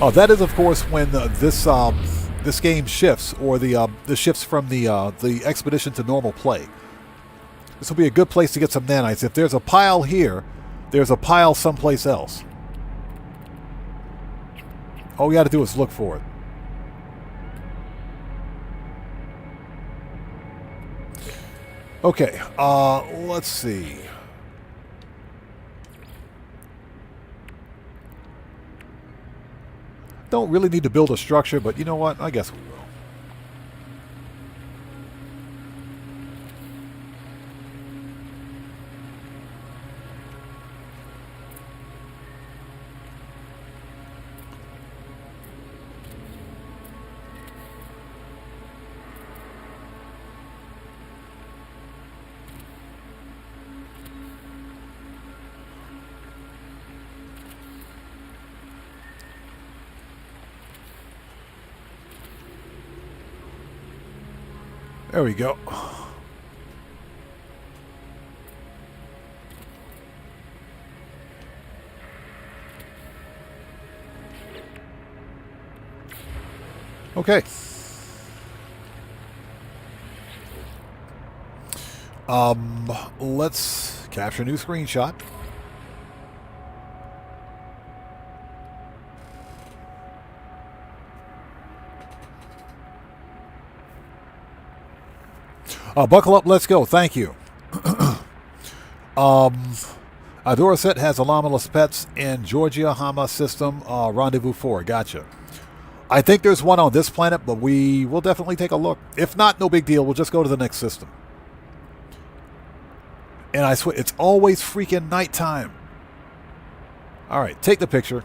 Oh, that is of course when this game shifts, or the shifts from the expedition to normal play. This will be a good place to get some nanites. If there's a pile here, there's a pile someplace else. All we got to do is look for it. Okay, let's see. Don't really need to build a structure, but you know what? I guess we will. There we go. Okay. Let's capture new screenshot. Buckle up, let's go. Thank you. Adora has anomalous pets in Georgia Hama system. Rendezvous 4. Gotcha. I think there's one on this planet, but we will definitely take a look. If not, no big deal. We'll just go to the next system. And I swear, it's always freaking nighttime. All right, take the picture.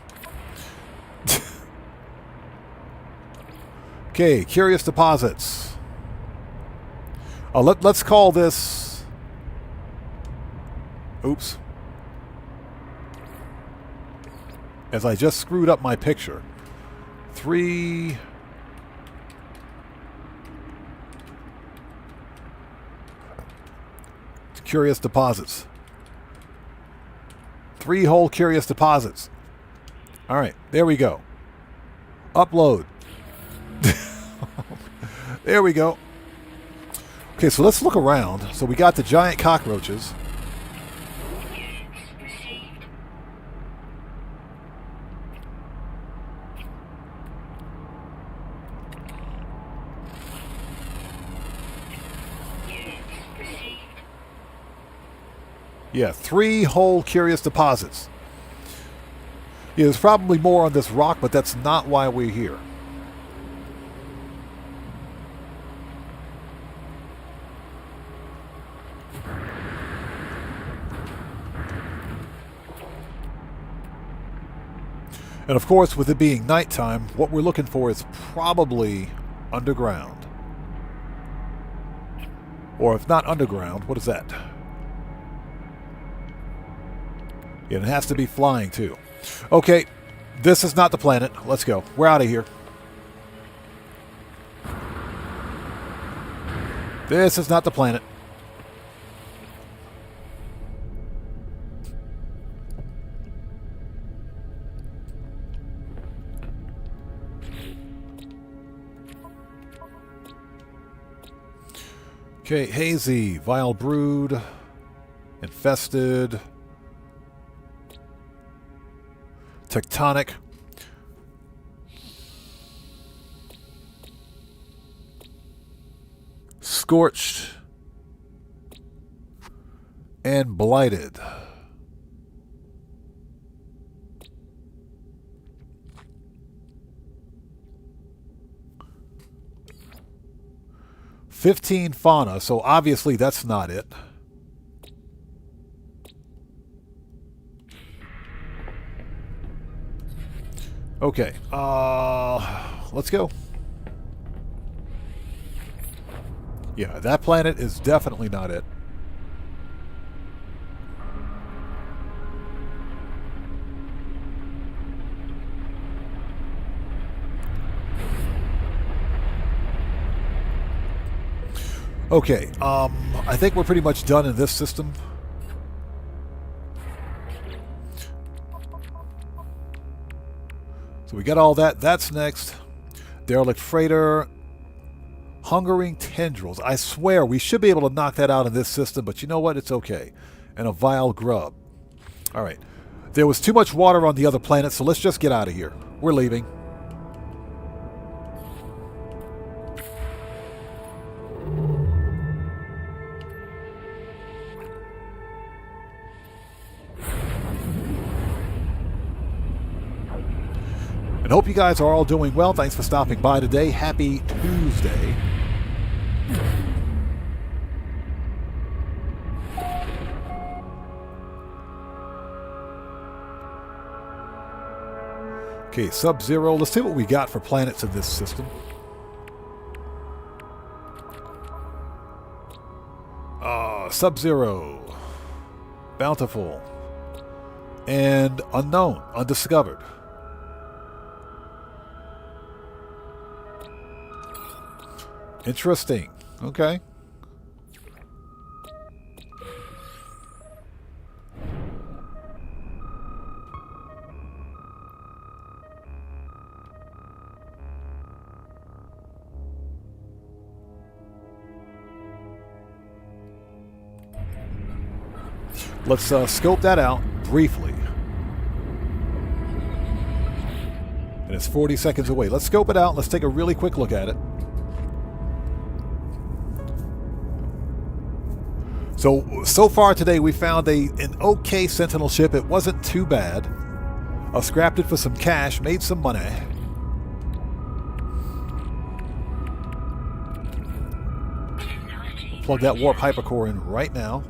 Okay, curious deposits. Let's call this... Oops. As I just screwed up my picture. 3... Curious deposits. 3 whole curious deposits. All right, there we go. Upload. There we go. Okay, so let's look around. So we got the giant cockroaches. Yeah, 3 whole curious deposits. Yeah, there's probably more on this rock, but that's not why we're here. And of course, with it being nighttime, what we're looking for is probably underground. Or if not underground, what is that? Yeah, it has to be flying too. Okay, this is not the planet. Let's go. We're out of here. This is not the planet. Okay, hazy, vile brood, infested, tectonic, scorched, and blighted. $15 fauna, so obviously that's not it. Okay, let's go. Yeah, that planet is definitely not it. Okay, I think we're pretty much done in this system. So we got all that. That's next. Derelict freighter. Hungering tendrils. I swear we should be able to knock that out in this system, but you know what? It's okay. And a vile grub. All right. There was too much water on the other planet, so let's just get out of here. We're leaving. And hope you guys are all doing well. Thanks for stopping by today. Happy Tuesday. Okay, Sub-Zero. Let's see what we got for planets in this system. Sub-Zero. Bountiful. And unknown, undiscovered. Interesting. Okay. Let's scope that out briefly. And it's 40 seconds away. Let's scope it out. Let's take a really quick look at it. So far today we found an okay Sentinel ship. It wasn't too bad. Scrapped it for some cash, made some money. Plug that warp hypercore in right now.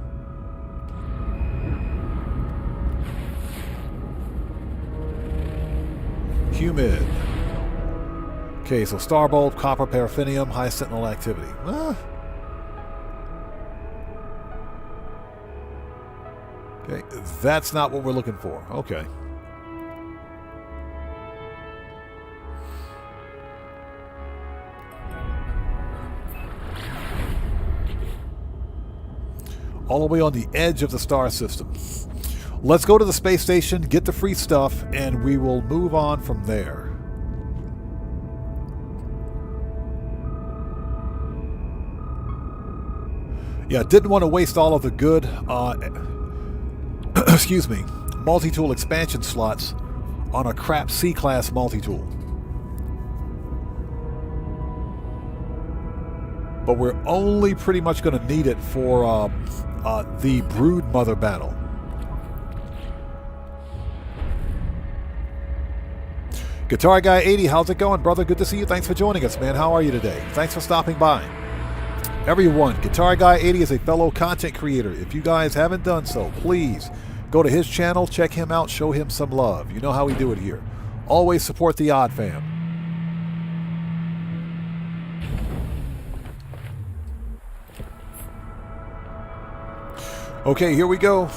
Humid. Okay, so Starbulb, Copper, Paraffinium, high Sentinel activity. Okay, that's not what we're looking for. Okay. All the way on the edge of the star system. Let's go to the space station, get the free stuff, and we will move on from there. Yeah, didn't want to waste all of the good excuse me, multi-tool expansion slots on a crap C-class multi-tool. But we're only pretty much going to need it for the Brood Mother battle. Guitar Guy 80, how's it going, brother? Good to see you. Thanks for joining us, man. How are you today? Thanks for stopping by. Everyone, Guitar Guy 80 is a fellow content creator. If you guys haven't done so, please go to his channel, check him out, show him some love. You know how we do it here. Always support the Odd Fam. Okay, here we go.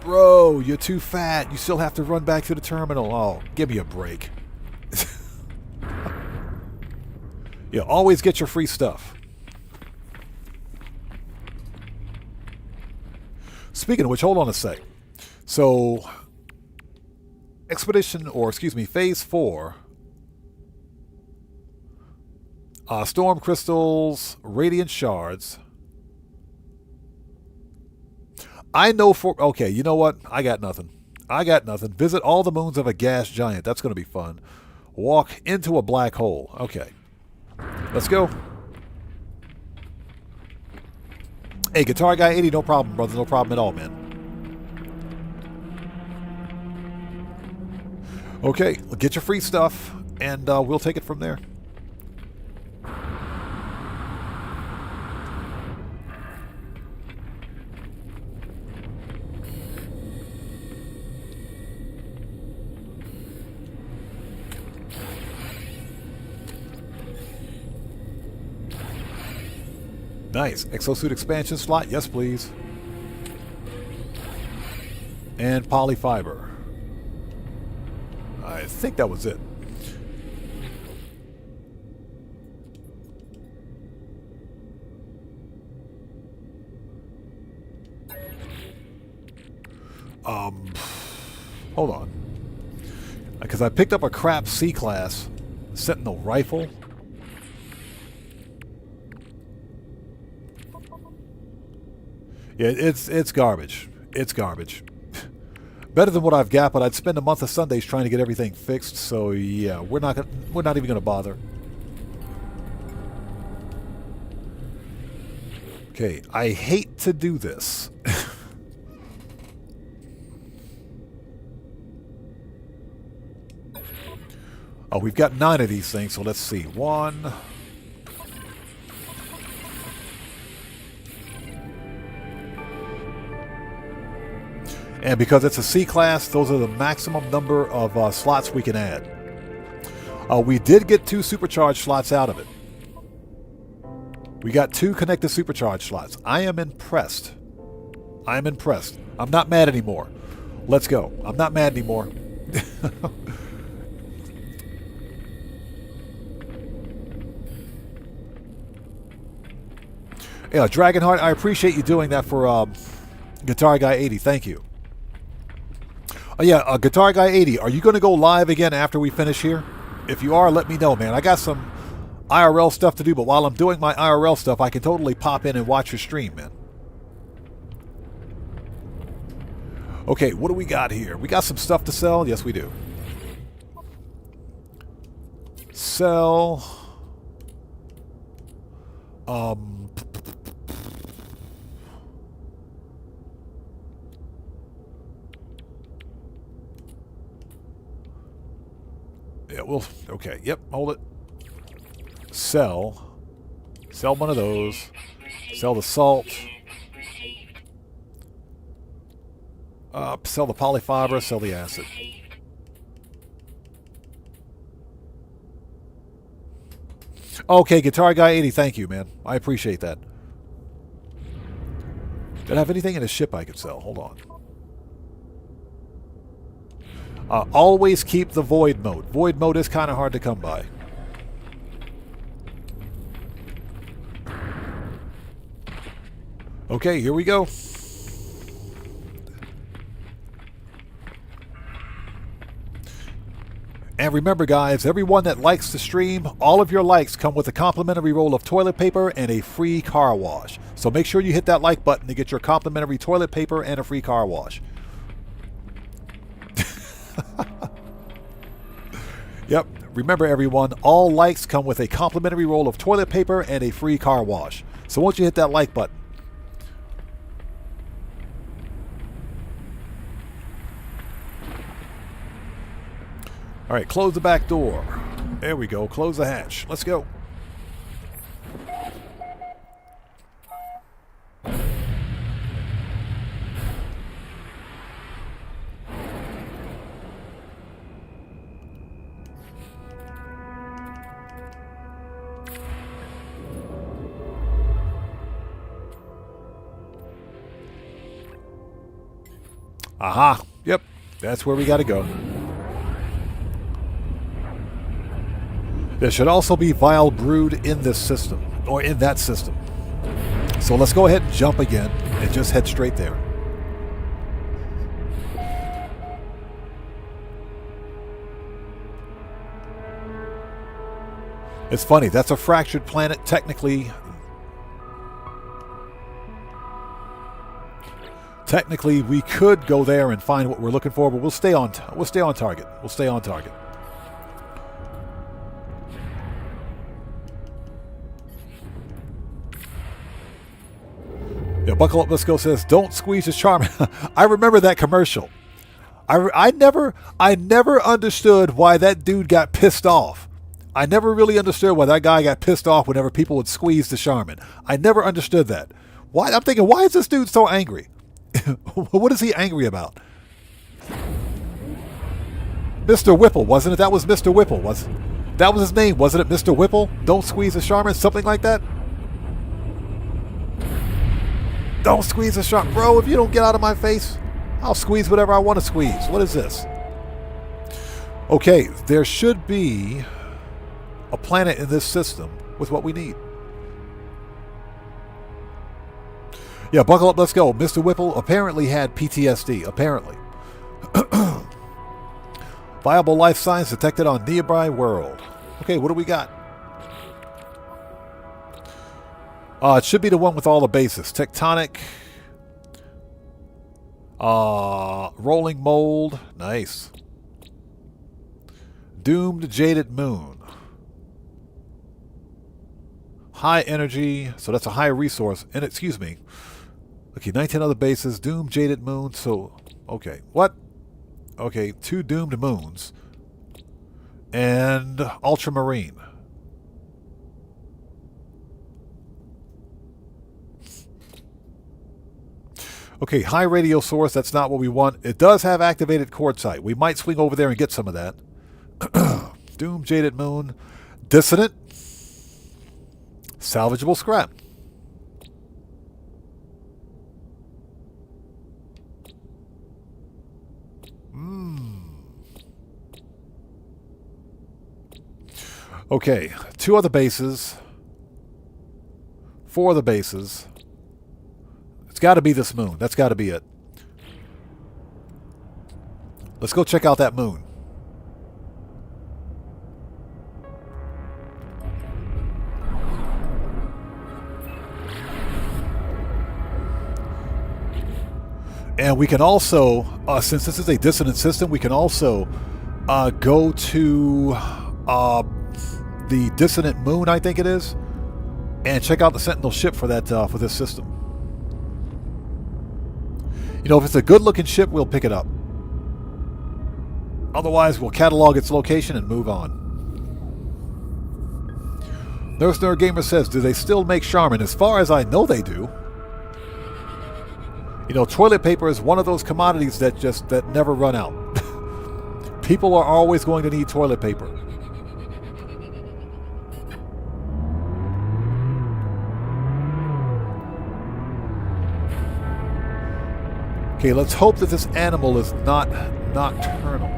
Bro, you're too fat. You still have to run back to the terminal. Oh, give me a break. Yeah, always get your free stuff. Speaking of which, hold on a sec. So, Phase 4. Storm Crystals, Radiant Shards. I know for... Okay, you know what? I got nothing. Visit all the moons of a gas giant. That's going to be fun. Walk into a black hole. Okay. Let's go. Hey, Guitar Guy 80, no problem, brother. No problem at all, man. Okay, get your free stuff, and we'll take it from there. Nice. Exosuit expansion slot. Yes, please. And polyfiber. I think that was it. Hold on. Because I picked up a crap C-class Sentinel rifle. Yeah, it's garbage. It's garbage. Better than what I've got, but I'd spend a month of Sundays trying to get everything fixed. So yeah, we're not even gonna bother. Okay, I hate to do this. Oh, we've got 9 of these things, so let's see. 1. And because it's a C-class, those are the maximum number of slots we can add. We did get 2 supercharged slots out of it. We got 2 connected supercharged slots. I am impressed. I'm impressed. I'm not mad anymore. Let's go. I'm not mad anymore. Yeah, Dragonheart, I appreciate you doing that for Guitar Guy 80. Thank you. Oh, yeah, Guitar Guy 80, are you going to go live again after we finish here? If you are, let me know, man. I got some IRL stuff to do, but while I'm doing my IRL stuff, I can totally pop in and watch your stream, man. Okay, what do we got here? We got some stuff to sell? Yes, we do. Sell. Yeah, we'll... Okay, yep, hold it. Sell. Sell one of those. Sell the salt. Sell the polyfiber. Sell the acid. Okay, Guitar Guy 80, thank you, man. I appreciate that. Did I have anything in a ship I could sell? Hold on. Always keep the void mode. Void mode is kind of hard to come by. Okay, here we go. And remember, guys, everyone that likes the stream, all of your likes come with a complimentary roll of toilet paper and a free car wash. So make sure you hit that like button to get your complimentary toilet paper and a free car wash. Yep. Remember, everyone, all likes come with a complimentary roll of toilet paper and a free car wash. So once you hit that like button. All right, close the back door. There we go. Close the hatch. Let's go. Aha. Yep. That's where we got to go. There should also be vile brood in this system, or in that system. So let's go ahead and jump again and just head straight there. It's funny, that's a fractured planet. Technically, we could go there and find what we're looking for, but we'll stay on target. We'll stay on target. Yeah, Buckle Up, Let's Go says, "Don't squeeze his charm." I remember that commercial. I never understood why that dude got pissed off. I never really understood why that guy got pissed off whenever people would squeeze the Charmin. I never understood that. Why? I'm thinking, why is this dude so angry? What is he angry about? Mr. Whipple, wasn't it? That was Mr. Whipple. That was his name, wasn't it? Mr. Whipple? Don't squeeze the Charmin, something like that. Don't squeeze the Charmin, bro. If you don't get out of my face, I'll squeeze whatever I want to squeeze. What is this? Okay, there should be a planet in this system with what we need. Yeah, buckle up, let's go. Mr. Whipple apparently had PTSD, apparently. Viable life signs detected on nearby world. Okay, what do we got? It should be the one with all the bases. Tectonic. Rolling mold. Nice. Doomed jaded moon. High energy. So that's a high resource. And excuse me. Okay, 19 other bases. Doomed jaded moon. So, okay. What? Okay, 2 doomed moons. And ultramarine. Okay, high radio source, that's not what we want. It does have activated quartzite. We might swing over there and get some of that. Doom, Jaded Moon. Dissonant. Salvageable scrap. Okay, 2 other bases. 4 other bases. It's got to be this moon. That's got to be it. Let's go check out that moon. And we can also, since this is a dissonant system, we can also go to the dissonant moon, I think it is, and check out the Sentinel ship for that for this system. You know, if it's a good-looking ship, we'll pick it up. Otherwise, we'll catalog its location and move on. Nurse Nerd Gamer says, do they still make Charmin? As far as I know, they do. You know, toilet paper is one of those commodities that never run out. People are always going to need toilet paper. Okay, let's hope that this animal is not nocturnal.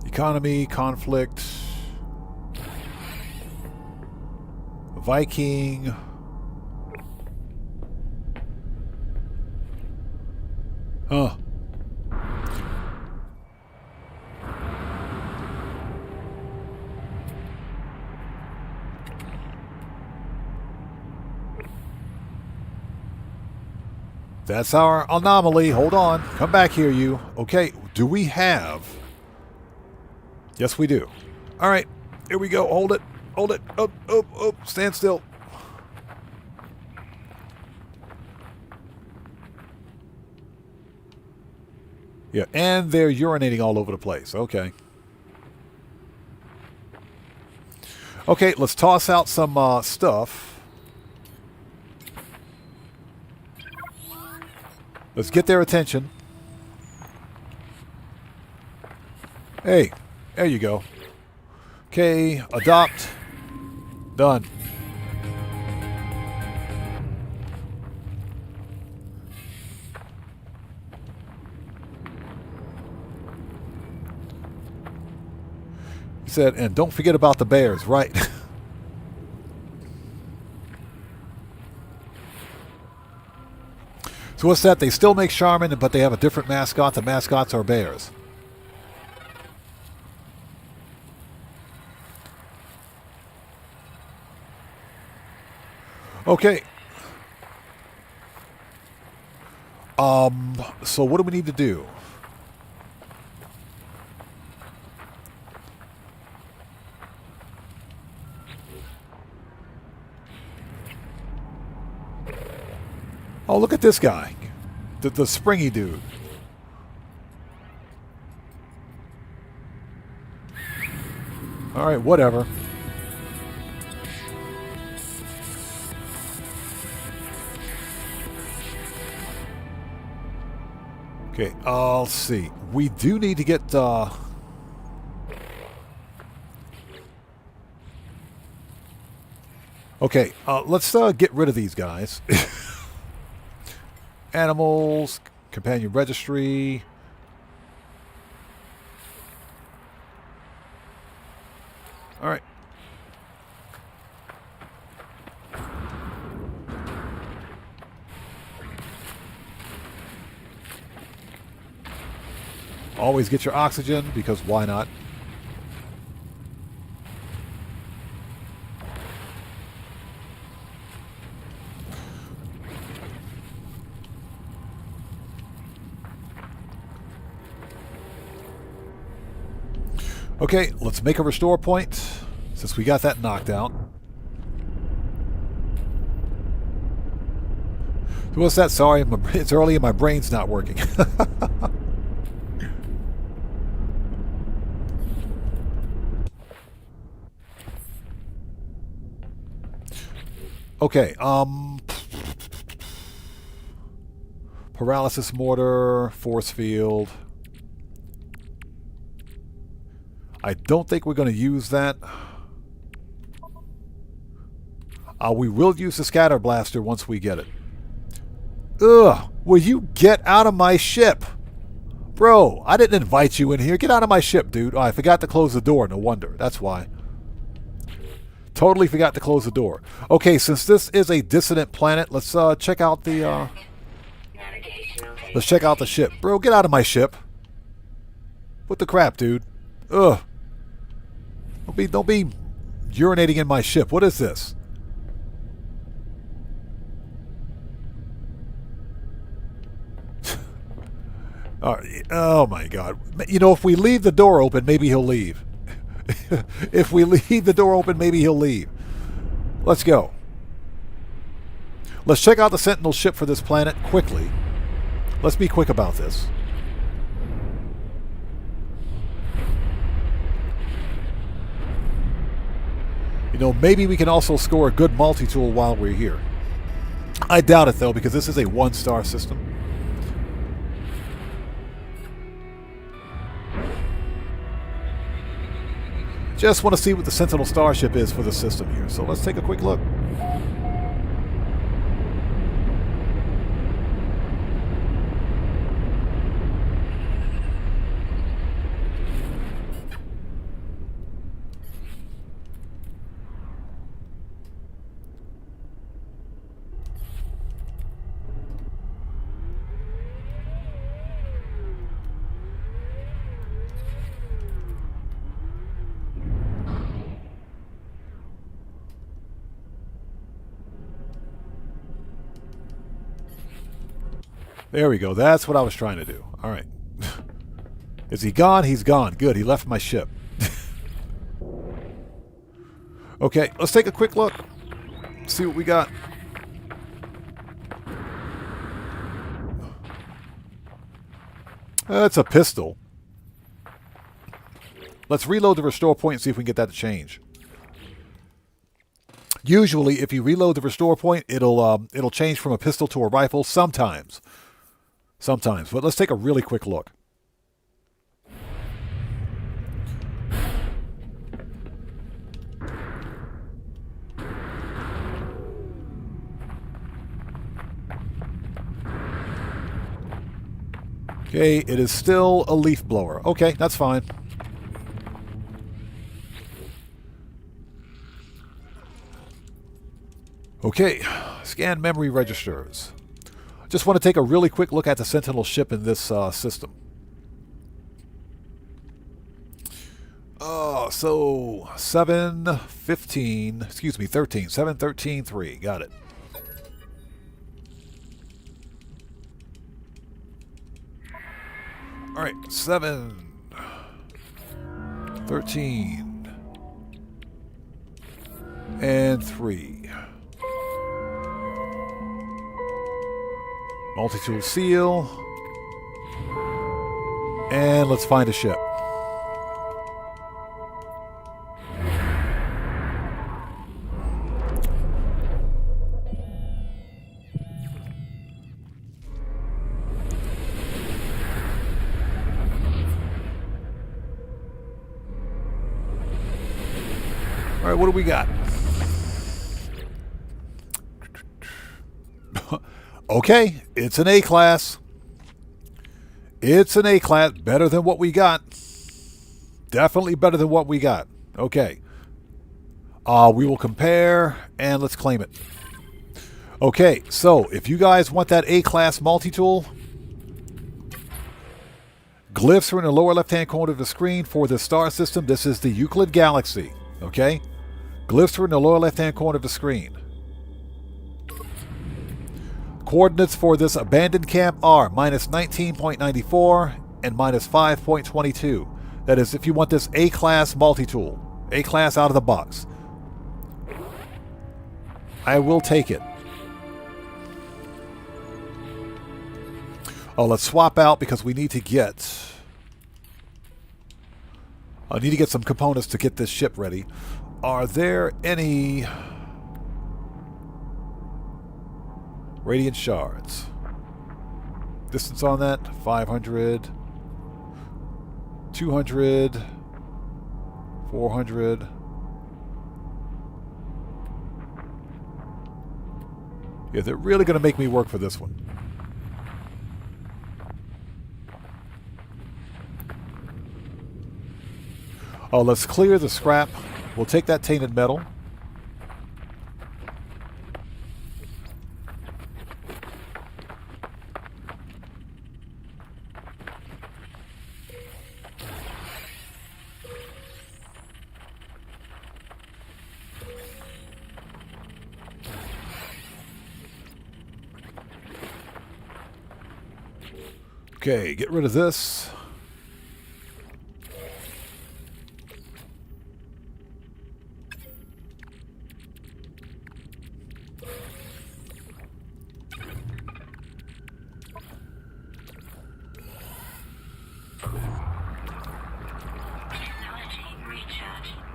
Economy, conflict, Viking, huh. That's our anomaly. Hold on. Come back here, you. Okay, do we have... Yes, we do. All right, here we go. Hold it. Hold it. Up, up, up. Stand still. Yeah, and they're urinating all over the place. Okay. Okay, let's toss out some stuff. Let's get their attention. Hey. There you go. Okay, adopt. Done. He said, and don't forget about the bears, right? So what's that? They still make Charmin, but they have a different mascot. The mascots are bears. Okay. So what do we need to do? Oh, look at this guy. The springy dude. All right, whatever. Okay, I'll see. We do need to get... Okay, let's get rid of these guys. Animals, companion registry. All right. Always get your oxygen, because why not? Okay, let's make a restore point, since we got that knocked out. What's that? Sorry, it's early and my brain's not working. Okay, paralysis mortar, force field. I don't think we're going to use that. We will use the scatter blaster once we get it. Ugh! Will you get out of my ship? Bro, I didn't invite you in here. Get out of my ship, dude. Oh, I forgot to close the door. No wonder. That's why. Totally forgot to close the door. Okay, since this is a dissident planet, let's check out the let's check out the ship. Bro, get out of my ship. What the crap, dude? Ugh. Don't be urinating in my ship. What is this? Oh my god. You know, if we leave the door open, maybe he'll leave. If we leave the door open, maybe he'll leave. Let's go. Let's check out the Sentinel ship for this planet quickly. Let's be quick about this. You know, maybe we can also score a good multi-tool while we're here. I doubt it, though, because this is a one-star system. Just want to see what the Sentinel starship is for the system here. So let's take a quick look. There we go. That's what I was trying to do. All right. Is he gone? He's gone. Good. He left my ship. Okay, let's take a quick look. See what we got. That's a pistol. Let's reload the restore point and see if we can get that to change. Usually, if you reload the restore point, it'll change from a pistol to a rifle. Sometimes, but let's take a really quick look. Okay, it is still a leaf blower. Okay, that's fine. Okay, scan memory registers. Just want to take a really quick look at the Sentinel ship in this system. So 7:15, excuse me, 13, 7:13:3. Got it. All right, 7:13 and 3. Multi-tool seal. And let's find a ship. All right, what do we got? Okay, it's an A-class. It's an A-class. Better than what we got. Definitely better than what we got. Okay. We will compare, and let's claim it. Okay, so if you guys want that A-class multi-tool, glyphs are in the lower left-hand corner of the screen for the star system. This is the Euclid Galaxy. Okay? Glyphs are in the lower left-hand corner of the screen. Coordinates for this abandoned camp are minus 19.94 and minus 5.22. That is if you want this A-class multi-tool. A-class out of the box. I will take it. Oh, let's swap out because we need to get... I need to get some components to get this ship ready. Are there any... Radiant shards. Distance on that, 500, 200, 400. Yeah, they're really going to make me work for this one. Oh, let's clear the scrap. We'll take that tainted metal. Okay, get rid of this.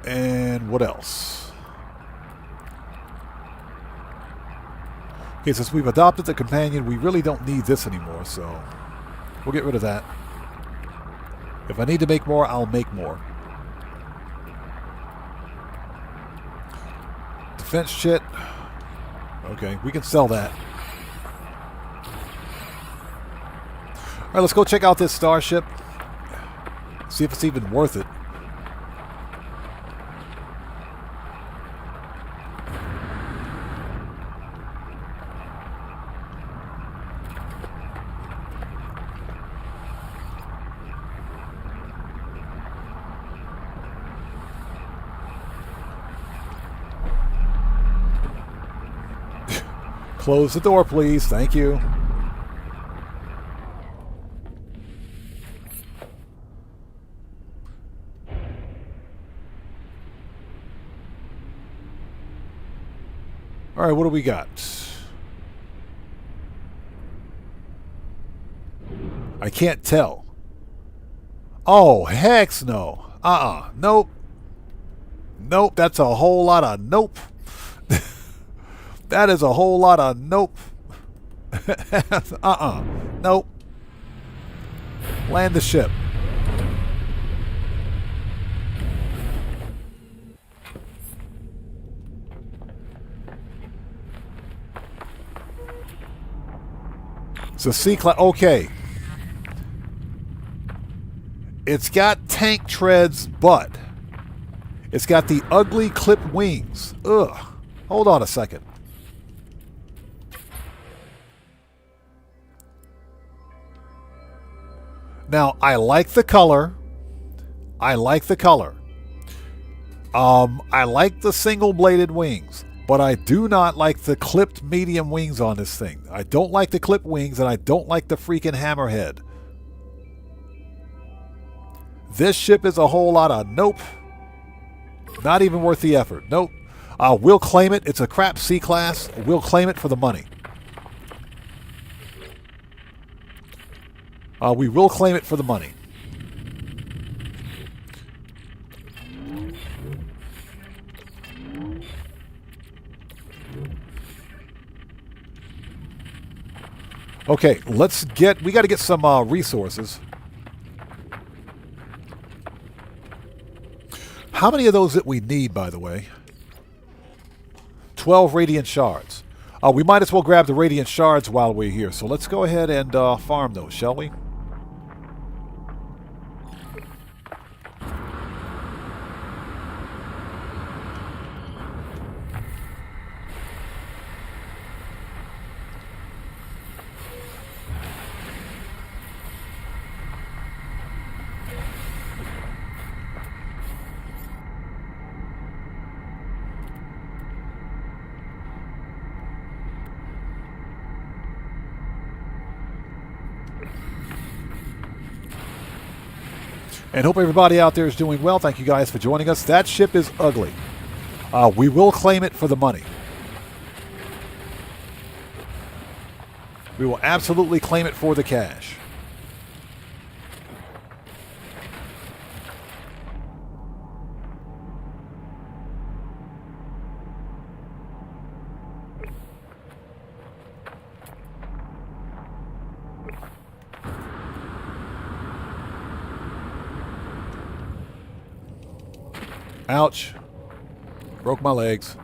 And what else? Okay, since we've adopted the companion, we really don't need this anymore, so we'll get rid of that. If I need to make more, I'll make more. Defense shit. Okay, we can sell that. Alright, let's go check out this starship. See if it's even worth it. Close the door, please. Thank you. All right, what do we got? I can't tell. Oh, heck no. Nope. Nope, that's a whole lot of nope. That is a whole lot of nope. Nope. Land the ship. It's a C-class. Okay. It's got tank treads, but it's got the ugly clipped wings. Ugh. Hold on a second. Now, I like the color. I like the color. I like the single-bladed wings, but I do not like the clipped medium wings on this thing. I don't like the clipped wings, and I don't like the freaking hammerhead. This ship is a whole lot of nope. Not even worth the effort. Nope. We'll claim it. It's a crap C-class. We'll claim it for the money. We will claim it for the money. Okay, we got to get some resources. How many of those that we need, by the way? 12 radiant shards. We might as well grab the radiant shards while we're here. So let's go ahead and farm those, shall we? And hope everybody out there is doing well. Thank you guys for joining us. That ship is ugly. We will claim it for the money. We will absolutely claim it for the cash. Ouch. Broke my legs.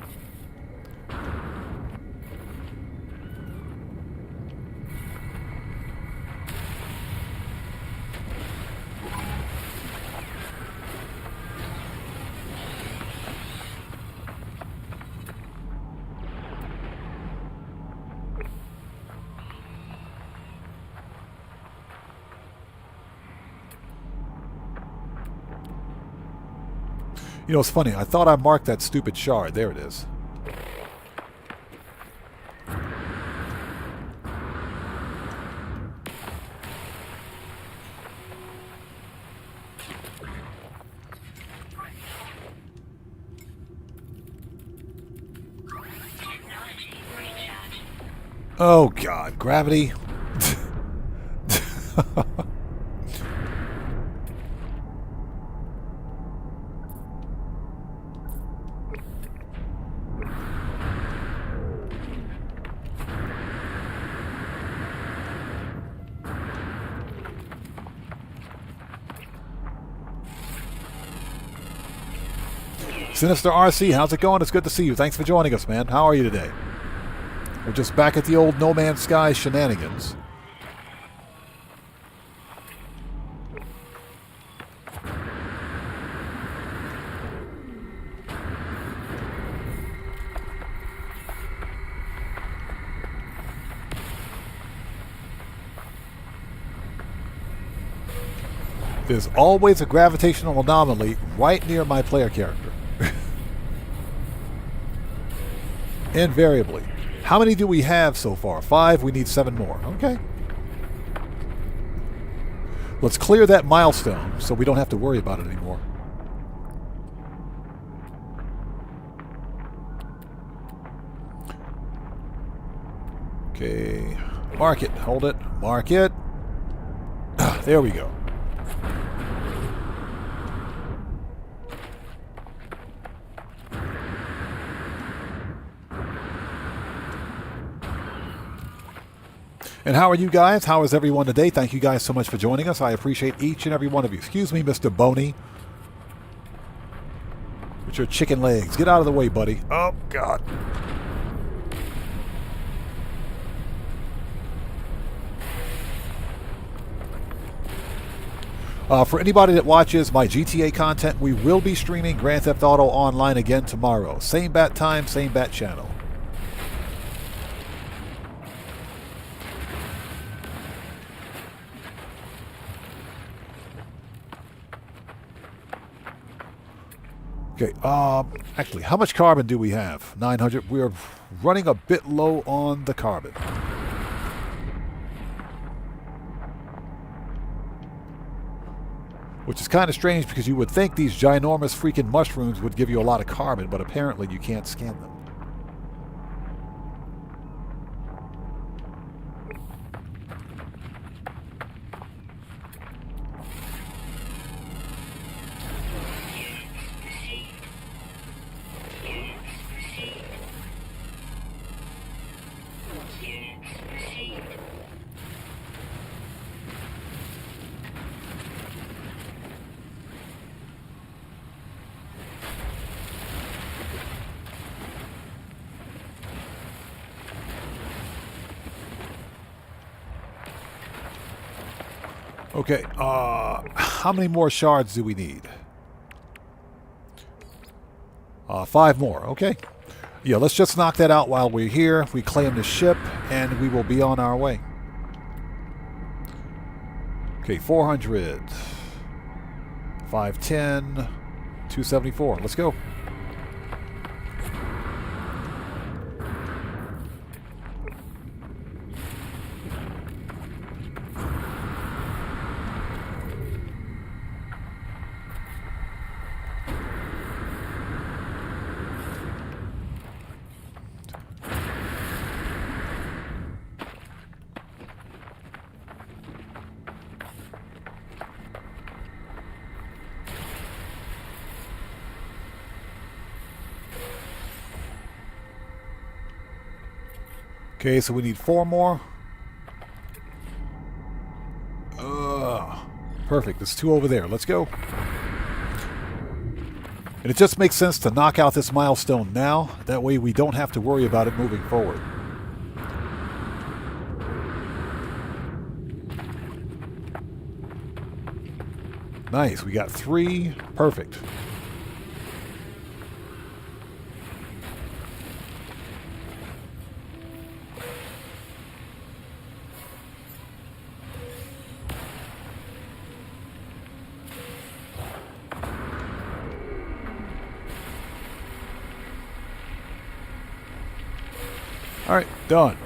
You know, it's funny. I thought I marked that stupid shard. There it is. Oh, God. Gravity. Sinister RC, how's it going? It's good to see you. Thanks for joining us, man. How are you today? We're just back at the old No Man's Sky shenanigans. There's always a gravitational anomaly right near my player character. Invariably. How many do we have so far? 5. We need 7 more. Okay. Let's clear that milestone so we don't have to worry about it anymore. Okay. Mark it. Hold it. Mark it. There we go. And how are you guys? How is everyone today? Thank you guys so much for joining us. I appreciate each and every one of you. Excuse me, Mr. Boney. With your chicken legs. Get out of the way, buddy. Oh, God. For anybody that watches my GTA content, we will be streaming Grand Theft Auto Online again tomorrow. Same bat time, same bat channel. Okay, actually, how much carbon do we have? 900. We're running a bit low on the carbon. Which is kind of strange because you would think these ginormous freaking mushrooms would give you a lot of carbon, but apparently you can't scan them. Okay, how many more shards do we need? 5 more, okay. Yeah, let's just knock that out while we're here. We claim the ship, and we will be on our way. Okay, 400. 510. 274. Let's go. Okay, so we need 4 more. Perfect. There's 2 over there. Let's go. And it just makes sense to knock out this milestone now. That way we don't have to worry about it moving forward. Nice. We got 3. Perfect. Alright, done.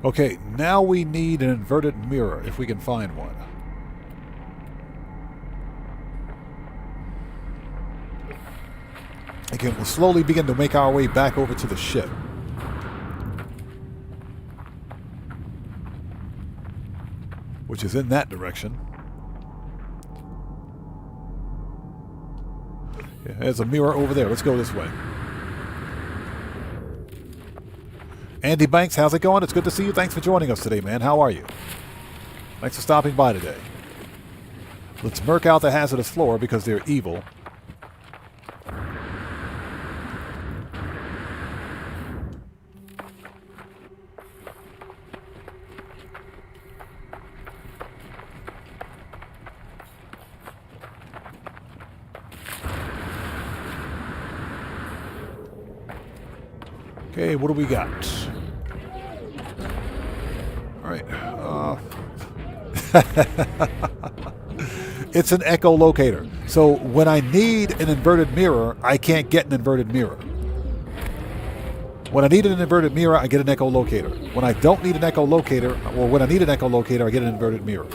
Okay, now we need an inverted mirror, if we can find one. Again, we'll slowly begin to make our way back over to the ship. Which is in that direction. Yeah, there's a mirror over there. Let's go this way. Andy Banks, how's it going? It's good to see you. Thanks for joining us today, man. How are you? Thanks for stopping by today. Let's murk out the hazardous floor because they're evil. Okay, what do we got? All right. It's an echolocator. So when I need an inverted mirror, I can't get an inverted mirror. When I need an inverted mirror, I get an echolocator. When I don't need an echolocator, or when I need an echolocator, I get an inverted mirror.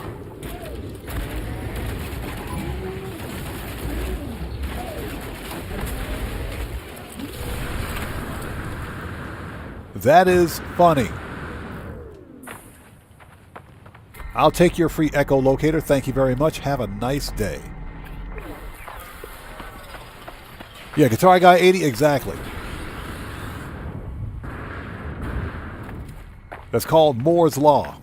That is funny. I'll take your free echolocator. Thank you very much. Have a nice day. Yeah, Guitar Guy 80, exactly. That's called Moore's Law.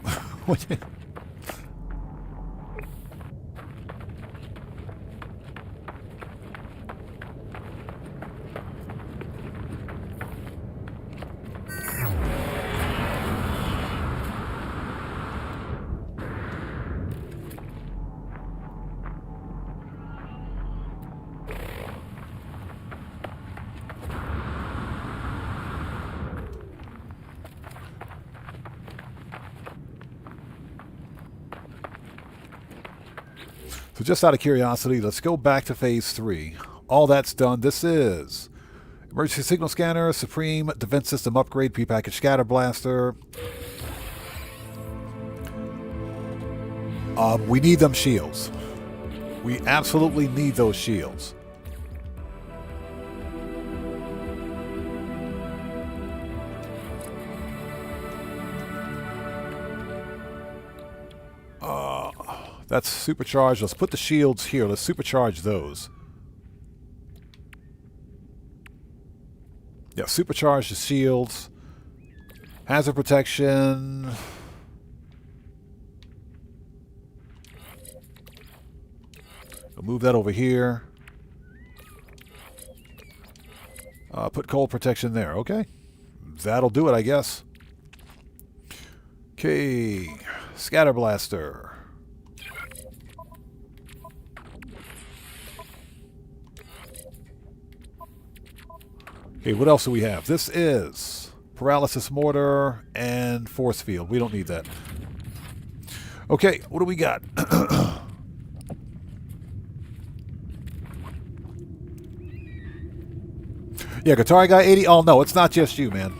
So just out of curiosity, let's go back to phase 3. All that's done. This is emergency signal scanner, Supreme defense system upgrade, prepackaged scatter blaster. We need them shields. We absolutely need those shields. That's supercharged. Let's put the shields here. Let's supercharge those. Yeah, supercharge the shields. Hazard protection. We'll move that over here. Put cold protection there. Okay. That'll do it, I guess. Okay. Scatter blaster. Okay, what else do we have? This is paralysis mortar and force field. We don't need that. Okay, what do we got? Yeah, Guitar Guy 80. Oh, no, it's not just you, man.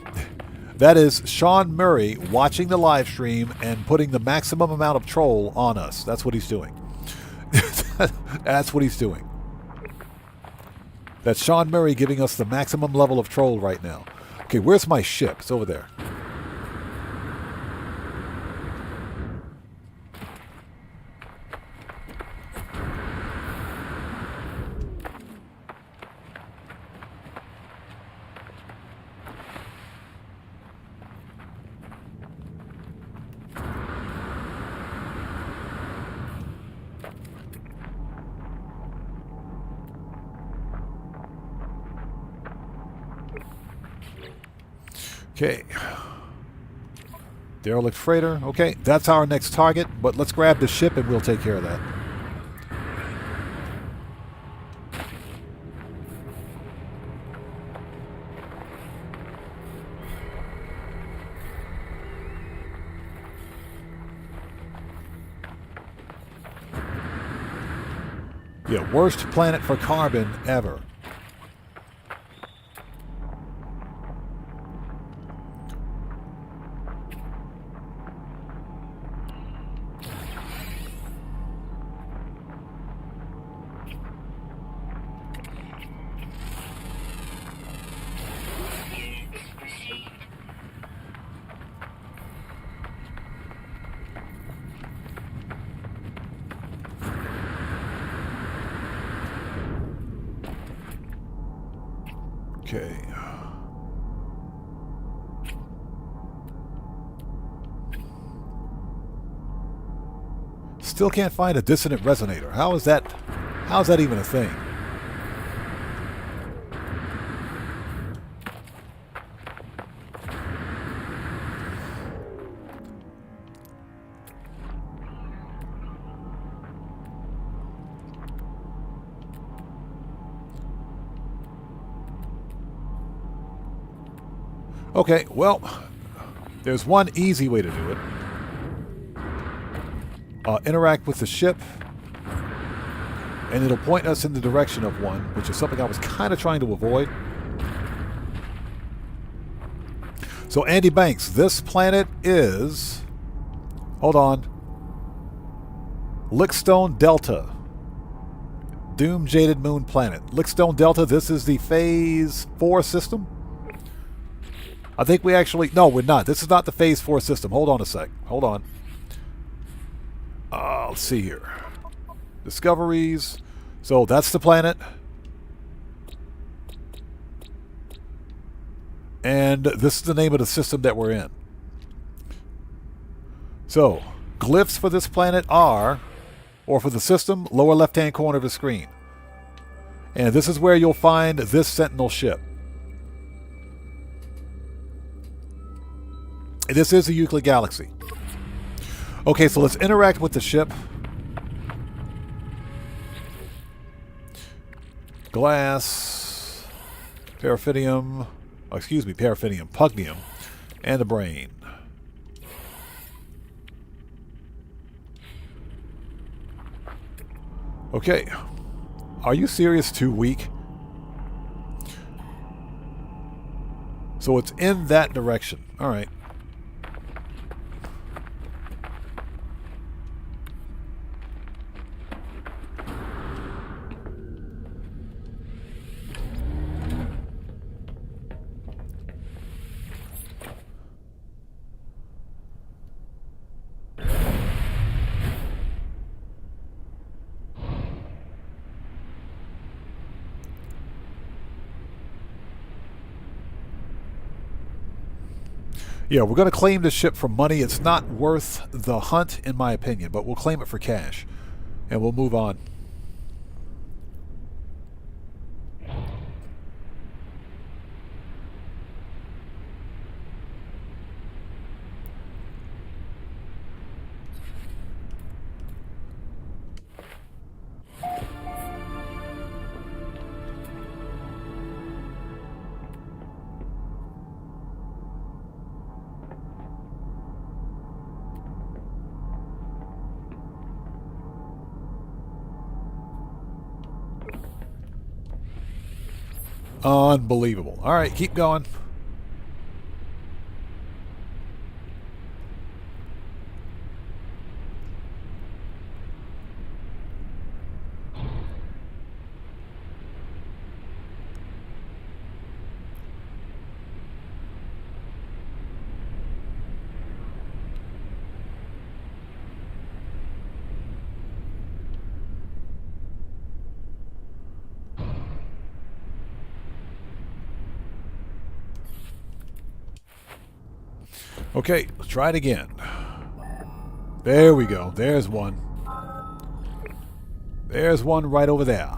That is Sean Murray watching the live stream and putting the maximum amount of troll on us. That's what he's doing. That's what he's doing. That's Sean Murray giving us the maximum level of troll right now. Okay, where's my ship? It's over there. Okay. Derelict freighter. Okay, that's our next target, but let's grab the ship and we'll take care of that. Yeah, worst planet for carbon ever. Okay. Still can't find a dissonant resonator. How is that even a thing? Okay, well, there's one easy way to do it. Interact with the ship, and it'll point us in the direction of one, which is something I was kind of trying to avoid. So, Andy Banks, this planet is... Hold on. Lickstone Delta. Doom Jaded Moon Planet. Lickstone Delta, this is the Phase 4 system. I think we actually... No, we're not. This is not the Phase 4 system. Hold on a sec. Hold on. Let's see here. Discoveries. So that's the planet. And this is the name of the system that we're in. So, glyphs for this planet are, or for the system, lower left-hand corner of the screen. And this is where you'll find this Sentinel ship. This is a Euclid galaxy. Okay, so let's interact with the ship. Glass, paraphidium, pugnium, and a brain. Okay. Are you serious? Too weak? So it's in that direction. All right. Yeah, we're going to claim this ship for money. It's not worth the hunt, in my opinion, but we'll claim it for cash. And we'll move on. Unbelievable. All right, keep going. Okay, let's try it again. There we go. There's one. There's one right over there.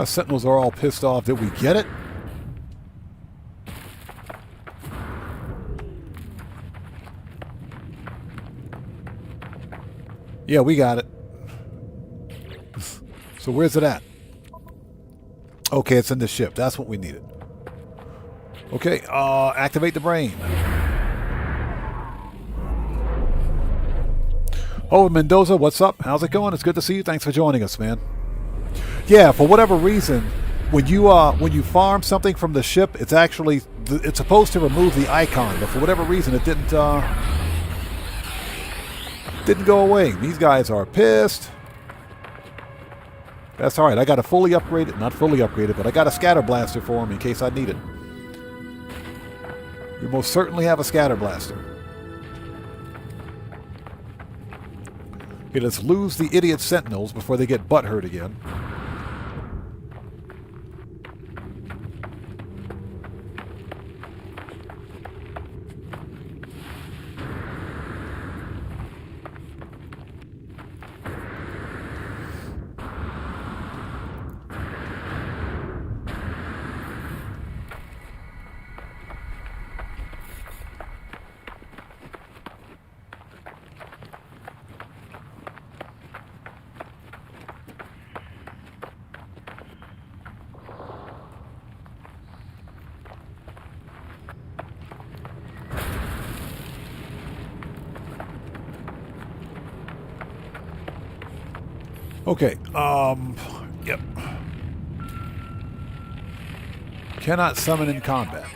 Sentinels are all pissed off. Did we get it? Yeah, we got it. So where's it at? Okay, it's in the ship. That's what we needed. Okay, activate the brain. Oh, Mendoza, what's up? How's it going? It's good to see you. Thanks for joining us, man. Yeah, for whatever reason, when you farm something from the ship, it's actually it's supposed to remove the icon, but for whatever reason, it didn't go away. These guys are pissed. That's all right. I got a fully upgraded, not fully upgraded, but I got a scatter blaster for him in case I need it. We most certainly have a scatter blaster. Okay, let's lose the idiot sentinels before they get butthurt again. Okay, yep. Cannot summon in combat.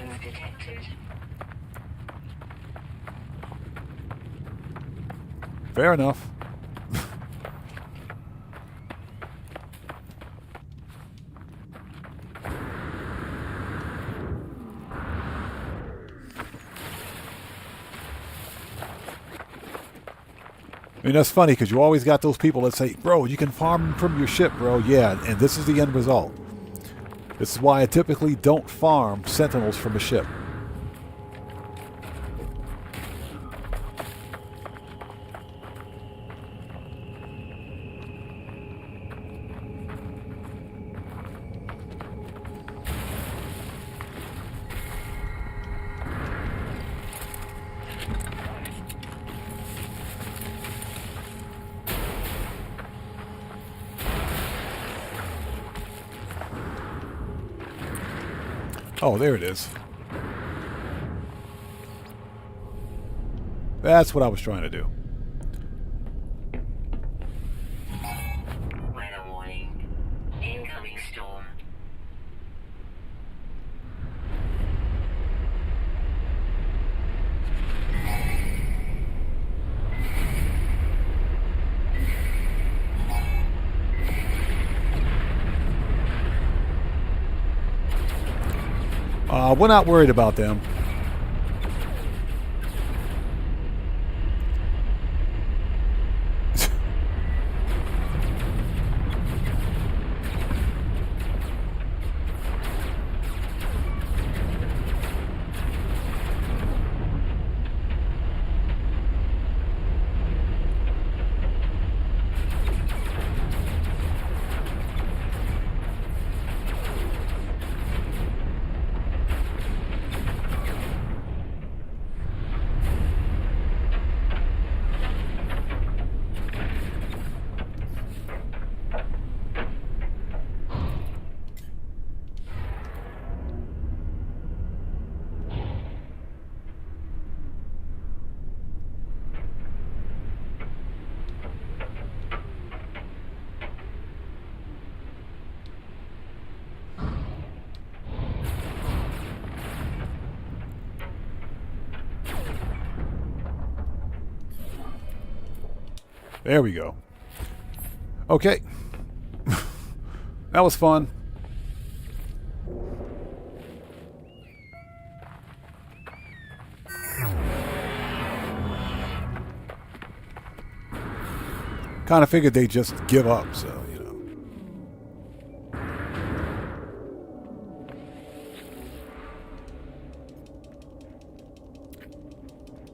Fair enough. I mean, that's funny because you always got those people that say, bro, you can farm from your ship, bro. Yeah, and this is the end result. This is why I typically don't farm sentinels from a ship. Oh, there it is. That's what I was trying to do. Weather warning. Incoming storm. We're not worried about them. There we go. Okay. That was fun. Kind of figured they'd just give up, so, you know.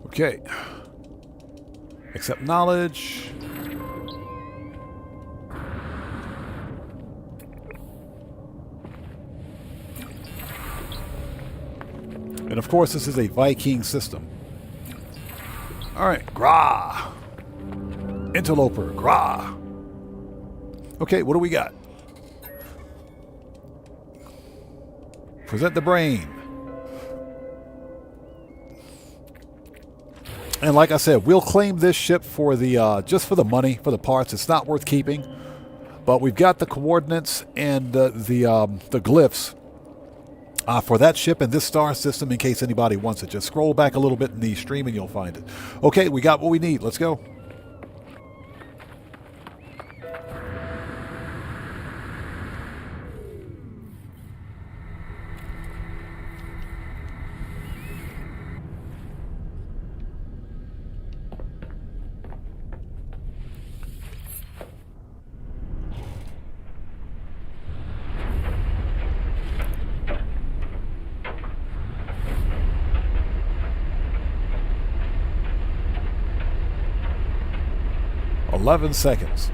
Okay. Accept knowledge. And of course, this is a Viking system. All right, Gra. Interloper, Gra. Okay, what do we got? Present the brain. And like I said, we'll claim this ship for the just for the money, for the parts. It's not worth keeping. But we've got the coordinates and the glyphs for that ship and this star system in case anybody wants it. Just scroll back a little bit in the stream and you'll find it. Okay, we got what we need. Let's go. Seconds.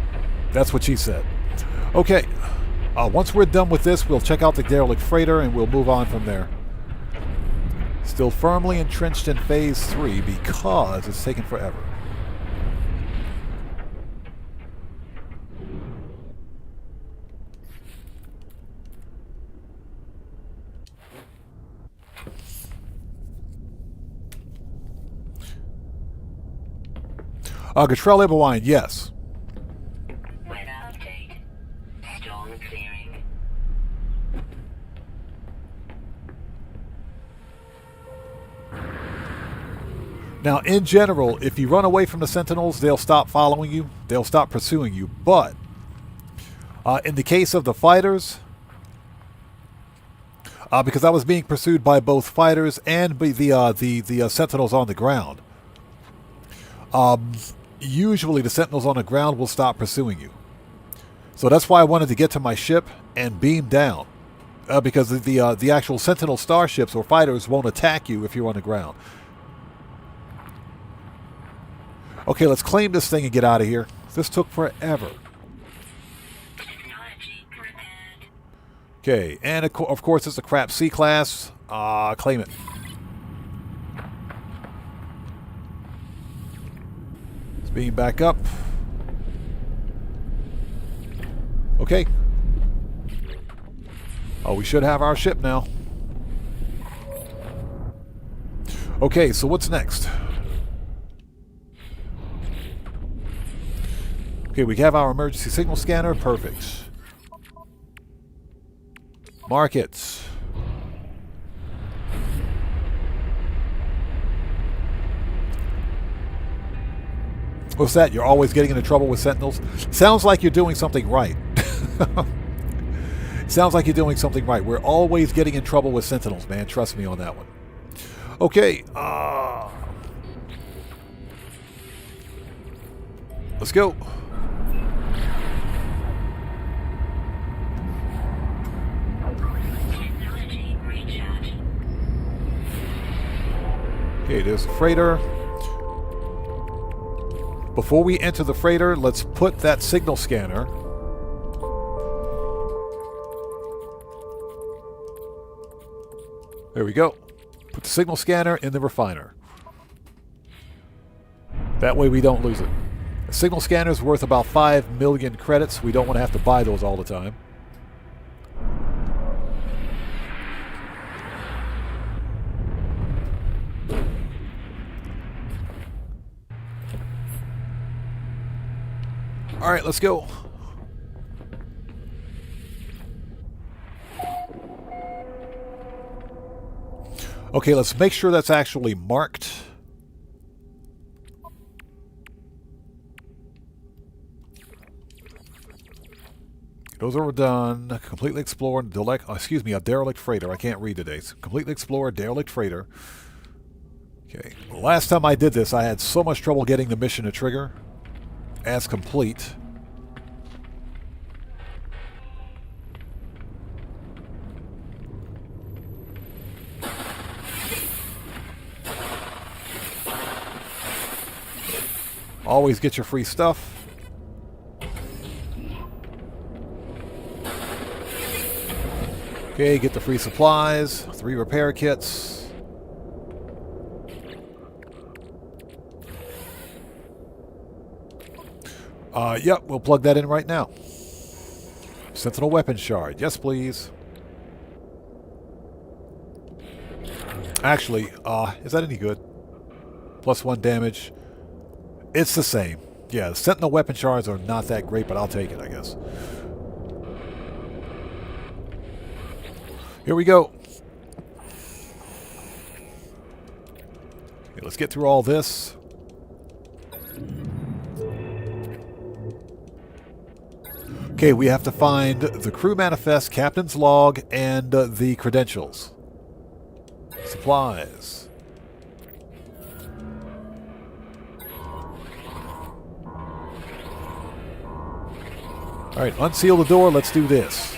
That's what she said. Okay. Once we're done with this, we'll check out the derelict freighter and we'll move on from there. Still firmly entrenched in phase 3 because it's taken forever. Gatrell Eberwine, yes. Weather update. Storm clearing. Now, in general, if you run away from the Sentinels, they'll stop following you. They'll stop pursuing you. But in the case of the fighters, because I was being pursued by both fighters and by the Sentinels on the ground, usually the Sentinels on the ground will stop pursuing you. So that's why I wanted to get to my ship and beam down. Because the actual Sentinel starships or fighters won't attack you if you're on the ground. Okay, let's claim this thing and get out of here. This took forever. Technology prepared. Okay, and of course it's a crap C-class. Claim it. Beam back up. Okay. Oh, we should have our ship now. Okay, so what's next? Okay, we have our emergency signal scanner. Perfect. Markets. What's that? You're always getting into trouble with Sentinels? Sounds like you're doing something right. Sounds like you're doing something right. We're always getting in trouble with Sentinels, man. Trust me on that one. Okay. Let's go. Technology recharge. Okay, there's a freighter. Before we enter the freighter, let's put that signal scanner. There we go. Put the signal scanner in the refiner. That way we don't lose it. A signal scanner is worth about 5 million credits. We don't want to have to buy those all the time. All right, let's go. Okay, let's make sure that's actually marked. Those are done. Completely explore, a derelict freighter. I can't read today. So completely explore, derelict freighter. Okay. Last time I did this, I had so much trouble getting the mission to trigger as complete. Always get your free stuff. Okay, get the free supplies, 3 repair kits. Yep, we'll plug that in right now. Sentinel weapon shard. Yes, please. Actually, is that any good? +1 damage. It's the same. Yeah, the Sentinel weapon shards are not that great, but I'll take it, I guess. Here we go. Okay, let's get through all this. Okay, we have to find the crew manifest, captain's log, and the credentials. Supplies. Alright, unseal the door. Let's do this.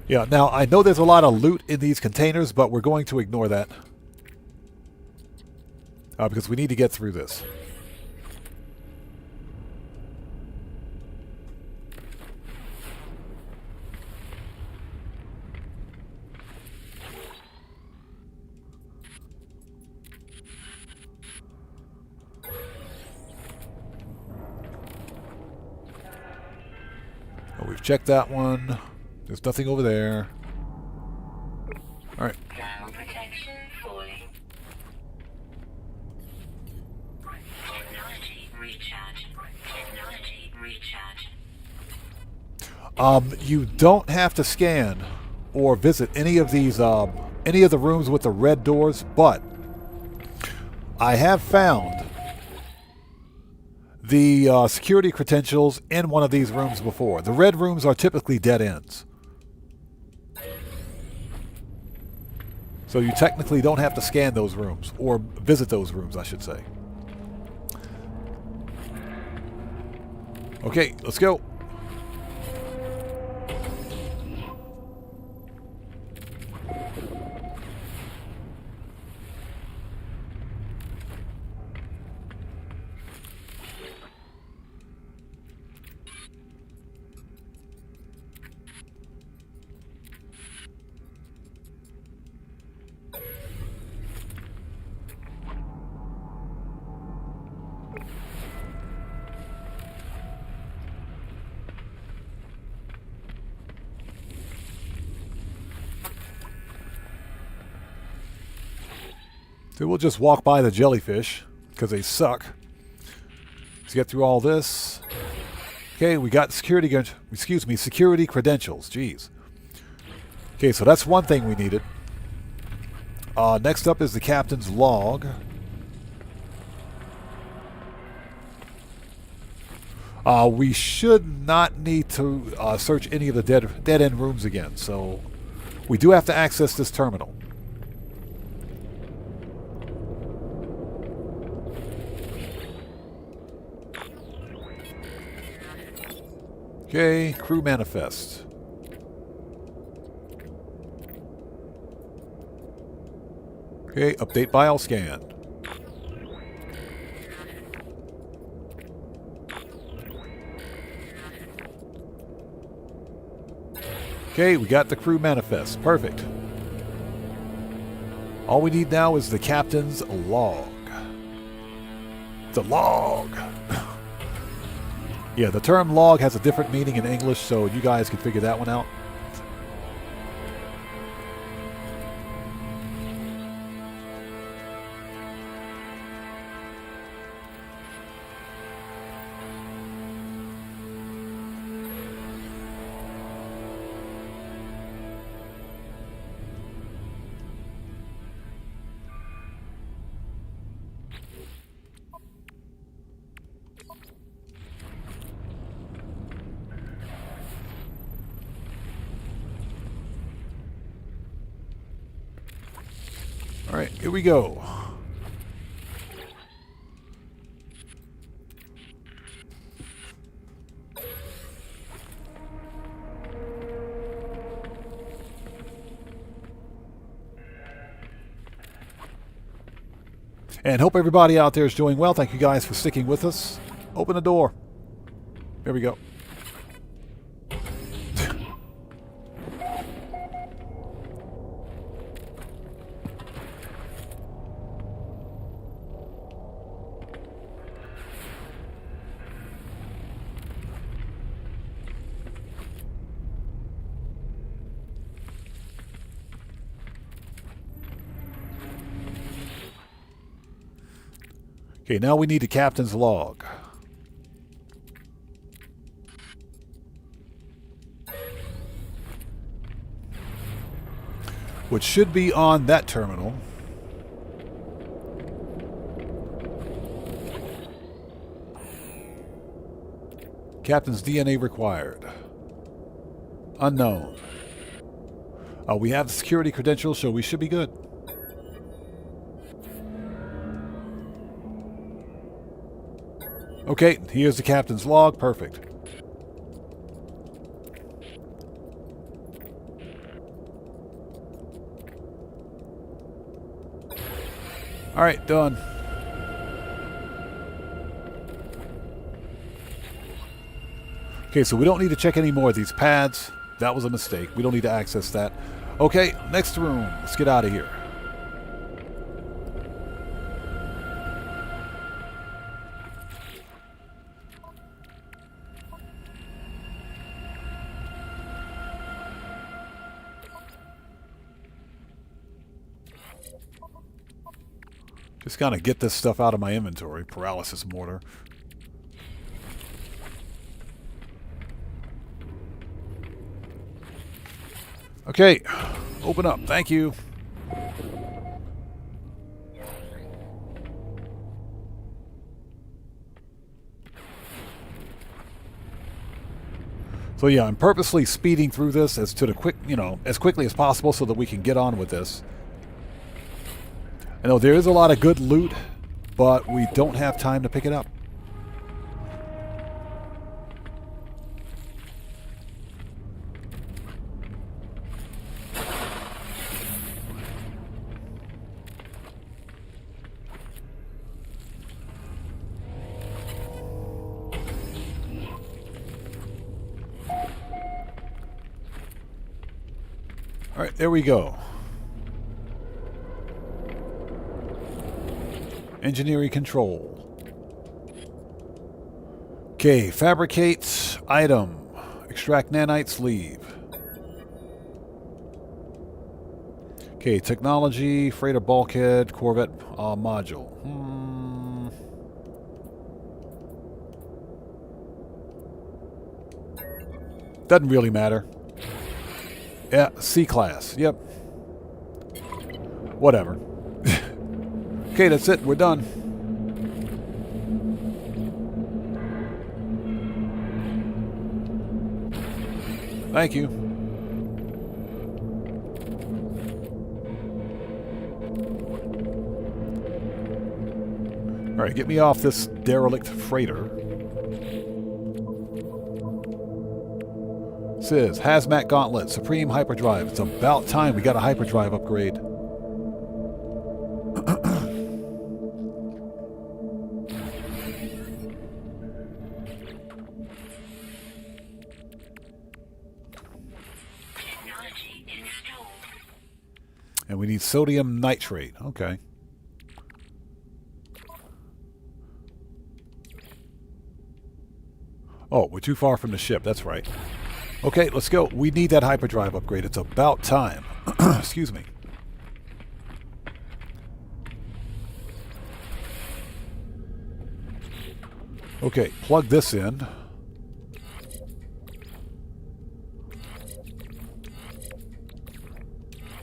Yeah, now I know there's a lot of loot in these containers, but we're going to ignore that. Because we need to get through this. Oh, we've checked that one. There's nothing over there. Alright. Ground protection falling. Technology recharge. Technology recharge. You don't have to scan or visit any of these, any of the rooms with the red doors, but I have found the security credentials in one of these rooms before. The red rooms are typically dead ends. So you technically don't have to scan those rooms, or visit those rooms, I should say. Okay, let's go. So we'll just walk by the jellyfish, because they suck. Let's get through all this. Okay, we got security credentials. Jeez. Okay, so that's one thing we needed. Next up is the captain's log. We should not need to search any of the dead-end rooms again, so we do have to access this terminal. Okay, crew manifest. Okay, update file scan. Okay, we got the crew manifest. Perfect. All we need now is the captain's log. The log! Yeah, the term log has a different meaning in English, so you guys can figure that one out. All right, here we go. And hope everybody out there is doing well. Thank you guys for sticking with us. Open the door. There we go. Okay, now we need the captain's log. Which should be on that terminal. Captain's DNA required. Unknown. We have the security credentials, so we should be good. Okay, here's the captain's log. Perfect. Alright, done. Okay, so we don't need to check any more of these pads. That was a mistake. We don't need to access that. Okay, next room. Let's get out of here. Just kind of get this stuff out of my inventory. Paralysis mortar. Okay, open up. Thank you. So yeah, I'm purposely speeding through this as quickly as possible so that we can get on with this. I know there is a lot of good loot, but we don't have time to pick it up. All right, there we go. Engineering control. Okay, fabricate item. Extract nanites, leave. Okay, technology, freighter bulkhead, Corvette module. Doesn't really matter. Yeah, C-class. Yep. Whatever. Okay, that's it. We're done. Thank you. All right, get me off this derelict freighter. Says Hazmat Gauntlet, Supreme Hyperdrive. It's about time we got a hyperdrive upgrade. And we need sodium nitrate. Okay. Oh, we're too far from the ship. That's right. Okay, let's go. We need that hyperdrive upgrade. It's about time. Excuse me. Okay, plug this in.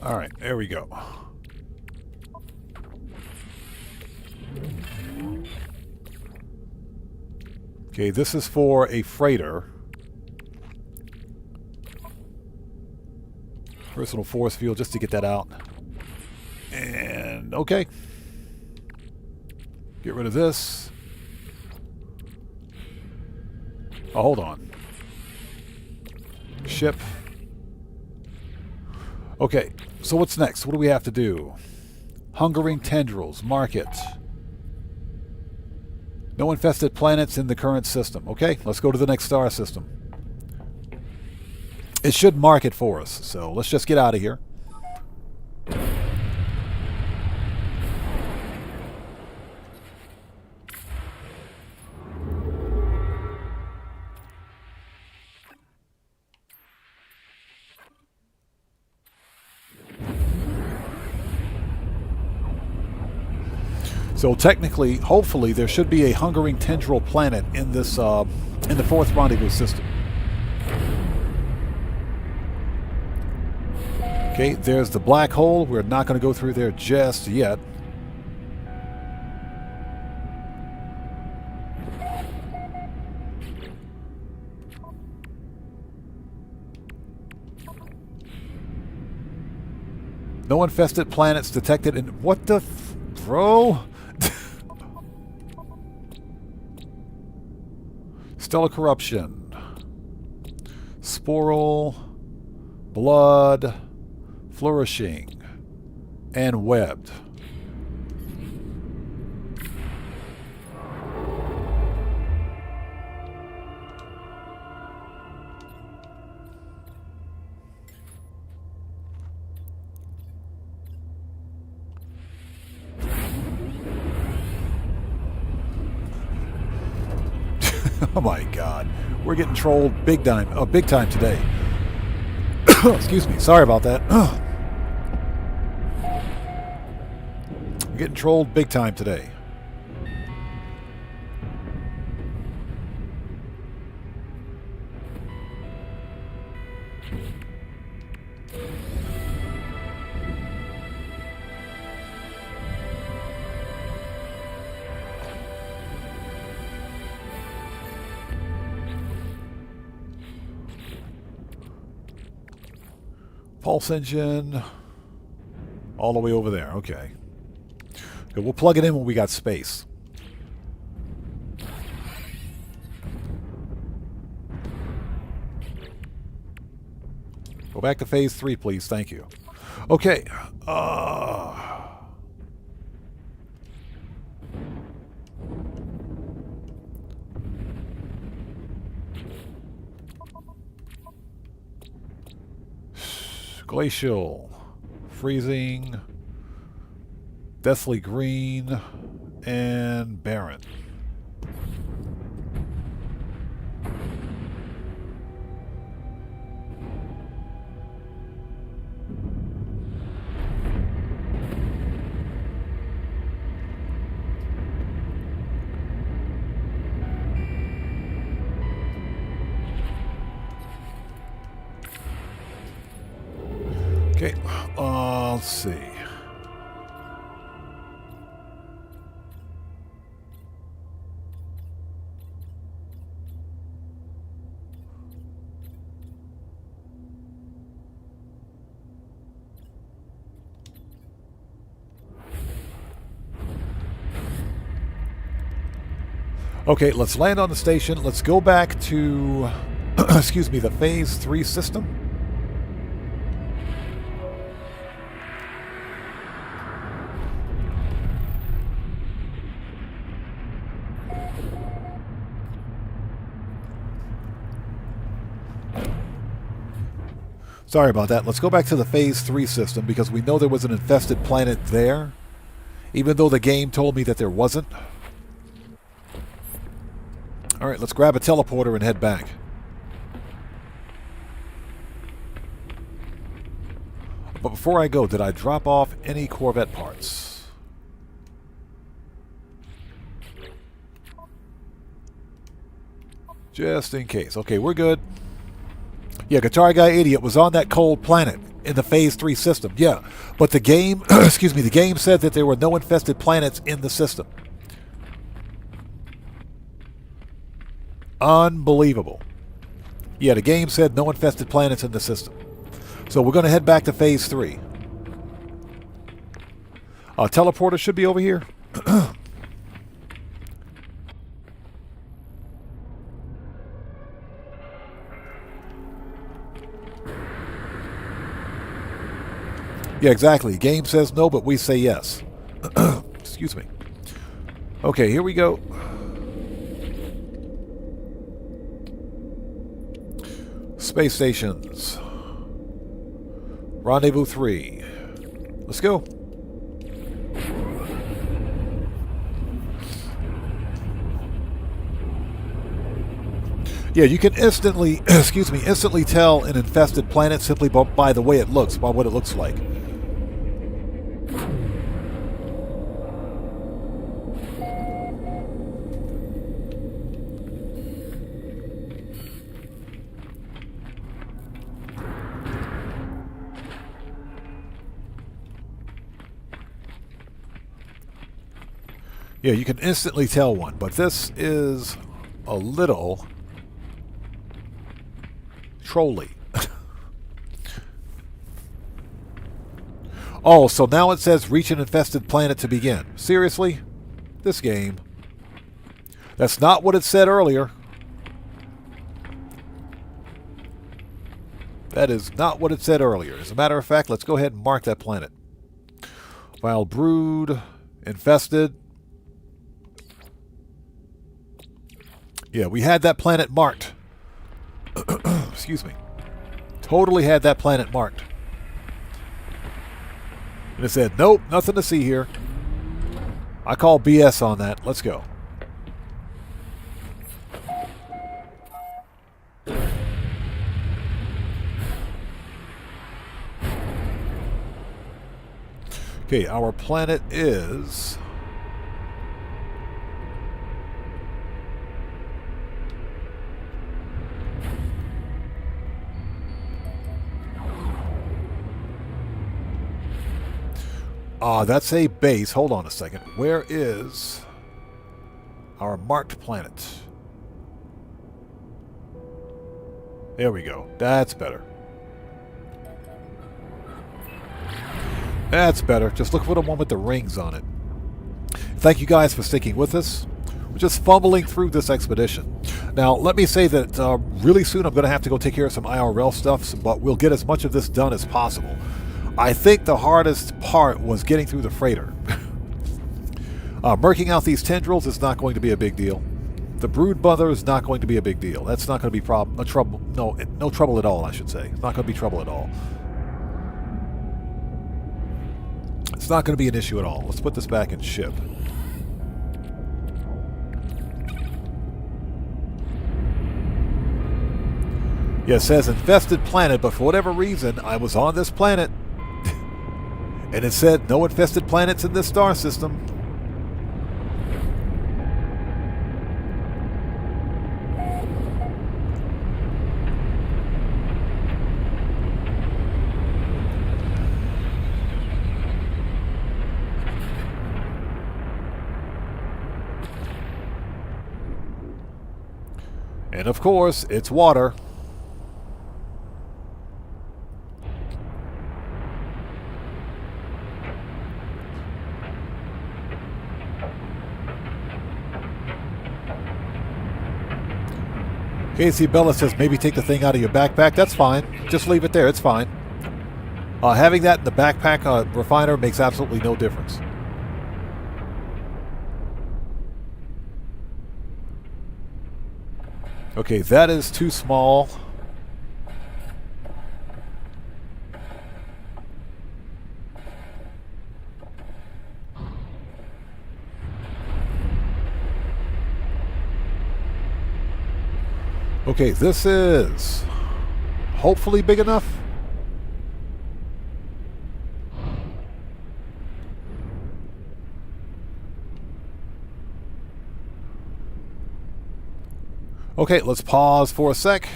All right, there we go. Okay, this is for a freighter. Personal force field, just to get that out. And, okay. Get rid of this. Oh, hold on. Ship. Okay, so what's next? What do we have to do? Hungering tendrils. Market. No infested planets in the current system. Okay, let's go to the next star system. It should mark it for us, so let's just get out of here. So technically, hopefully, there should be a hungering tendril planet in this in the fourth rendezvous system. Okay, there's the black hole. We're not going to go through there just yet. No infested planets detected in... What the... Bro? Stellar corruption. Sporal. Blood. Flourishing. And webbed. Oh my God, we're getting trolled big time today. Excuse me, sorry about that. We're getting trolled big time today. Pulse engine, all the way over there. Okay. Okay, we'll plug it in when we got space. Go back to phase 3, please. Thank you. Okay. Glacial, freezing, deathly green, and barren. Okay, let's see. Okay, let's land on the station. Let's go back to, excuse me, the phase 3 system. Sorry about that. Let's go back to the phase 3 system because we know there was an infested planet there, even though the game told me that there wasn't. All right, let's grab a teleporter and head back. But before I go, did I drop off any Corvette parts? Just in case. Okay, we're good. Yeah, Guitar Guy Idiot was on that cold planet in the phase 3 system. Yeah, but the game, excuse me, the game said that there were no infested planets in the system. Unbelievable. Yeah, the game said no infested planets in the system. So we're going to head back to phase 3. Teleporter should be over here. Yeah, exactly. Game says no, but we say yes. Excuse me. Okay, here we go. Space stations. Rendezvous 3. Let's go. Yeah, you can instantly, excuse me, instantly tell an infested planet simply by the way it looks, by what it looks like. Yeah, you can instantly tell one, but this is a little trolly. Oh, so now it says reach an infested planet to begin. Seriously? This game. That's not what it said earlier. That is not what it said earlier. As a matter of fact, let's go ahead and mark that planet. Vile brood, infested. Yeah, we had that planet marked. Excuse me. Totally had that planet marked. And it said, nope, nothing to see here. I call BS on that. Let's go. Okay, our planet is... that's a base. Hold on a second. Where is our marked planet? There we go. That's better. That's better. Just look for the one with the rings on it. Thank you guys for sticking with us. We're just fumbling through this expedition. Now, let me say that really soon I'm going to have to go take care of some IRL stuff, but we'll get as much of this done as possible. I think the hardest part was getting through the freighter. Murking out these tendrils is not going to be a big deal. The brood mother is not going to be a big deal. That's not going to be trouble. No trouble at all, I should say. It's not going to be trouble at all. It's not going to be an issue at all. Let's put this back in ship. Yeah, it says infested planet, but for whatever reason, I was on this planet. And it said no infested planets in this star system. And of course, it's water. Casey Bella says maybe take the thing out of your backpack. That's fine. Just leave it there. It's fine. Having that in the backpack refiner makes absolutely no difference. Okay, that is too small. Okay, this is hopefully big enough. Okay, let's pause for a sec.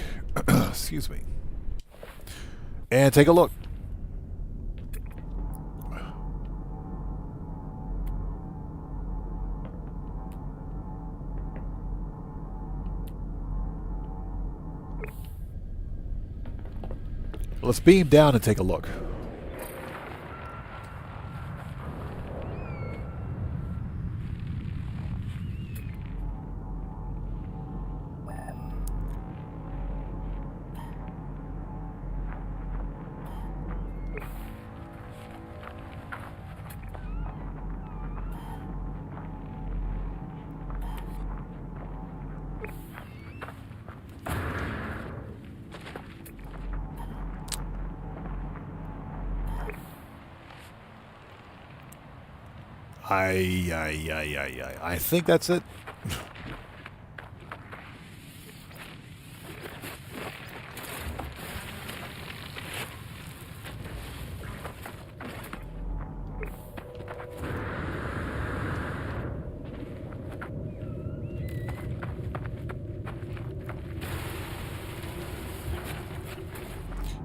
Excuse me. And take a look. Let's beam down and take a look. I think that's it.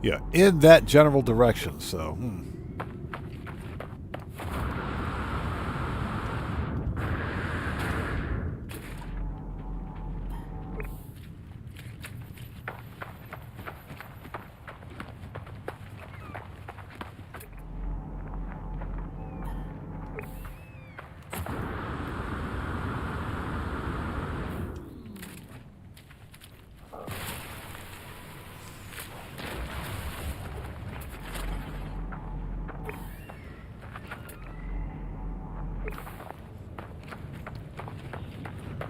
Yeah, in that general direction, so... Hmm.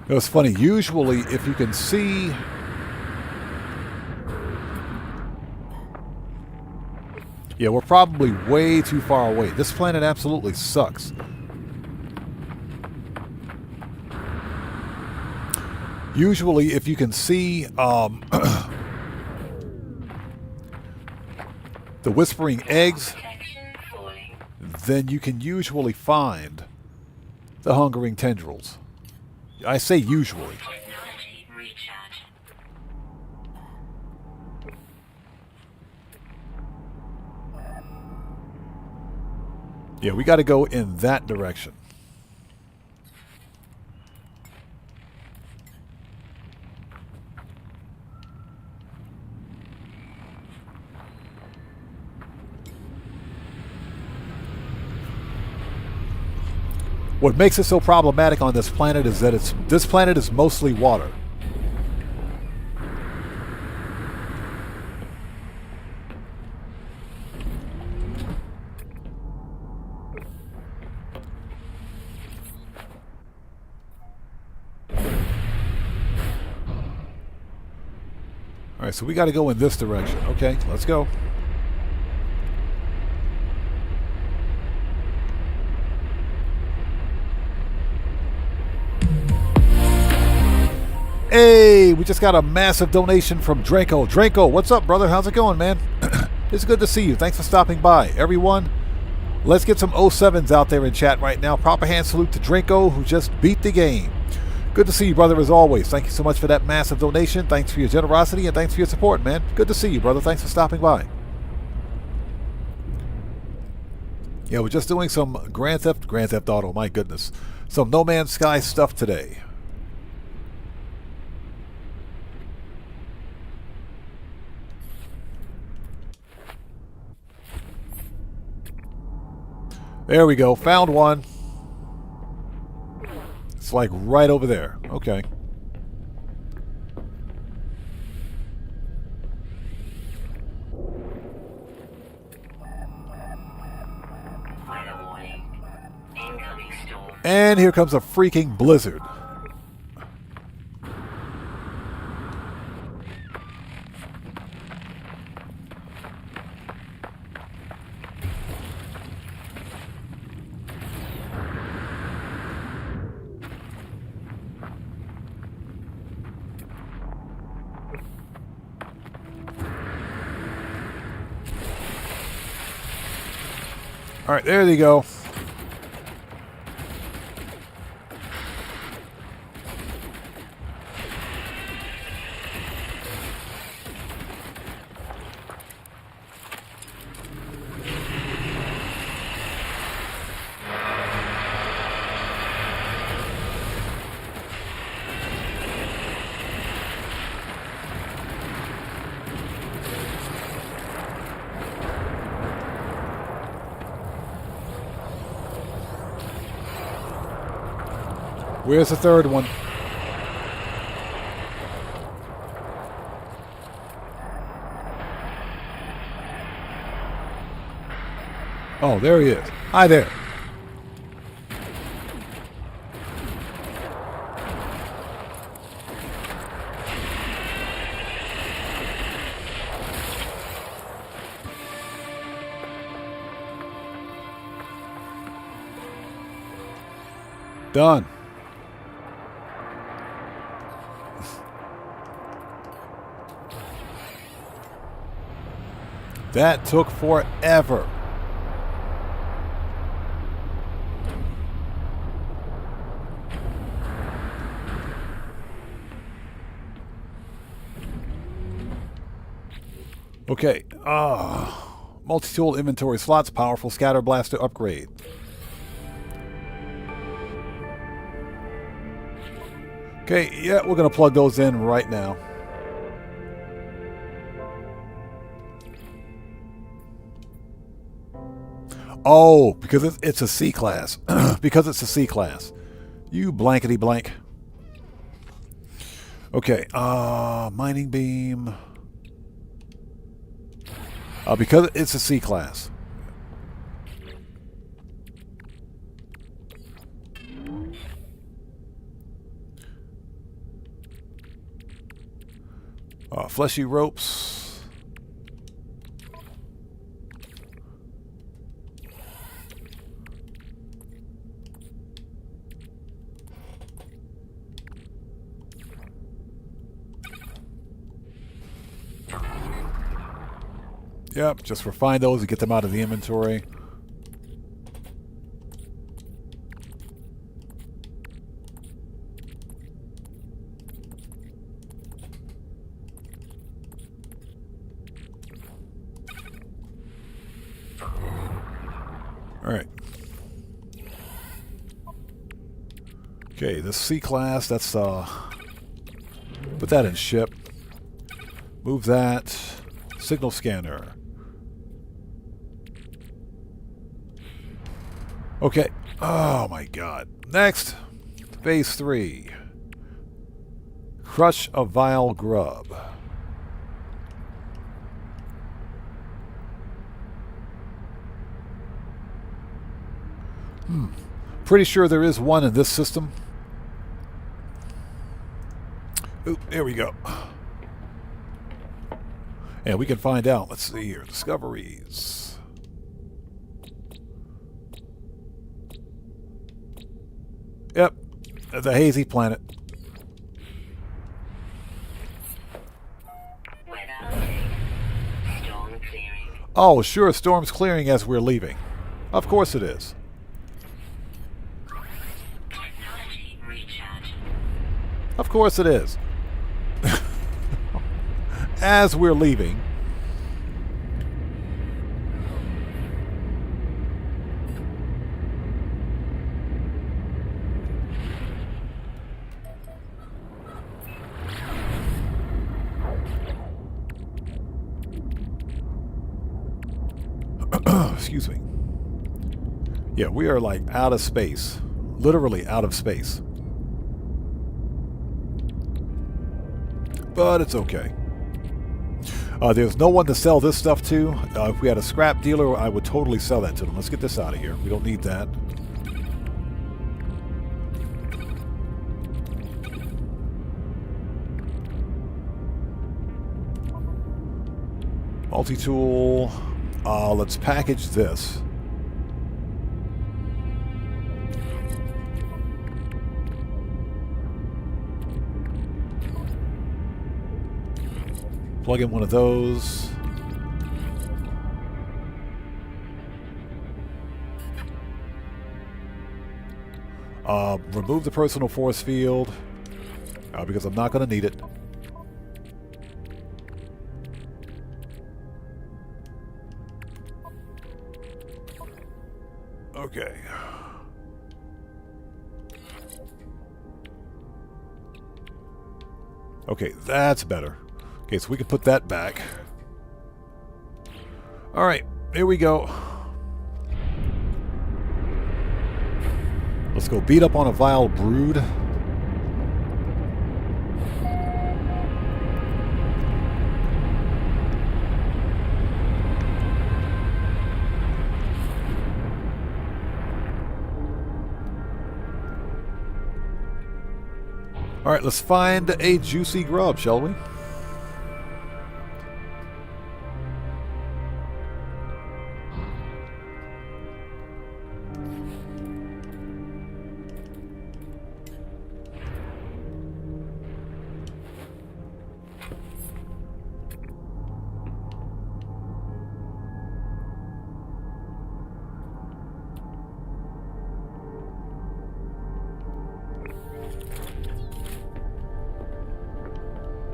It was funny. Usually, if you can see... Yeah, we're probably way too far away. This planet absolutely sucks. Usually, if you can see the whispering eggs, then you can usually find the hungering tendrils. I say usually. Yeah, we got to go in that direction. What makes it so problematic on this planet is that this planet is mostly water. All right, so we got to go in this direction. Okay, let's go. Hey, we just got a massive donation from Draco. Draco, what's up, brother? How's it going, man? It's good to see you. Thanks for stopping by. Everyone, let's get some 07s out there in chat right now. Proper hand salute to Draco, who just beat the game. Good to see you, brother, as always. Thank you so much for that massive donation. Thanks for your generosity and thanks for your support, man. Good to see you, brother. Thanks for stopping by. Yeah, we're just doing some Grand Theft Auto, my goodness. Some No Man's Sky stuff today. There we go. Found one. It's like right over there. Okay. And here comes a freaking blizzard. All right, there they go. Where's the third one? Oh, there he is. Hi there. Done. That took forever. Okay. Multi-tool inventory slots, powerful scatter blaster upgrade. Okay, yeah, we're going to plug those in right now. Oh, because it's a C class. Because it's a C class. You blankety blank. Okay, mining beam. Because it's a C class. Fleshy ropes. Yep, just refine those and get them out of the inventory. All right. Okay, this C-class, that's, put that in ship. Move that. Signal scanner. Okay. Oh my god. Next. Phase 3. Crush a vile grub. Pretty sure there is one in this system. Ooh, there we go. And we can find out. Let's see here. Discoveries. Yep. The hazy planet. Storm clearing. Oh, sure. Storm's clearing as we're leaving. Of course it is. Technology recharge. Of course it is. As we're leaving. Excuse me. Yeah, we are like out of space. Literally out of space. But it's okay. There's no one to sell this stuff to. If we had a scrap dealer, I would totally sell that to them. Let's get this out of here. We don't need that. Multi-tool. Let's package this. Plug in one of those. Remove the personal force field because I'm not going to need it. Okay. Okay, that's better. Okay, so we can put that back. All right, here we go. Let's go beat up on a vile brood. All right, let's find a juicy grub, shall we?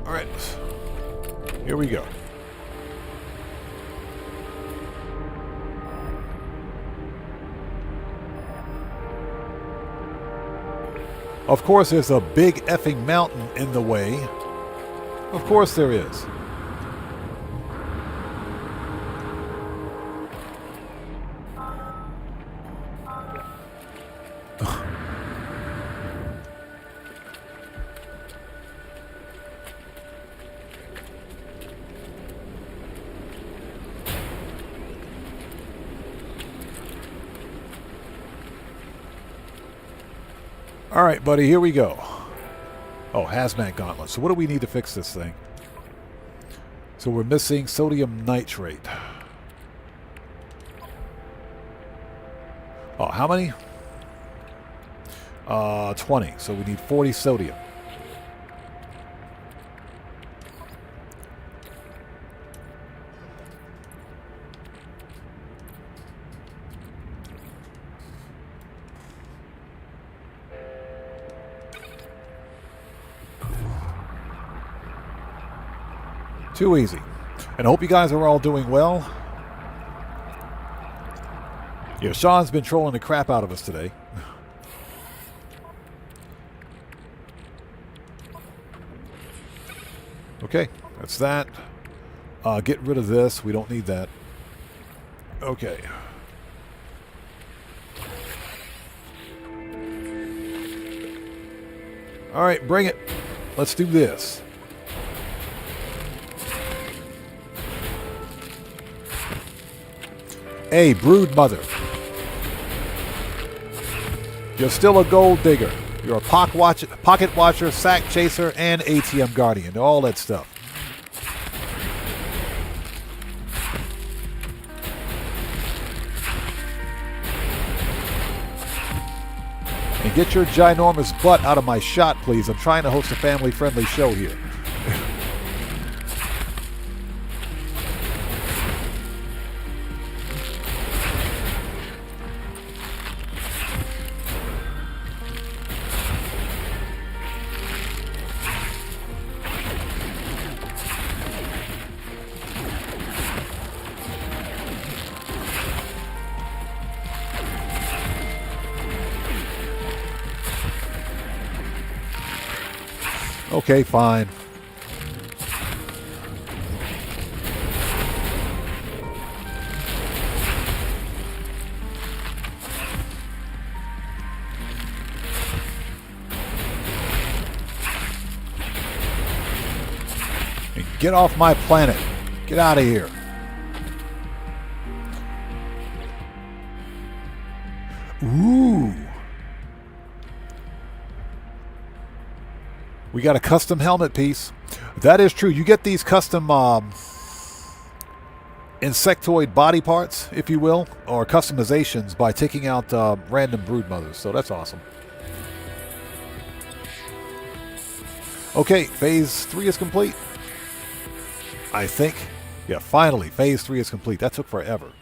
All right, here we go. Of course, there's a big effing mountain in the way. Of course there is. All right, buddy, here we go. Oh, hazmat gauntlet. So what do we need to fix this thing? So we're missing sodium nitrate. Oh, how many? 20. So we need 40 sodium. Too easy. And I hope you guys are all doing well. Yeah, Sean's been trolling the crap out of us today. Okay, that's that. Get rid of this. We don't need that. Okay. All right, bring it. Let's do this. Hey, brood mother. You're still a gold digger. You're a pocket watcher, sack chaser, and ATM guardian. All that stuff. And get your ginormous butt out of my shot, please. I'm trying to host a family-friendly show here. Okay, fine. And get off my planet. Get out of here. Ooh. We got a custom helmet piece. That is true. You get these custom insectoid body parts, if you will, or customizations by taking out random brood mothers. So that's awesome. Okay, phase 3 is complete. I think. Yeah, finally, phase 3 is complete. That took forever.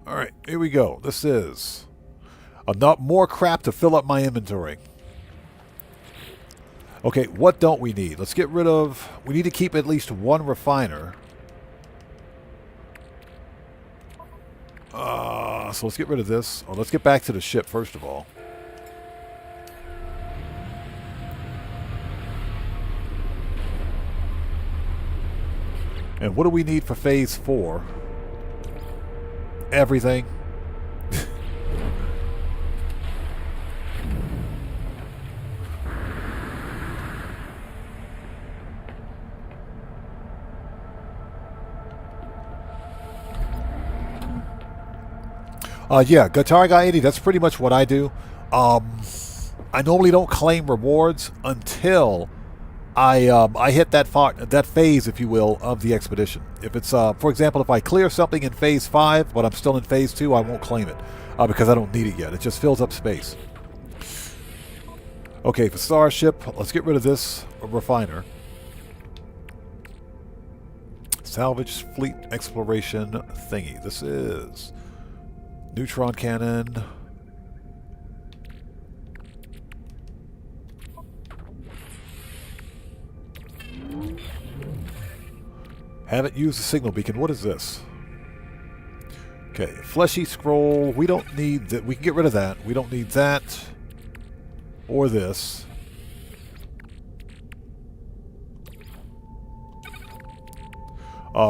All right, here we go. This is enough more crap to fill up my inventory. Okay, what don't we need? Let's get rid of... We need to keep at least one refiner. So let's get rid of this. Or let's get back to the ship first of all. And what do we need for phase 4? Everything. Yeah, Guitar Guy 80, that's pretty much what I do. I normally don't claim rewards until I hit that phase, if you will, of the expedition. If it's, for example, if I clear something in phase 5, but I'm still in phase 2, I won't claim it because I don't need it yet. It just fills up space. Okay, for Starship, let's get rid of this refiner. Salvage fleet exploration thingy. This is neutron cannon. Haven't used the signal beacon. What is this? Okay, fleshy scroll. We don't need that. We can get rid of that. We don't need that or this.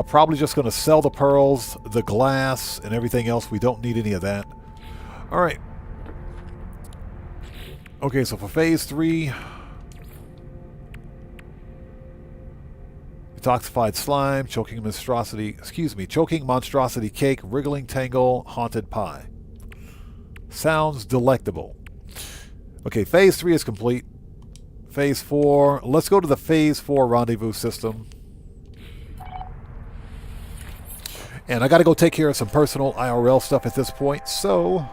Probably just going to sell the pearls, the glass, and everything else. We don't need any of that. All right. Okay, so for phase 3, detoxified slime, choking monstrosity, choking monstrosity cake, wriggling tangle, haunted pie. Sounds delectable. Okay, phase 3 is complete. Phase 4. Let's go to the Phase 4 rendezvous system. And I got to go take care of some personal IRL stuff at this point. So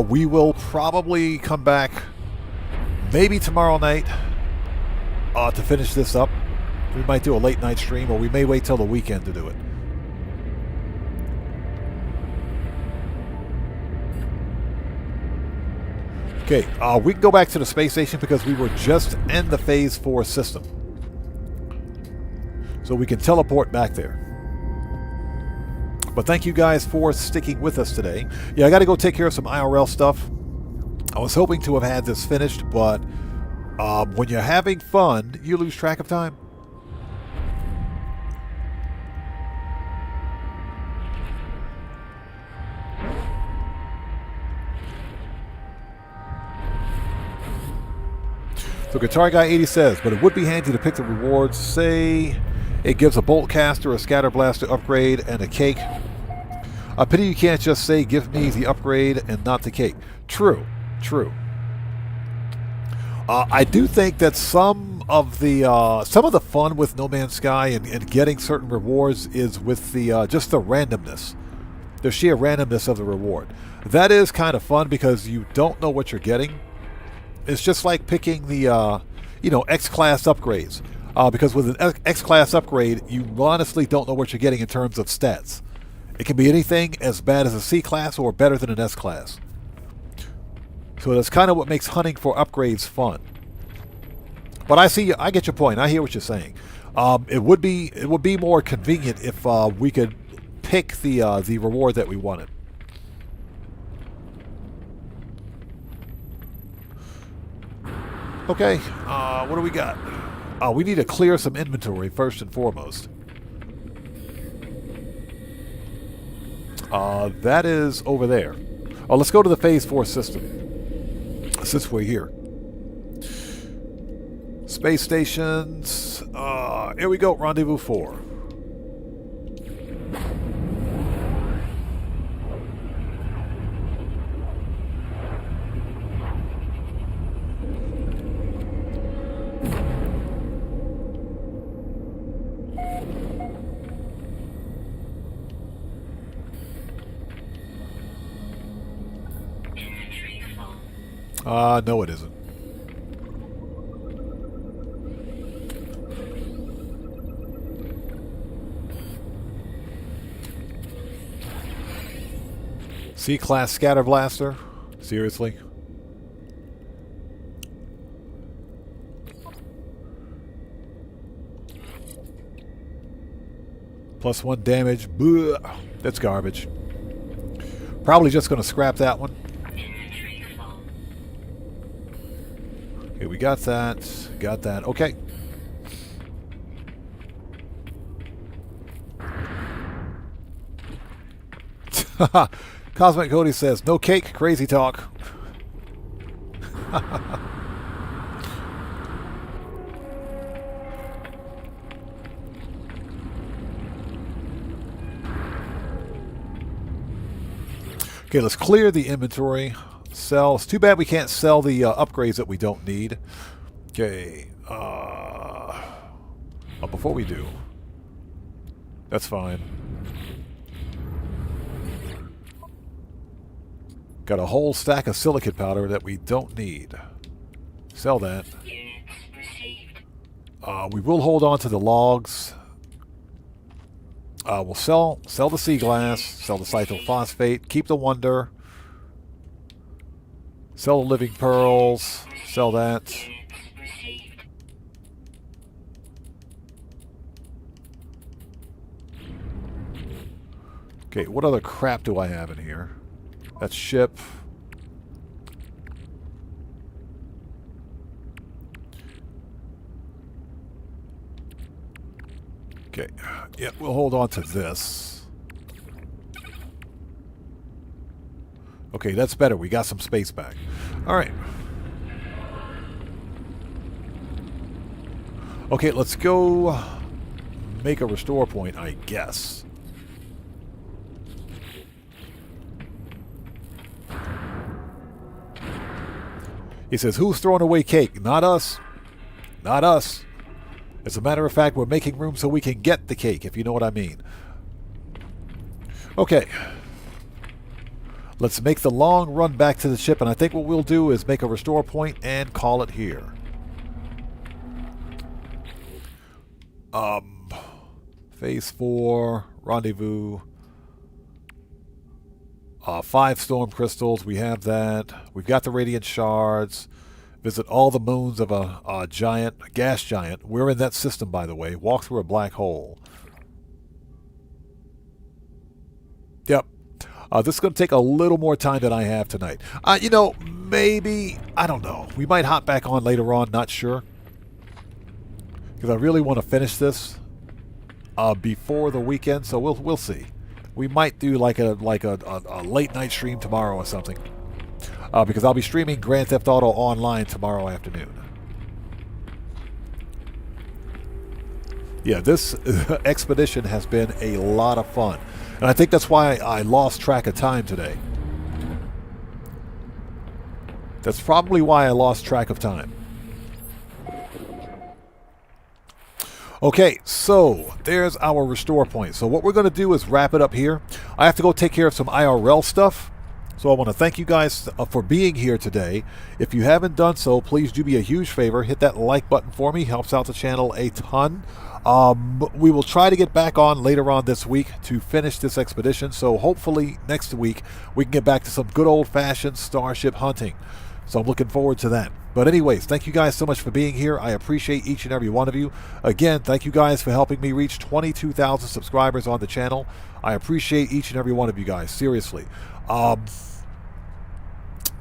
we will probably come back maybe tomorrow night to finish this up. We might do a late night stream, or we may wait till the weekend to do it. Okay, we can go back to the space station because we were just in the Phase 4 system. So we can teleport back there. But thank you guys for sticking with us today. Yeah, I got to go take care of some IRL stuff. I was hoping to have had this finished, but when you're having fun, you lose track of time. So Guitar Guy 80 says, but it would be handy to pick the rewards. Say it gives a bolt caster, a scatter blaster upgrade, and a cake. A pity you can't just say, give me the upgrade and not the cake. True, true. I do think that some of the fun with No Man's Sky and getting certain rewards is with the just the randomness, the sheer randomness of the reward. That is kind of fun because you don't know what you're getting. It's just like picking the X-Class upgrades. Because with an X-Class upgrade, you honestly don't know what you're getting in terms of stats. It can be anything as bad as a C-Class or better than an S-Class. So that's kind of what makes hunting for upgrades fun. But I get your point. I hear what you're saying. It would be more convenient if we could pick the reward that we wanted. Okay, what do we got? We need to clear some inventory first and foremost. That is over there. Oh, let's go to the Phase 4 system, since we're here. Space stations. Here we go, Rendezvous 4. No it isn't. C-Class Scatter Blaster? Seriously? +1 damage. Blech. That's garbage. Probably just going to scrap that one. Okay, we got that. Got that. Okay. Cosmic Cody says, no cake, crazy talk. Okay, let's clear the inventory. Sell. It's too bad we can't sell the upgrades that we don't need. Okay. Oh, before we do. That's fine. Got a whole stack of silicate powder that we don't need. Sell that. We will hold on to the logs. We'll sell the sea glass, sell the cytophosphate, keep the wonder, sell the living pearls, sell that. Okay, what other crap do I have in here? That's ship. Okay, yeah, we'll hold on to this. Okay, that's better. We got some space back. All right. Okay, let's go make a restore point, I guess. He says, who's throwing away cake? Not us. Not us. As a matter of fact, we're making room so we can get the cake, if you know what I mean. Okay. Let's make the long run back to the ship, and I think what we'll do is make a restore point and call it here. Phase 4, rendezvous. 5 storm crystals, we have that. We've got the radiant shards. Visit all the moons of a giant, a gas giant. We're in that system, by the way. Walk through a black hole. Yep. This is going to take a little more time than I have tonight. You know, maybe, I don't know. We might hop back on later on, not sure. Because I really want to finish this before the weekend, so we'll see. We might do like a late night stream tomorrow or something. Because I'll be streaming Grand Theft Auto Online tomorrow afternoon. Yeah, this expedition has been a lot of fun. And I think that's why I lost track of time today. That's probably why I lost track of time. Okay, so there's our restore point. So what we're going to do is wrap it up here. I have to go take care of some IRL stuff. So I want to thank you guys for being here today. If you haven't done so, please do me a huge favor. Hit that like button for me. Helps out the channel a ton. We will try to get back on later on this week to finish this expedition. So hopefully next week we can get back to some good old-fashioned starship hunting. So I'm looking forward to that. But anyways, thank you guys so much for being here. I appreciate each and every one of you. Again, thank you guys for helping me reach 22,000 subscribers on the channel. I appreciate each and every one of you guys. Seriously.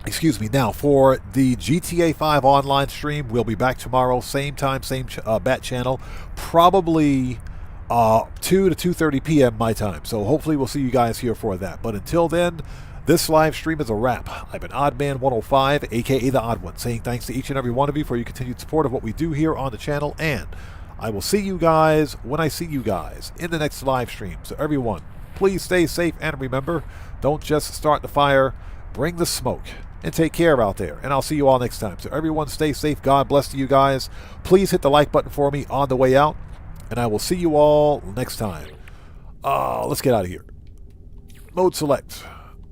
Excuse me. Now, for the GTA 5 online stream, we'll be back tomorrow. Same time, same bat channel. Probably 2 to 2:30 p.m. my time. So hopefully we'll see you guys here for that. But until then, this live stream is a wrap. I've been Oddman105, a.k.a. The Odd One, saying thanks to each and every one of you for your continued support of what we do here on the channel. And I will see you guys when I see you guys in the next live stream. So everyone, please stay safe and remember, don't just start the fire, bring the smoke. And take care out there. And I'll see you all next time. So everyone stay safe. God bless to you guys. Please hit the like button for me on the way out. And I will see you all next time. Let's get out of here. Mode select.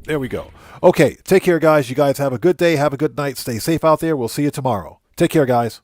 There we go. Okay, take care, guys. You guys have a good day. Have a good night. Stay safe out there. We'll see you tomorrow. Take care, guys.